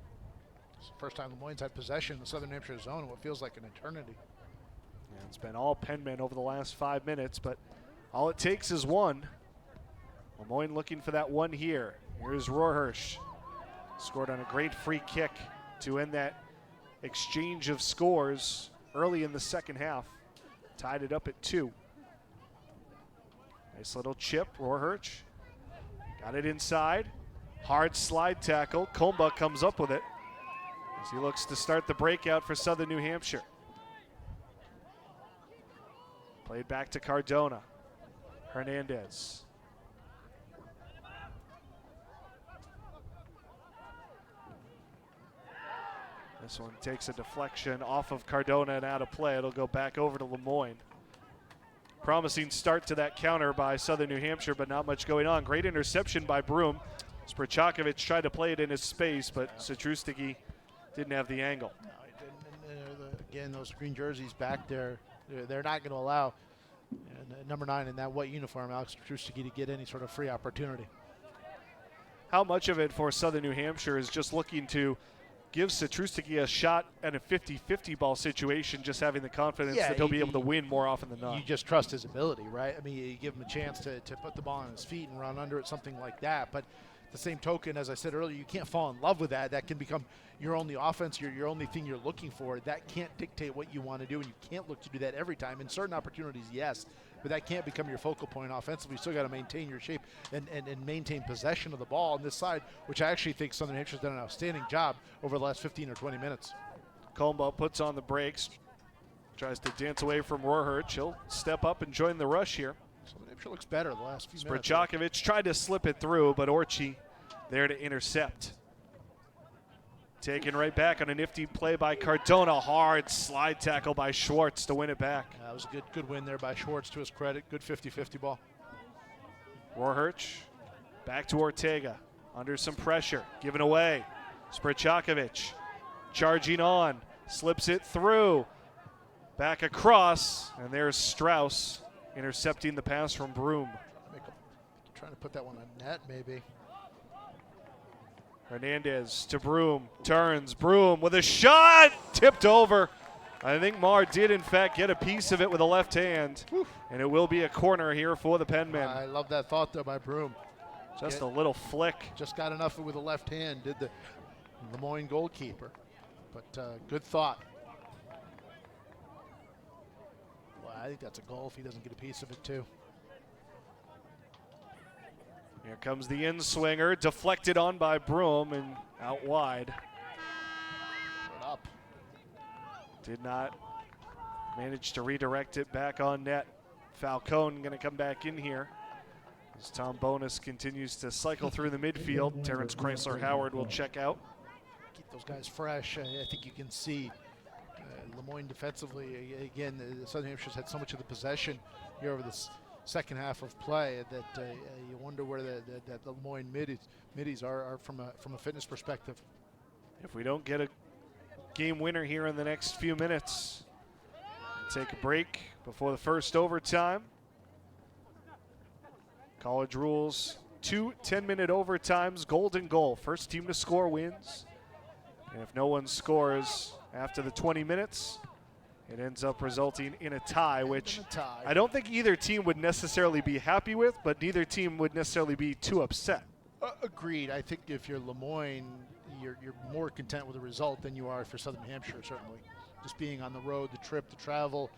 It's the first time Lemoyne's had possession in the Southern Hampshire zone in what feels like an eternity. Yeah, it's been all Penmen over the last 5 minutes, but all it takes is one. Lemoyne looking for that one here. Here's Rohrhirsch. Scored on a great free kick to end that exchange of scores early in the second half. Tied it up at 2. Nice little chip, Rohrhirsch. Got it inside. Hard slide tackle. Comba comes up with it as he looks to start the breakout for Southern New Hampshire. Played back to Cardona. Hernandez. This one takes a deflection off of Cardona and out of play. It'll go back over to Lemoyne. Promising start to that counter by Southern New Hampshire, but not much going on. Great interception by Broom. Sprchakovic tried to play it in his space, but Citrustigi didn't have the angle. No, he didn't. Again, those green jerseys back there, they're not going to allow number 9 in that white uniform, Alex Citrustigi, to get any sort of free opportunity. How much of it for Southern New Hampshire is just looking to give Citrustigi a shot at a 50-50 ball situation, just having the confidence that he'll be able to win more often than not? You just trust his ability, right? I mean, you give him a chance to put the ball on his feet and run under it, something like that. But the same token, as I said earlier, you can't fall in love with that. That can become your only offense, your only thing you're looking for. That can't dictate what you want to do, and you can't look to do that every time. In certain opportunities, yes, but that can't become your focal point offensively. You still got to maintain your shape and maintain possession of the ball on this side, which I actually think Southern Hampshire's done an outstanding job over the last 15 or 20 minutes. Comba puts on the brakes, tries to dance away from Rohrhirsch. He'll step up and join the rush here. Southern Hampshire looks better the last few minutes. Sprchakovic tried to slip it through, but Orchi there to intercept. Taken right back on a nifty play by Cardona. Hard slide tackle by Schwartz to win it back. That was a good win there by Schwartz, to his credit. Good 50-50 ball. Rohrhirsch back to Ortega. Under some pressure. Given away. Sprchakovic charging on. Slips it through. Back across. And there's Strauss intercepting the pass from Broom. Trying to put that one on net, maybe. Hernandez to Broom, turns, Broom with a shot, tipped over. I think Marr did in fact get a piece of it with a left hand. Whew. And it will be a corner here for the Penmen. I love that thought there by Broom. Just a little flick. Just got enough with the left hand, did the Lemoyne goalkeeper. But good thought. Well, I think that's a goal if he doesn't get a piece of it too. Here comes the in-swinger, deflected on by Broom and out wide. Put up. Did not manage to redirect it back on net. Falcone going to come back in here. As Tom Bonus continues to cycle through the midfield, Terrence Chrysler-Howard will check out. Keep those guys fresh. I think you can see Lemoyne defensively, again, Southern Hampshire's had so much of the possession here over this second half of play that you wonder where the Lemoyne middies are from a fitness perspective. If we don't get a game winner here in the next few minutes, we'll take a break before the first overtime. College rules, 2 10-minute overtimes, golden goal. First team to score wins. And if no one scores after the 20 minutes, it ends up resulting in a tie, which I don't think either team would necessarily be happy with, but neither team would necessarily be too upset. Agreed. I think if you're Lemoyne, you're more content with the result than you are for Southern Hampshire, certainly. Just being on the road, the trip, the travel,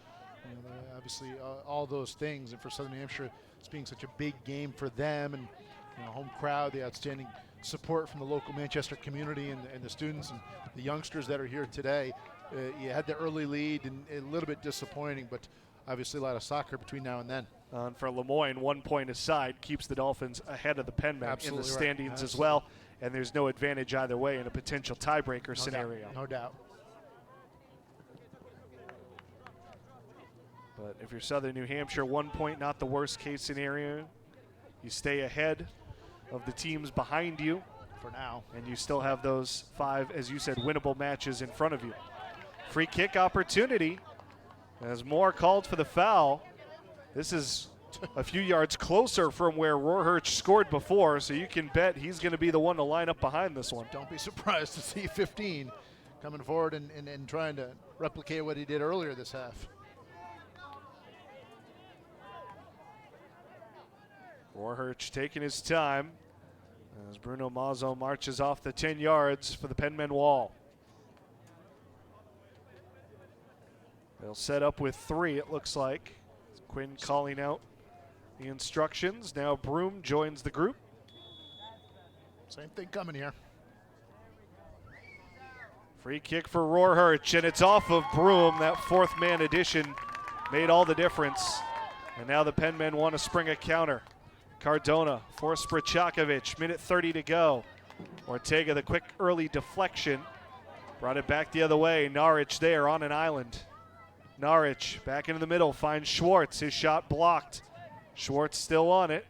obviously all those things. And for Southern Hampshire, it's being such a big game for them, and home crowd, the outstanding support from the local Manchester community and the students and the youngsters that are here today. You had the early lead and a little bit disappointing, but obviously a lot of soccer between now and then. For Lemoyne, 1 point aside keeps the Dolphins ahead of the Penmen in the standings as well, and there's no advantage either way in a potential tiebreaker scenario. No doubt. But if you're Southern New Hampshire, 1 point, not the worst case scenario. You stay ahead of the teams behind you for now, and you still have those 5, as you said, winnable matches in front of you. Free kick opportunity as Moore called for the foul. This is a few yards closer from where Rohrhirsch scored before, so you can bet he's going to be the one to line up behind this one. Don't be surprised to see 15 coming forward and trying to replicate what he did earlier this half. Rohrhirsch taking his time as Bruno Mazzo marches off the 10 yards for the Penmen wall. They'll set up with 3, it looks like. Quinn calling out the instructions. Now Broom joins the group. Same thing coming here. Free kick for Rohrhirsch, and it's off of Broom. That 4th man addition made all the difference. And now the Penmen want to spring a counter. Cardona for Sprchakovic, minute 30 to go. Ortega, the quick early deflection, brought it back the other way. Norwich there on an island. Norwich back into the middle, finds Schwartz, his shot blocked. Schwartz still on it,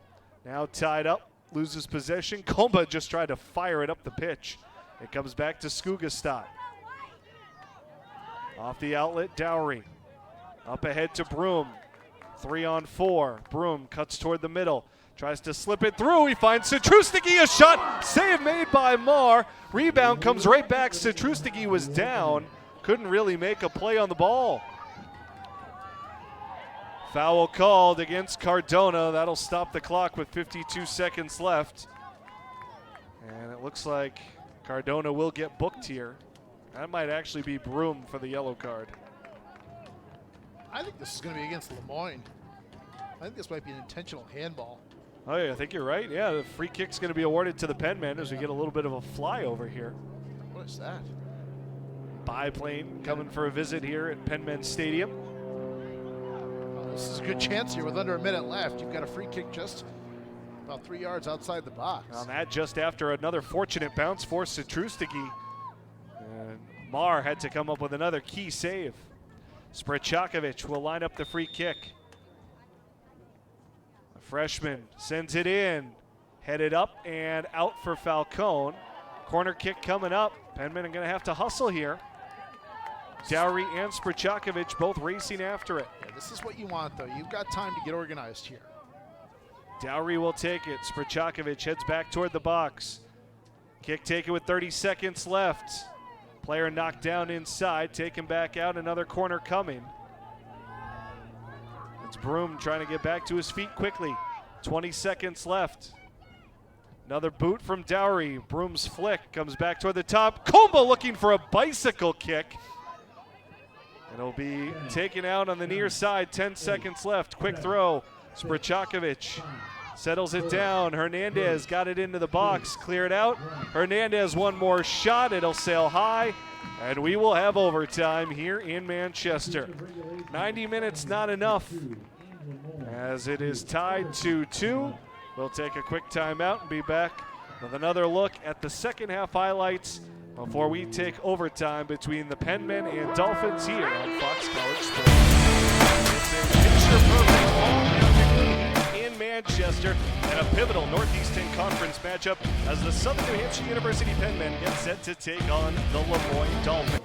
now tied up, loses possession. Comba just tried to fire it up the pitch. It comes back to Skugestad. Off the outlet, Dowry. Up ahead to Broom, 3-on-4. Broom cuts toward the middle. Tries to slip it through. He finds Citrustigi, a shot. Save made by Marr. Rebound comes right back. Citrustigi was down. Couldn't really make a play on the ball. Foul called against Cardona. That'll stop the clock with 52 seconds left. And it looks like Cardona will get booked here. That might actually be Broom for the yellow card. I think this is going to be against Lemoyne. I think this might be an intentional handball. Oh, yeah, I think you're right. Yeah, the free kick's going to be awarded to the Penmen as we get a little bit of a flyover here. What is that? Biplane coming for a visit here at Penmen Stadium. Well, this is a good chance here with under a minute left. You've got a free kick just about 3 yards outside the box. On that, just after another fortunate bounce for Citrustigi. And Marr had to come up with another key save. Sprchakovic will line up the free kick. Freshman sends it in, headed up and out for Falcone. Corner kick coming up. Penmen are going to have to hustle here. Dowry and Sprchakovic both racing after it. Yeah, this is what you want, though. You've got time to get organized here. Dowry will take it. Sprchakovic heads back toward the box. Kick taken with 30 seconds left. Player knocked down inside, taken back out. Another corner coming. Broom trying to get back to his feet quickly. 20 seconds left. Another boot from Dowry. Broom's flick comes back toward the top. Comba looking for a bicycle kick. It'll be taken out on the near side. 10 seconds left. Quick throw. Sprchakovic settles it down. Hernandez got it into the box. Cleared out. Hernandez one more shot. It'll sail high. And we will have overtime here in Manchester. 90 minutes not enough, as it is tied 2-2. We'll take a quick timeout and be back with another look at the second half highlights before we take overtime between the Penmen and Dolphins here on Fox College Sports. It's a picture-perfect fall afternoon in Manchester and a pivotal Northeast 10 Conference matchup as the Southern New Hampshire University Penmen get set to take on the Moyne Dolphins.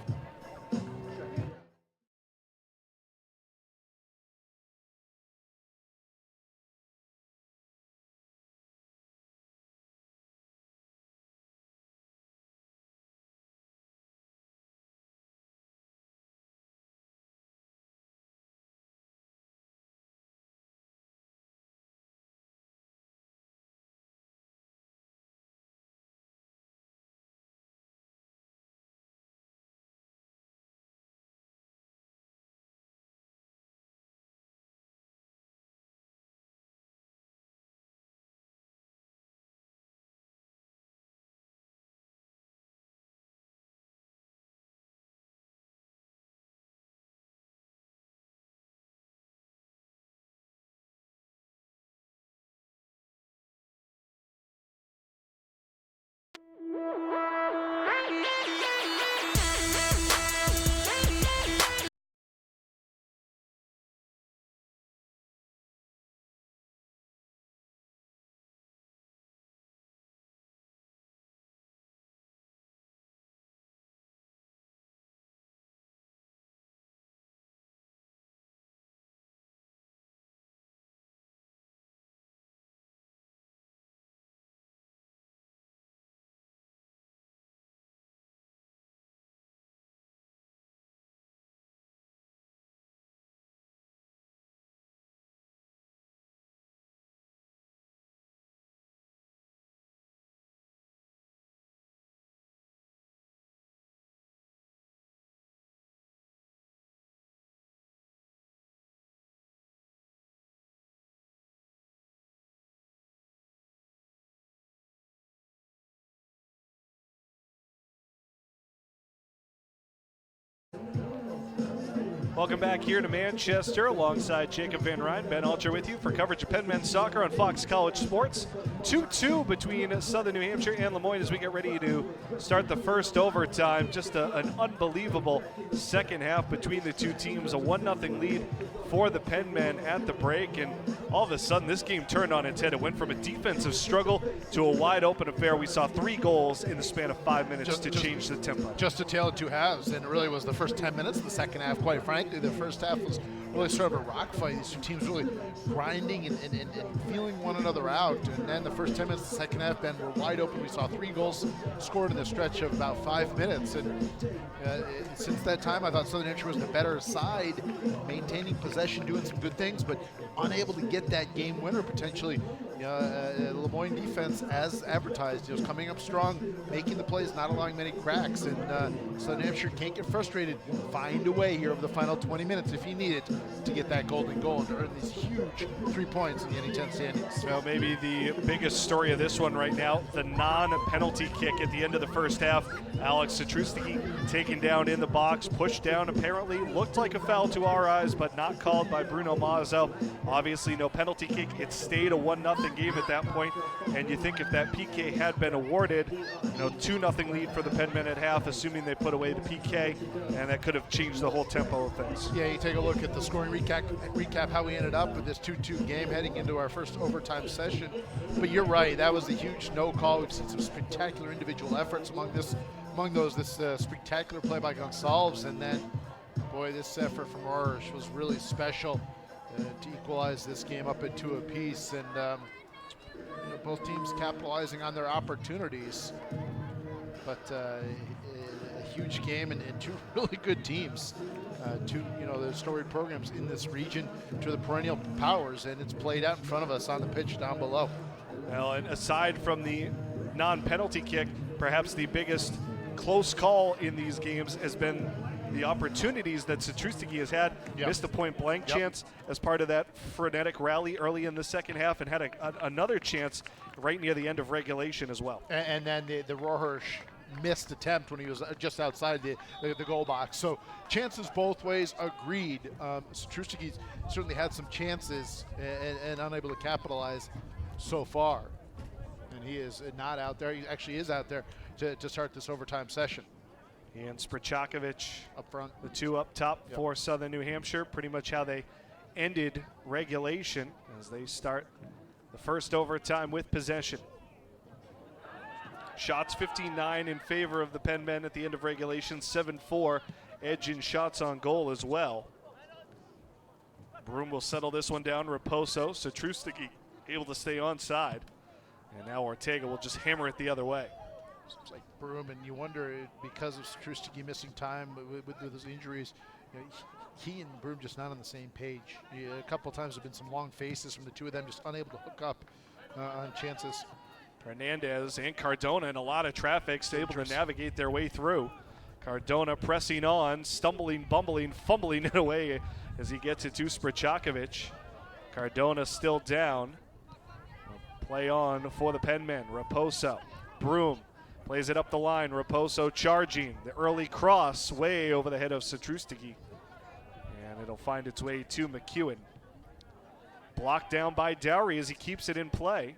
Welcome back here to Manchester alongside Jacob Van Ryn, Ben Alger with you for coverage of Penmen soccer on Fox College Sports. 2-2 between Southern New Hampshire and Moyne as we get ready to start the first overtime. Just an unbelievable second half between the two teams. A 1-0 lead for the Penmen at the break, and all of a sudden this game turned on its head. It went from a defensive struggle to a wide open affair. We saw 3 goals in the span of 5 minutes to change the tempo. Just a tale of two halves, and it really was the first 10 minutes of the second half, quite frankly. The first half was really sort of a rock fight. These two teams really grinding and feeling one another out. And then the first 10 minutes of the second half, Ben, were wide open. We saw 3 goals scored in the stretch of about 5 minutes. And since that time, I thought Southern Hampshire was the better side, maintaining possession, doing some good things, but unable to get that game winner potentially. Le Moyne defense, as advertised, was coming up strong, making the plays, not allowing many cracks, and Southern Hampshire can't get frustrated. Find a way here over the final 20 minutes if you need it to get that golden goal and to earn these huge 3 points in the NH10 standings. Well, maybe the biggest story of this one right now, the non-penalty kick at the end of the first half. Alex Satrusty taken down in the box, pushed down apparently, looked like a foul to our eyes, but not called by Bruno Mazzo. Obviously no penalty kick. It stayed a 1-0 game at that point, and you think if that PK had been awarded, 2-0 lead for the Penmen at half, assuming they put away the PK, and that could have changed the whole tempo of things. Yeah, you take a look at the scoring recap how we ended up with this 2-2 game heading into our first overtime session. But you're right, that was a huge no call. We've seen some spectacular individual efforts among this spectacular play by Gonsalves, and then, boy, this effort from Orange was really special to equalize this game up at 2 apiece, and both teams capitalizing on their opportunities. But a huge game and 2 really good teams. 2 the storied programs in this region, 2 of the perennial powers, and it's played out in front of us on the pitch down below. Well, and aside from the non-penalty kick, perhaps the biggest close call in these games has been the opportunities that Satrusty has had. Missed a point-blank chance as part of that frenetic rally early in the second half, and had another chance right near the end of regulation as well. And then the Rohrhirsch missed attempt when he was just outside the goal box. So chances both ways, agreed. Satrusty certainly had some chances and unable to capitalize. so far. And he is not out there. He actually is out there to start this overtime session. He and Sprchakovic up front. The two up top for Southern New Hampshire. Pretty much how they ended regulation as they start the first overtime with possession. Shots 59 in favor of the Penmen at the end of regulation. 7-4 edge in shots on goal as well. Broom will settle this one down. Raposo, Satrustiki able to stay onside. And now Ortega will just hammer it the other way. Seems like Broom, and you wonder, because of Satrustiki missing time with his injuries, you know, he and Broom just not on the same page. A couple of times there have been some long faces from the two of them, just unable to hook up on chances. Hernandez and Cardona in a lot of traffic, able to navigate their way through. Cardona pressing on, stumbling, bumbling, fumbling it away as he gets it to Sprchakovic. Cardona still down. Play on for the Penmen. Raposo, Broom plays it up the line. Raposo charging. The early cross way over the head of Satrustiki. And it'll find its way to McEwen. Blocked down by Dowry as he keeps it in play.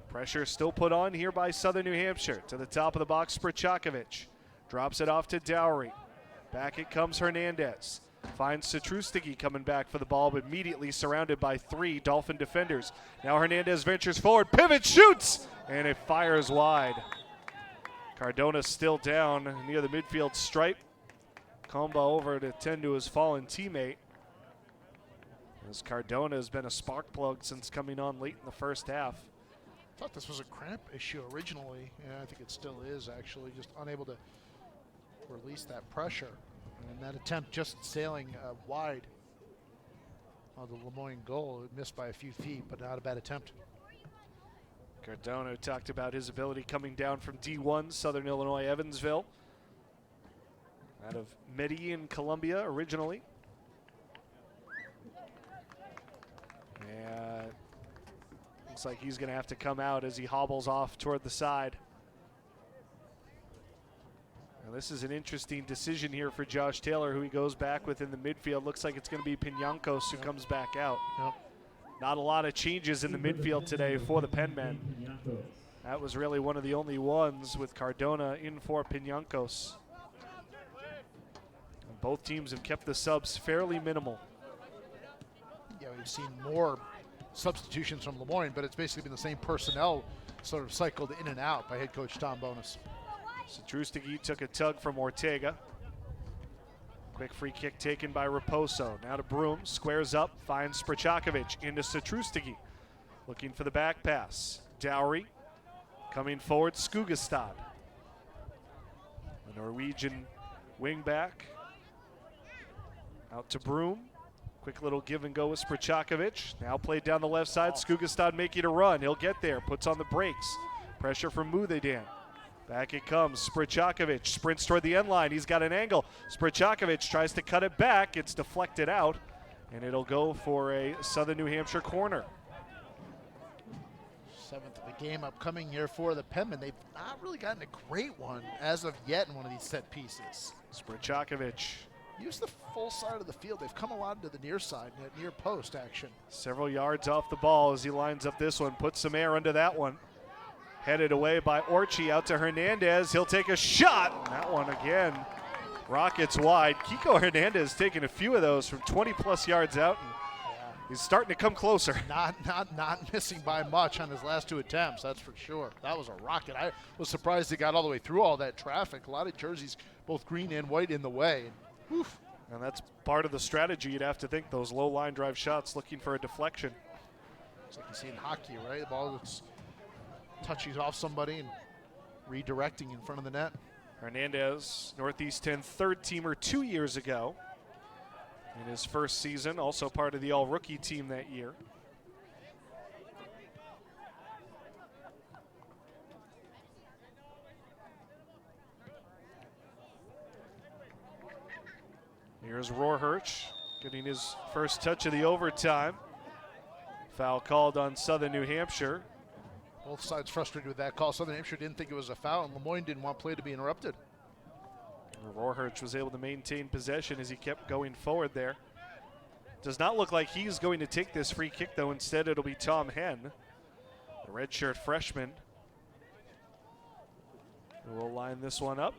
Pressure still put on here by Southern New Hampshire. To the top of the box, Sprchakovic. Drops it off to Dowry. Back it comes Hernandez. Finds Satrustiki coming back for the ball, but immediately surrounded by three Dolphin defenders. Now Hernandez ventures forward, pivot, shoots, and it fires wide. Cardona still down near the midfield stripe. Comba over to tend to his fallen teammate. As Cardona has been a spark plug since coming on late in the first half. I thought this was a cramp issue originally. Yeah, I think it still is, actually. Just unable to release that pressure. And that attempt just sailing wide on the Lemoyne goal. It missed by a few feet, but not a bad attempt. Cardona talked about his ability coming down from D1, Southern Illinois, Evansville. Out of Medellin, Colombia originally. And looks like he's going to have to come out as he hobbles off toward the side. Now this is an interesting decision here for Josh Taylor, who he goes back with in the midfield. Looks like it's going to be Piñancos who comes back out. Not a lot of changes in the midfield today for the Penmen. That was really one of the only ones with Cardona in for Piñancos. And both teams have kept the subs fairly minimal. Yeah, we've seen more substitutions from Lemoyne, but it's basically been the same personnel sort of cycled in and out by head coach Tom Bonus. Satrustiki took a tug from Ortega. Quick free kick taken by Raposo. Now to Broom, squares up, finds Sprchakovic into Satrustiki. Looking for the back pass. Dowry coming forward, Skugestad. The Norwegian wingback. Out to Broom. Quick little give and go with Sprchakovic. Now played down the left side, Skugestad making a run. He'll get there, puts on the brakes. Pressure from Mudedan. Back it comes, Sprchakovic sprints toward the end line. He's got an angle. Sprchakovic tries to cut it back. It's deflected out, and it'll go for a Southern New Hampshire corner. Seventh of the game upcoming here for the Penmen. They've not really gotten a great one as of yet in one of these set pieces. Sprchakovic. Use the full side of the field. They've come a lot to the near side, near post action. Several yards off the ball as he lines up this one. Puts some air under that one. Headed away by Orchi out to Hernandez. He'll take a shot. And that one again rockets wide. Kiko Hernandez taking a few of those from 20-plus yards out, and he's starting to come closer. Not missing by much on his last two attempts, that's for sure. That was a rocket. I was surprised he got all the way through all that traffic. A lot of jerseys, both green and white, in the way. Oof. And that's part of the strategy, you'd have to think, those low line drive shots looking for a deflection. It's like you see in hockey, right? The ball that's touching off somebody and redirecting in front of the net. Hernandez, Northeast 10 third teamer 2 years ago in his first season, also part of the all-rookie team that year. Here's Rohrhirsch getting his first touch of the overtime. Foul called on Southern New Hampshire. Both sides frustrated with that call. Southern Hampshire didn't think it was a foul, and Lemoyne didn't want play to be interrupted. Rohrhirsch was able to maintain possession as he kept going forward there. Does not look like he's going to take this free kick, though. Instead, it'll be Tom Henn, the redshirt freshman, who will line this one up.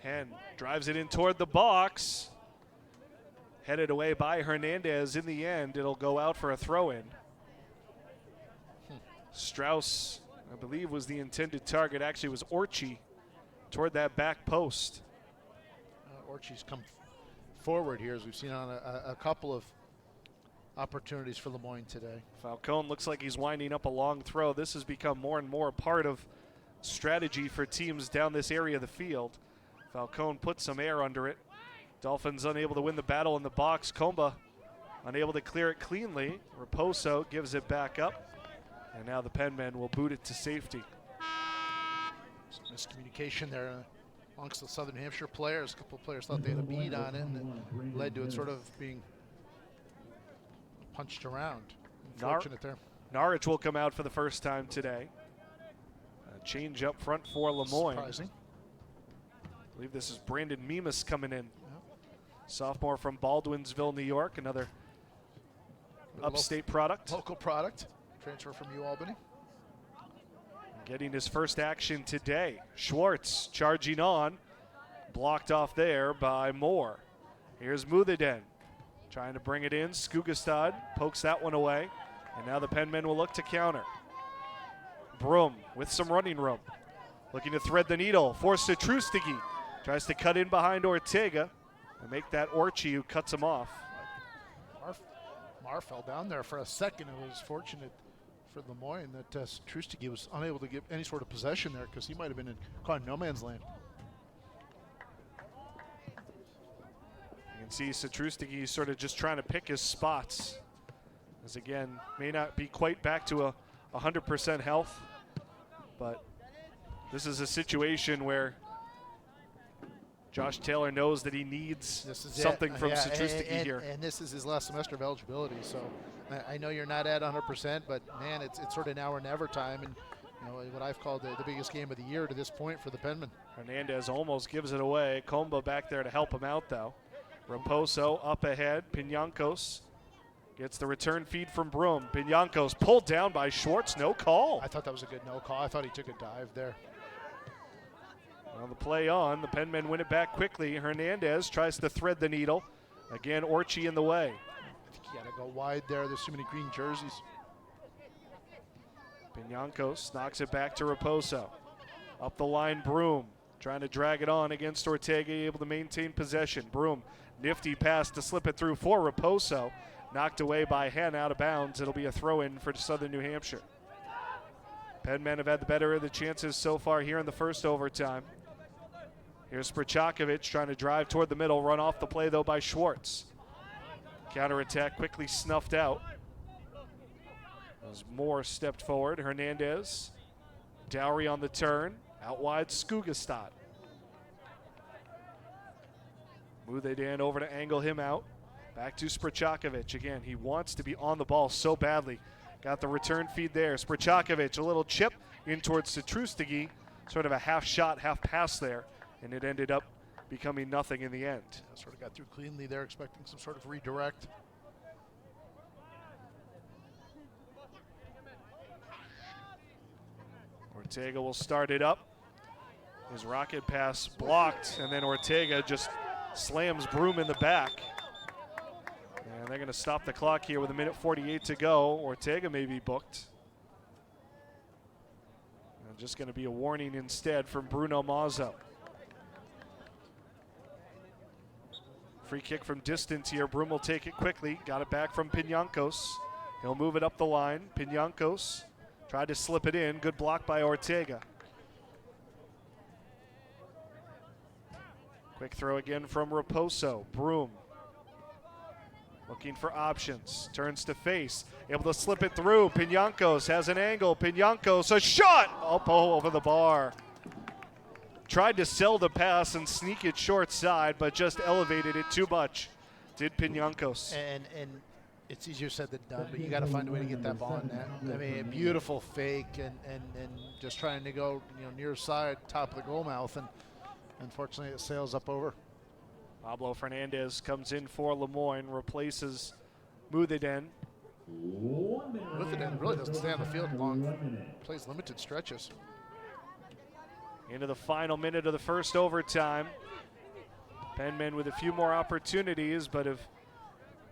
Henn drives it in toward the box. Headed away by Hernandez. In the end, it'll go out for a throw-in. Strauss, I believe, was the intended target. Actually, it was Orchie toward that back post. Orchie's come forward here, as we've seen on a couple of opportunities for Lemoyne today. Falcone looks like he's winding up a long throw. This has become more and more a part of strategy for teams down this area of the field. Falcone put some air under it. Dolphins unable to win the battle in the box. Comba unable to clear it cleanly. Raposo gives it back up. And now the Penmen will boot it to safety. Some miscommunication there amongst the Southern Hampshire players. A couple of players thought they had a bead on it, and it led to it sort of being punched around. Unfortunate there. Norwich will come out for the first time today. A change up front for Lemoyne. Surprising. I believe this is Brandon Mimas coming in. Sophomore from Baldwinsville, New York, another upstate product. Local product, transfer from UAlbany. Getting his first action today. Schwartz charging on, blocked off there by Moore. Here's Muthaden trying to bring it in. Skugestad pokes that one away, and now the Penmen will look to counter. Broom with some running room, looking to thread the needle. Forced to Trustigi, tries to cut in behind Ortega. And make that Orchie who cuts him off. Mar fell down there for a second. It was fortunate for Lemoyne that Trustigi was unable to get any sort of possession there, because he might have been caught in no man's land. You can see Trustigi sort of just trying to pick his spots. As again, may not be quite back to 100% health, but this is a situation where Josh Taylor knows that he needs something from Trustigi here. And this is his last semester of eligibility, so I know you're not at 100%, but man, it's sort of now or never time, and you know what I've called the biggest game of the year to this point for the Penmen. Hernandez almost gives it away. Comba back there to help him out, though. Raposo up ahead. Pinancos gets the return feed from Broom. Pinancos pulled down by Schwartz. No call. I thought that was a good no call. I thought he took a dive there. Well, the play on. The Penmen win it back quickly. Hernandez tries to thread the needle. Again, Orchie in the way. I think he had to go wide there. There's too many green jerseys. Pinancos knocks it back to Raposo. Up the line, Broom trying to drag it on against Ortega, able to maintain possession. Broom, nifty pass to slip it through for Raposo. Knocked away by Henn out of bounds. It'll be a throw-in for Southern New Hampshire. Penmen have had the better of the chances so far here in the first overtime. Here's Sprchakovic trying to drive toward the middle. Run off the play, though, by Schwartz. Counterattack quickly snuffed out. As Moore stepped forward. Hernandez. Dowry on the turn. Out wide, Skugestad. Muthaden over to angle him out. Back to Sprchakovic. Again, he wants to be on the ball so badly. Got the return feed there. Sprchakovic, a little chip in towards Trustigi. Sort of a half shot, half pass there. And it ended up becoming nothing in the end. Sort of got through cleanly there, expecting some sort of redirect. Ortega will start it up. His rocket pass blocked, and then Ortega just slams Broom in the back. And they're going to stop the clock here with 1:48 to go. Ortega may be booked. And just going to be a warning instead from Bruno Mazzo. Free kick from distance here. Broom will take it quickly. Got it back from Pinancos. He'll move it up the line. Pinancos tried to slip it in. Good block by Ortega. Quick throw again from Raposo. Broom looking for options. Turns to face. Able to slip it through. Pinancos has an angle. Pinancos, a shot! Oh, over the bar. Tried to sell the pass and sneak it short side, but just elevated it too much. Did Pinancos. And It's easier said than done, but you got to find a way to get that ball in net. I mean, a beautiful fake and just trying to go near side, top of the goal mouth, and unfortunately it sails up over. Pablo Fernandez comes in for Lemoyne, replaces Muthiden. Muthiden really doesn't stay on the field long, plays limited stretches. Into the final minute of the first overtime. Penmen with a few more opportunities, but have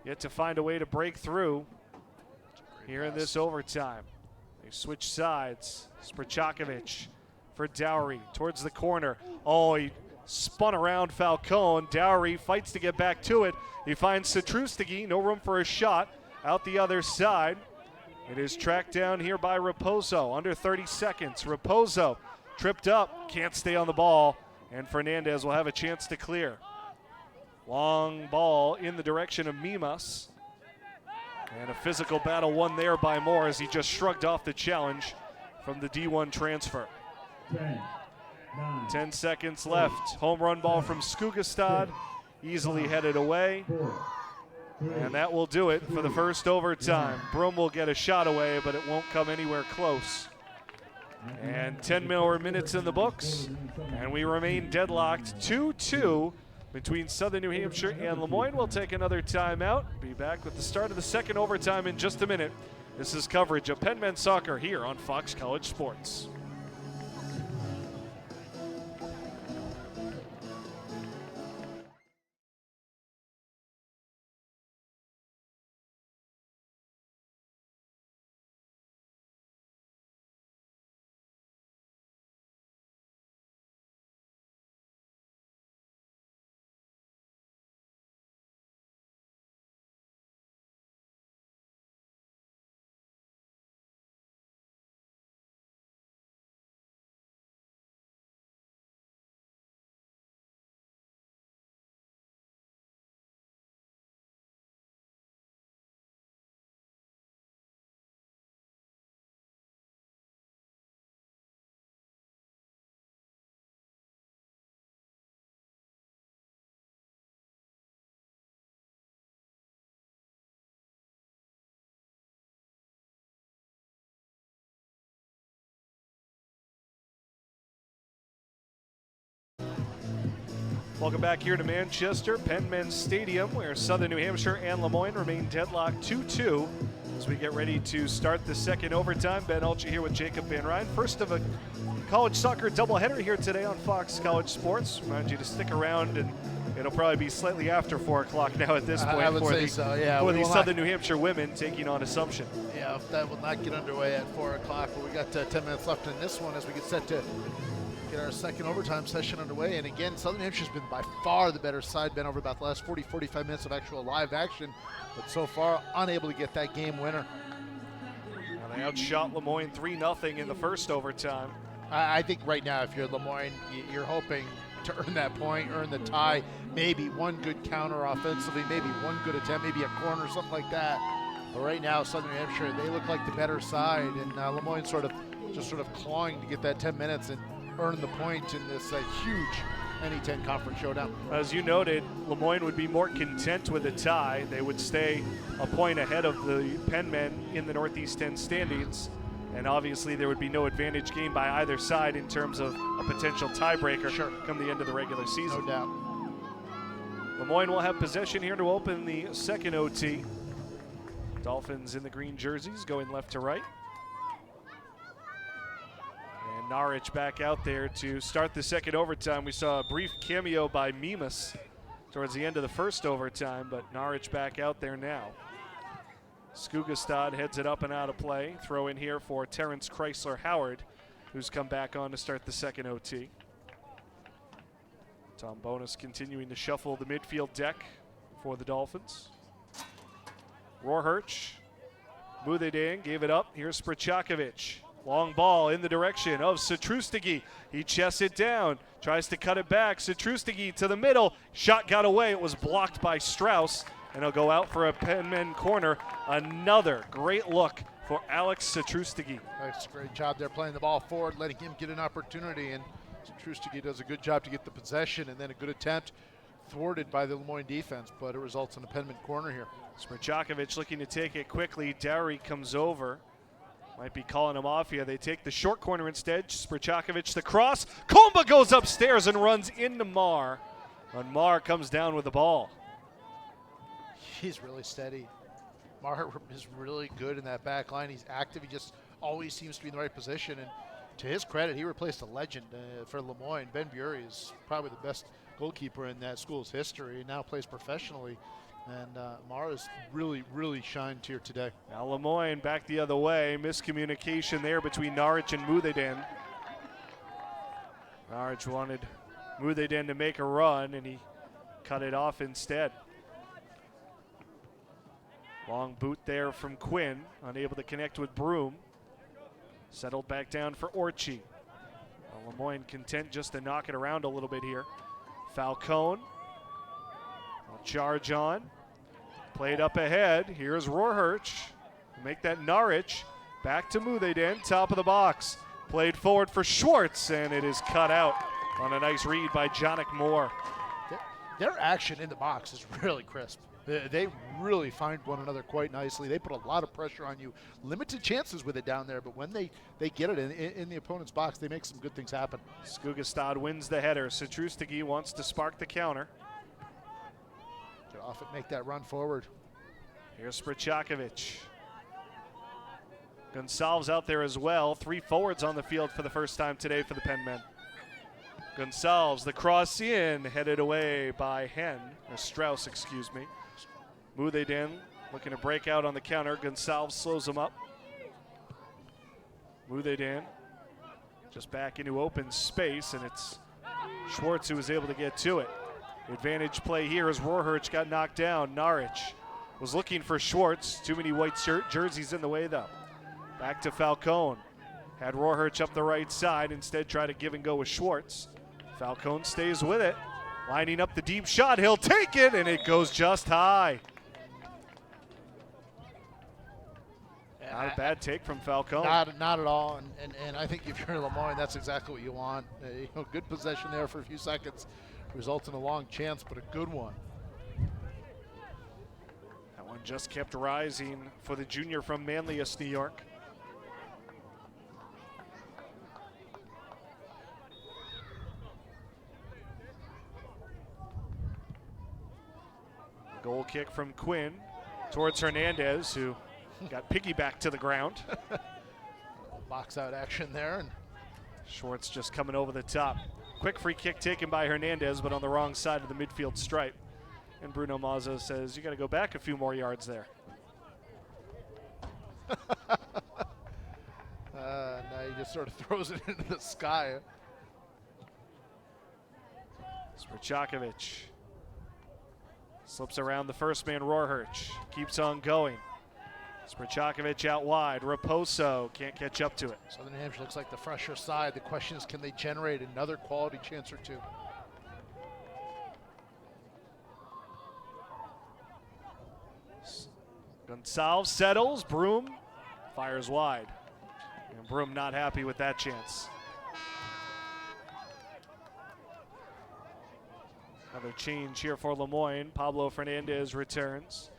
yet to find a way to break through here in this overtime. They switch sides. Sprchakovic for Dowry towards the corner. Oh, he spun around Falcone. Dowry fights to get back to it. He finds Satrustigi, no room for a shot, out the other side. It is tracked down here by Raposo, under 30 seconds. Raposo tripped up, can't stay on the ball, and Fernandez will have a chance to clear. Long ball in the direction of Mimas. And a physical battle won there by Moore as he just shrugged off the challenge from the D1 transfer. 10 seconds left. Home run ball from Skugestad, easily headed away. And that will do it for the first overtime. Broom will get a shot away, but it won't come anywhere close. And 10 more minutes in the books, and we remain deadlocked 2-2 between Southern New Hampshire and Lemoyne. We'll take another timeout. Be back with the start of the second overtime in just a minute. This is coverage of Penmen Soccer here on Fox College Sports. Welcome back here to Manchester, Penmen Stadium, where Southern New Hampshire and Lemoyne remain deadlocked 2-2 as we get ready to start the second overtime. Ben Ulcha here with Jacob Van Ryn. First of a college soccer doubleheader here today on Fox College Sports. Remind you to stick around, and it'll probably be slightly after 4 o'clock now at this point. I would say so, yeah. For the Southern New Hampshire women taking on Assumption. Yeah, that will not get underway at 4 o'clock, but we got 10 minutes left in this one as we get set to get our second overtime session underway. And again, Southern New Hampshire's been by far the better side, been over about the last 40-45 minutes of actual live action, but so far unable to get that game winner. Well, they outshot Lemoyne 3-0 in the first overtime. I think right now, if you're Lemoyne, you're hoping to earn that point, earn the tie, maybe one good counter offensively, maybe one good attempt, maybe a corner, something like that. But right now, Southern New Hampshire, they look like the better side, and Lemoyne sort of clawing to get that 10 minutes and earn the point in this huge NE10 conference showdown. As you noted, Lemoyne would be more content with a tie. They would stay a point ahead of the Penmen in the Northeast 10 standings, and obviously there would be no advantage gained by either side in terms of a potential tiebreaker come the end of the regular season. No doubt. Lemoyne will have possession here to open the second OT. Dolphins in the green jerseys going left to right. Norwich back out there to start the second overtime. We saw a brief cameo by Mimas towards the end of the first overtime, but Norwich back out there now. Skugestad heads it up and out of play. Throw in here for Terrence Chrysler-Howard, who's come back on to start the second OT. Tom Bonus continuing to shuffle the midfield deck for the Dolphins. Rohrhirch, Muthiden gave it up. Here's Sprchakovic. Long ball in the direction of Satrustigi. He chests it down, tries to cut it back. Satrustigi to the middle. Shot got away. It was blocked by Strauss, and he'll go out for a Penmen corner. Another great look for Alex Satrustigi. That's a great job there playing the ball forward, letting him get an opportunity, and Satrustigi does a good job to get the possession, and then a good attempt thwarted by the Lemoyne defense, but it results in a Penmen corner here. Smrchakovic looking to take it quickly. Dowry comes over. Might be calling him off here. They take the short corner instead. Smrchakovic the cross. Komba goes upstairs and runs into Marr. And Marr comes down with the ball. He's really steady. Marr is really good in that back line. He's active. He just always seems to be in the right position. And to his credit, he replaced a legend for Lemoyne. Ben Bury is probably the best goalkeeper in that school's history. He now plays professionally. And Marr has really, really shined here today. Now Lemoyne back the other way. Miscommunication there between Norwich and Mutheden. Norwich wanted Mutheden to make a run, and he cut it off instead. Long boot there from Quinn, unable to connect with Broom. Settled back down for Orchie. Well, Lemoyne content just to knock it around a little bit here. Falcone will charge on. Played up ahead. Here's Rohrhirsch. Make that Norwich. Back to Mutheden, top of the box. Played forward for Schwartz, and it is cut out on a nice read by Jonik Moore. Their action in the box is really crisp. They really find one another quite nicely. They put a lot of pressure on you. Limited chances with it down there, but when they get it in the opponent's box, they make some good things happen. Skugestad wins the header. Citrustigi wants to spark the counter. Get off it, make that run forward. Here's Smrchakovic. Gonsalves out there as well. 3 forwards on the field for the first time today for the Penmen. Gonsalves, the cross in, headed away by Strauss, excuse me. Mutheden looking to break out on the counter. Gonsalves slows him up. Mutheden just back into open space, and it's Schwartz who was able to get to it. Advantage play here as Rohrhirsch got knocked down. Norwich was looking for Schwartz. Too many white jerseys in the way, though. Back to Falcone. Had Rohrhirsch up the right side. Instead, try to give and go with Schwartz. Falcone stays with it. Lining up the deep shot. He'll take it, and it goes just high. Not a bad take from Falcone. Not at all. And I think if you're in Lemoyne, that's exactly what you want. Good possession there for a few seconds. Results in a long chance, but a good one. That one just kept rising for the junior from Manlius, New York. Goal kick from Quinn towards Hernandez, who got piggybacked to the ground. Box out action there. And Schwartz just coming over the top. Quick free kick taken by Hernandez, but on the wrong side of the midfield stripe. And Bruno Mazzo says, you got to go back a few more yards there. Now he just sort of throws it into the sky. Smrchakovic slips around the first man, Rohrhirsch. Keeps on going. Smrchakovic out wide. Raposo can't catch up to it. Southern New Hampshire looks like the fresher side. The question is, can they generate another quality chance or two? Gonsalves settles. Broom fires wide. And Broom not happy with that chance. Another change here for Lemoyne. Pablo Fernandez returns.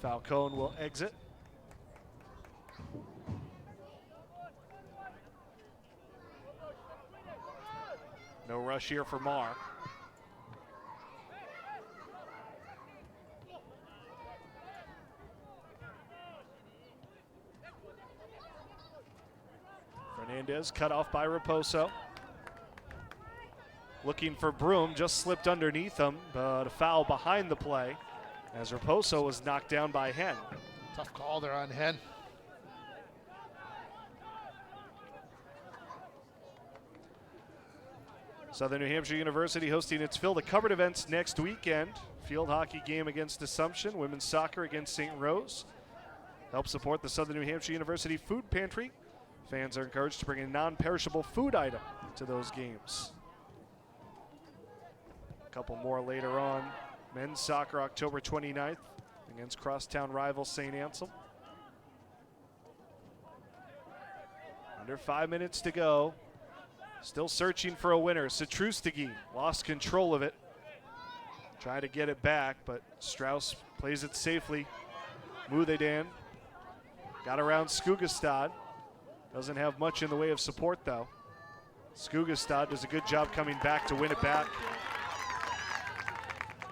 Falcone will exit. No rush here for Marr. Fernandez cut off by Raposo. Looking for Broom, just slipped underneath him, but a foul behind the play as Raposo was knocked down by Hen. Tough call there on Hen. Southern New Hampshire University hosting its Field of Covered events next weekend. Field hockey game against Assumption, women's soccer against St. Rose. Help support the Southern New Hampshire University Food Pantry. Fans are encouraged to bring a non-perishable food item to those games. A couple more later on. Men's soccer October 29th against crosstown rival St. Anselm. Under 5 minutes to go. Still searching for a winner. Citrustigi lost control of it. Trying to get it back, but Strauss plays it safely. Muthedan got around Skugestad. Doesn't have much in the way of support, though. Skugestad does a good job coming back to win it back.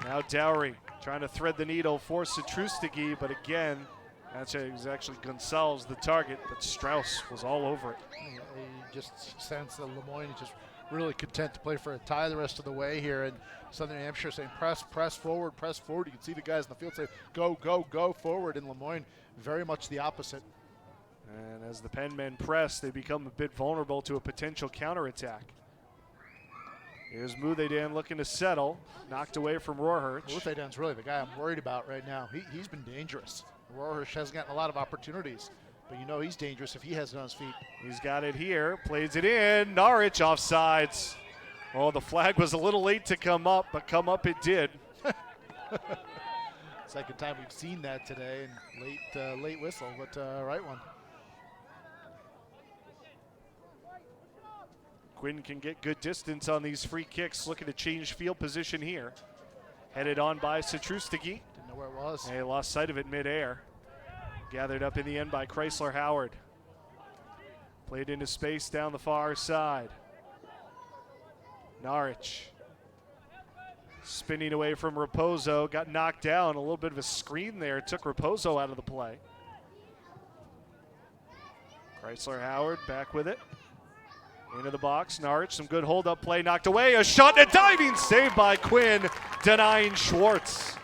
Now Dowry trying to thread the needle for Citrustigi, but again, that's actually Gonsalves the target, but Strauss was all over it. You just sense that Lemoyne is just really content to play for a tie the rest of the way here, and Southern New Hampshire saying press forward, press forward. You can see the guys in the field say go, go, go forward, and Lemoyne very much the opposite. And as the Penmen press, they become a bit vulnerable to a potential counterattack. Here's Muthedan looking to settle, knocked away from Rohrhirsch. Muthedan's really the guy I'm worried about right now. He's been dangerous. Rohrhirsch hasn't gotten a lot of opportunities, but you know he's dangerous if he has it on his feet. He's got it here, plays it in. Norwich offsides. Oh, the flag was a little late to come up, but come up it did. Second time we've seen that today, and late whistle, but right one. Quinn can get good distance on these free kicks, looking to change field position here. Headed on by Citrustigi. Didn't know where it was. They lost sight of it midair. Gathered up in the end by Chrysler Howard. Played into space down the far side. Norwich spinning away from Raposo, got knocked down. A little bit of a screen there, took Raposo out of the play. Chrysler Howard back with it. Into the box, Norwich, some good hold-up play, knocked away, a shot and a diving save by Quinn, denying Schwartz.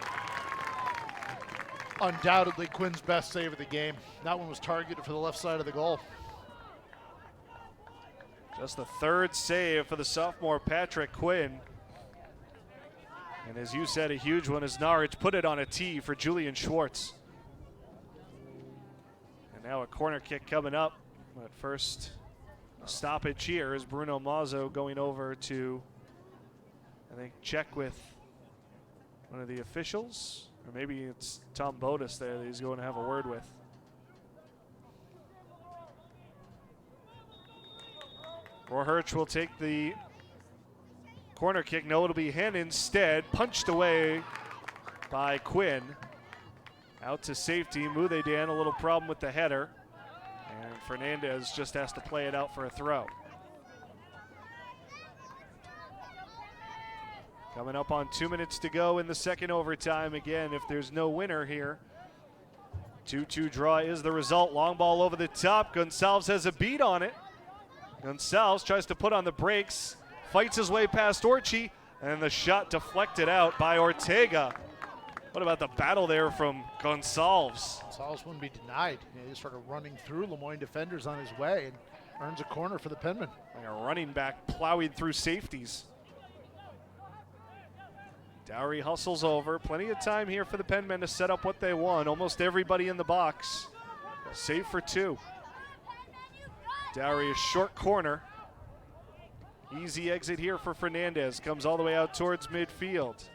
Undoubtedly Quinn's best save of the game. That one was targeted for the left side of the goal. Just the third save for the sophomore Patrick Quinn. And as you said, a huge one as Norwich put it on a tee for Julian Schwartz. And now a corner kick coming up, but first stoppage here is Bruno Mazzo going over to, I think, check with one of the officials, or maybe it's Tom Bodis there that he's going to have a word with. Rohrhirsch will take the corner kick. No, it'll be Hen instead, punched away by Quinn. Out to safety. Muthedan, a little problem with the header. And Fernandez just has to play it out for a throw. Coming up on 2 minutes to go in the second overtime. Again, if there's no winner here, 2-2 draw is the result. Long ball over the top. Gonsalves has a beat on it. Gonsalves tries to put on the brakes, fights his way past Orchi, and the shot deflected out by Ortega. What about the battle there from Gonsalves? Gonsalves wouldn't be denied. He started running through Lemoyne defenders on his way and earns a corner for the Penmen. Like a running back plowing through safeties. Dowry hustles over. Plenty of time here for the Penmen to set up what they want. Almost everybody in the box, save for two. Dowry, a short corner. Easy exit here for Fernandez. Comes all the way out towards midfield.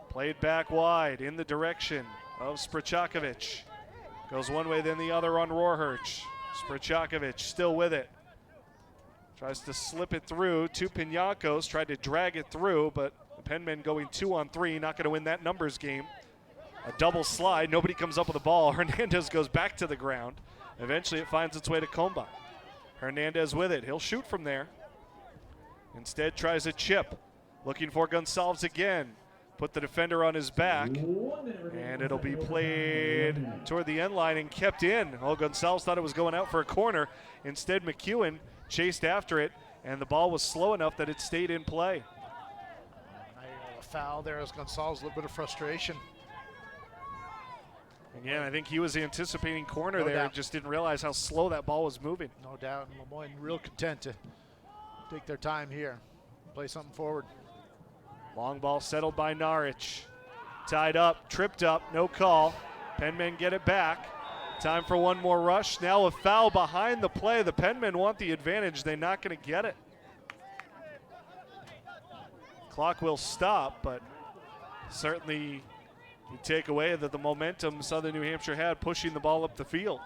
Played back wide in the direction of Sprchakovic. Goes one way, then the other on Rohrhirsch. Sprchakovic still with it. Tries to slip it through to Piñacos. Tried to drag it through, but the Penmen going 2-on-3. Not going to win that numbers game. A double slide. Nobody comes up with the ball. Hernandez goes back to the ground. Eventually it finds its way to Comba. Hernandez with it. He'll shoot from there. Instead tries a chip. Looking for Gonsalves again. Put the defender on his back. And it'll be played toward the end line and kept in. Oh, Gonsalves thought it was going out for a corner. Instead, McEwen chased after it, and the ball was slow enough that it stayed in play. Now you got a foul there as Gonsalves, a little bit of frustration. Again, I think he was anticipating corner No there doubt. and just didn't realize how slow that ball was moving. No doubt, and Lemoyne real content to take their time here, play something forward. Long ball settled by Norwich. Tied up, tripped up, no call. Penmen get it back. Time for one more rush. Now a foul behind the play. The Penmen want the advantage. They're not going to get it. Clock will stop, but certainly you take away that the momentum Southern New Hampshire had pushing the ball up the field.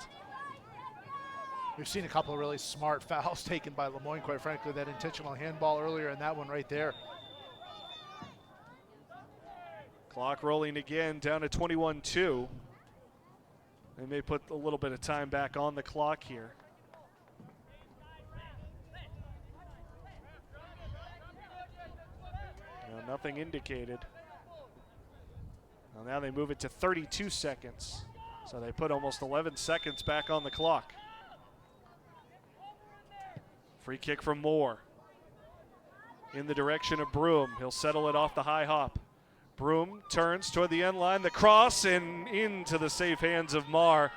We've seen a couple of really smart fouls taken by Lemoyne, quite frankly. That intentional handball earlier and that one right there. Clock rolling again, down to 21-2. They may put a little bit of time back on the clock here. Nothing indicated. Well, now they move it to 32 seconds. So they put almost 11 seconds back on the clock. Free kick from Moore. In the direction of Broom. He'll settle it off the high hop. Broom turns toward the end line. The cross and into the safe hands of Marr.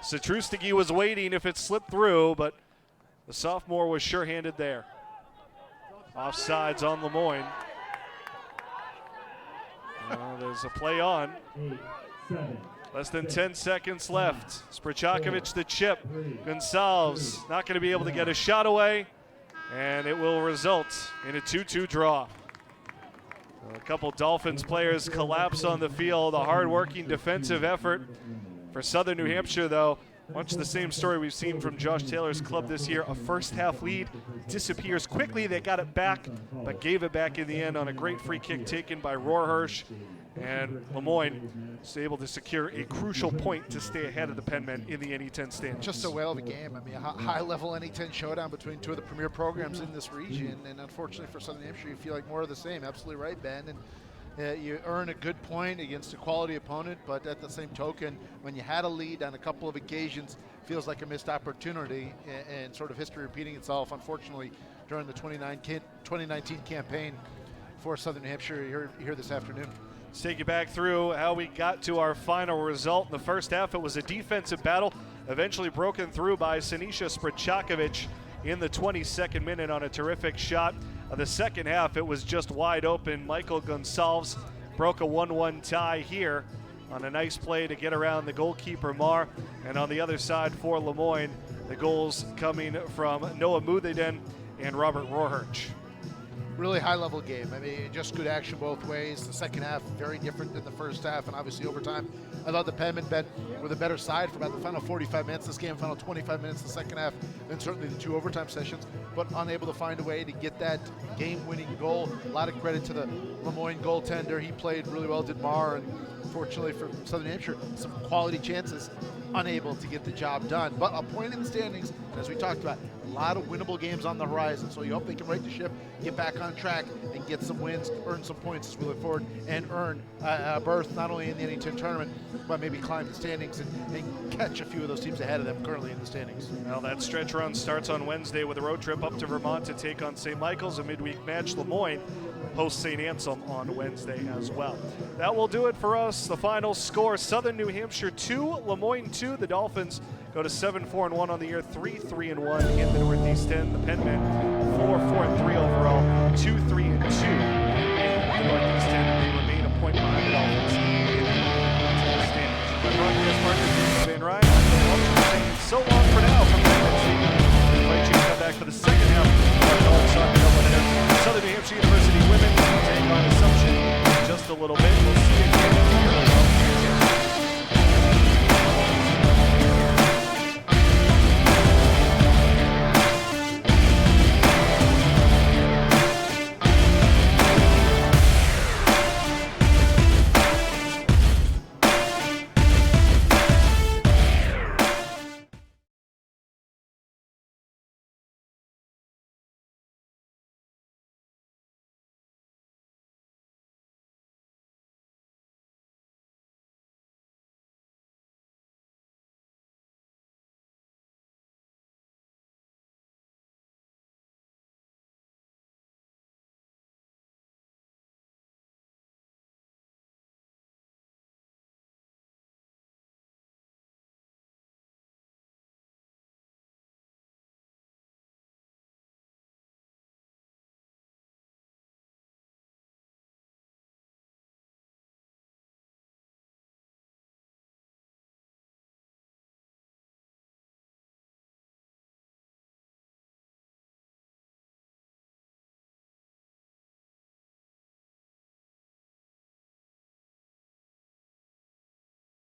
Satrustigi was waiting if it slipped through, but the sophomore was sure-handed there. Offsides on Lemoyne. There's a play on. 8, 7, Less than 10 seconds left. Sprchakovic the chip. Gonsalves not going to be able to get a shot away, and it will result in a 2-2 draw. A couple Dolphins players collapse on the field. A hard-working defensive effort for Southern New Hampshire, though. Much the same story we've seen from Josh Taylor's club this year. A first-half lead disappears quickly. They got it back, but gave it back in the end on a great free kick taken by Rohrhirsch. And Lemoyne is able to secure a crucial point to stay ahead of the Penmen in the NE10 standings. Just a whale of a game. I mean, a high-level NE10 showdown between two of the premier programs in this region. And unfortunately for Southern Hampshire, you feel like more of the same. Absolutely right, Ben. And you earn a good point against a quality opponent, but at the same token, when you had a lead on a couple of occasions, feels like a missed opportunity and sort of history repeating itself, unfortunately, during the 2019 campaign for Southern New Hampshire here this afternoon. Let's take you back through how we got to our final result. In the first half, it was a defensive battle, eventually broken through by Sinisa Sprchakovic in the 22nd minute on a terrific shot. The second half, it was just wide open. Michael Gonsalves broke a 1-1 tie here on a nice play to get around the goalkeeper Marr. And on the other side for Lemoyne, the goals coming from Noah Mutheden and Robert Rohrhirsch. Really high-level game. I mean, just good action both ways. The second half, very different than the first half, and obviously overtime. I thought the Penmen were the better side for about the final 45 minutes. This game, final 25 minutes the second half, and certainly the two overtime sessions, but unable to find a way to get that game-winning goal. A lot of credit to the Lemoyne goaltender. He played really well, did Marr, and fortunately for Southern Hampshire, some quality chances, unable to get the job done. But a point in the standings, and as we talked about, a lot of winnable games on the horizon, so you hope they can right the ship, get back on track, and get some wins, earn some points as we look forward, and earn a berth not only in the NE10 tournament, but maybe climb the standings and catch a few of those teams ahead of them currently in the standings. Well, that stretch run starts on Wednesday with a road trip up to Vermont to take on St. Michael's, a midweek match. Lemoyne hosts St. Anselm on Wednesday as well. That will do it for us. The final score, Southern New Hampshire 2, Lemoyne 2. The Dolphins go to 7-4-1 on the year, 3-3-1 in the Northeast 10. The Penmen 4-4-3 overall, 2-3-2 in the Northeast 10. They remain a point behind the Dolphins in the standings. My broadcast partner, Ben Ryan, so long for now from the Penmen Stadium. We invite you to come back for the second half of our college soccer doubleheader. Southern New Hampshire University women take on Assumption in just a little bit. We'll see you again here.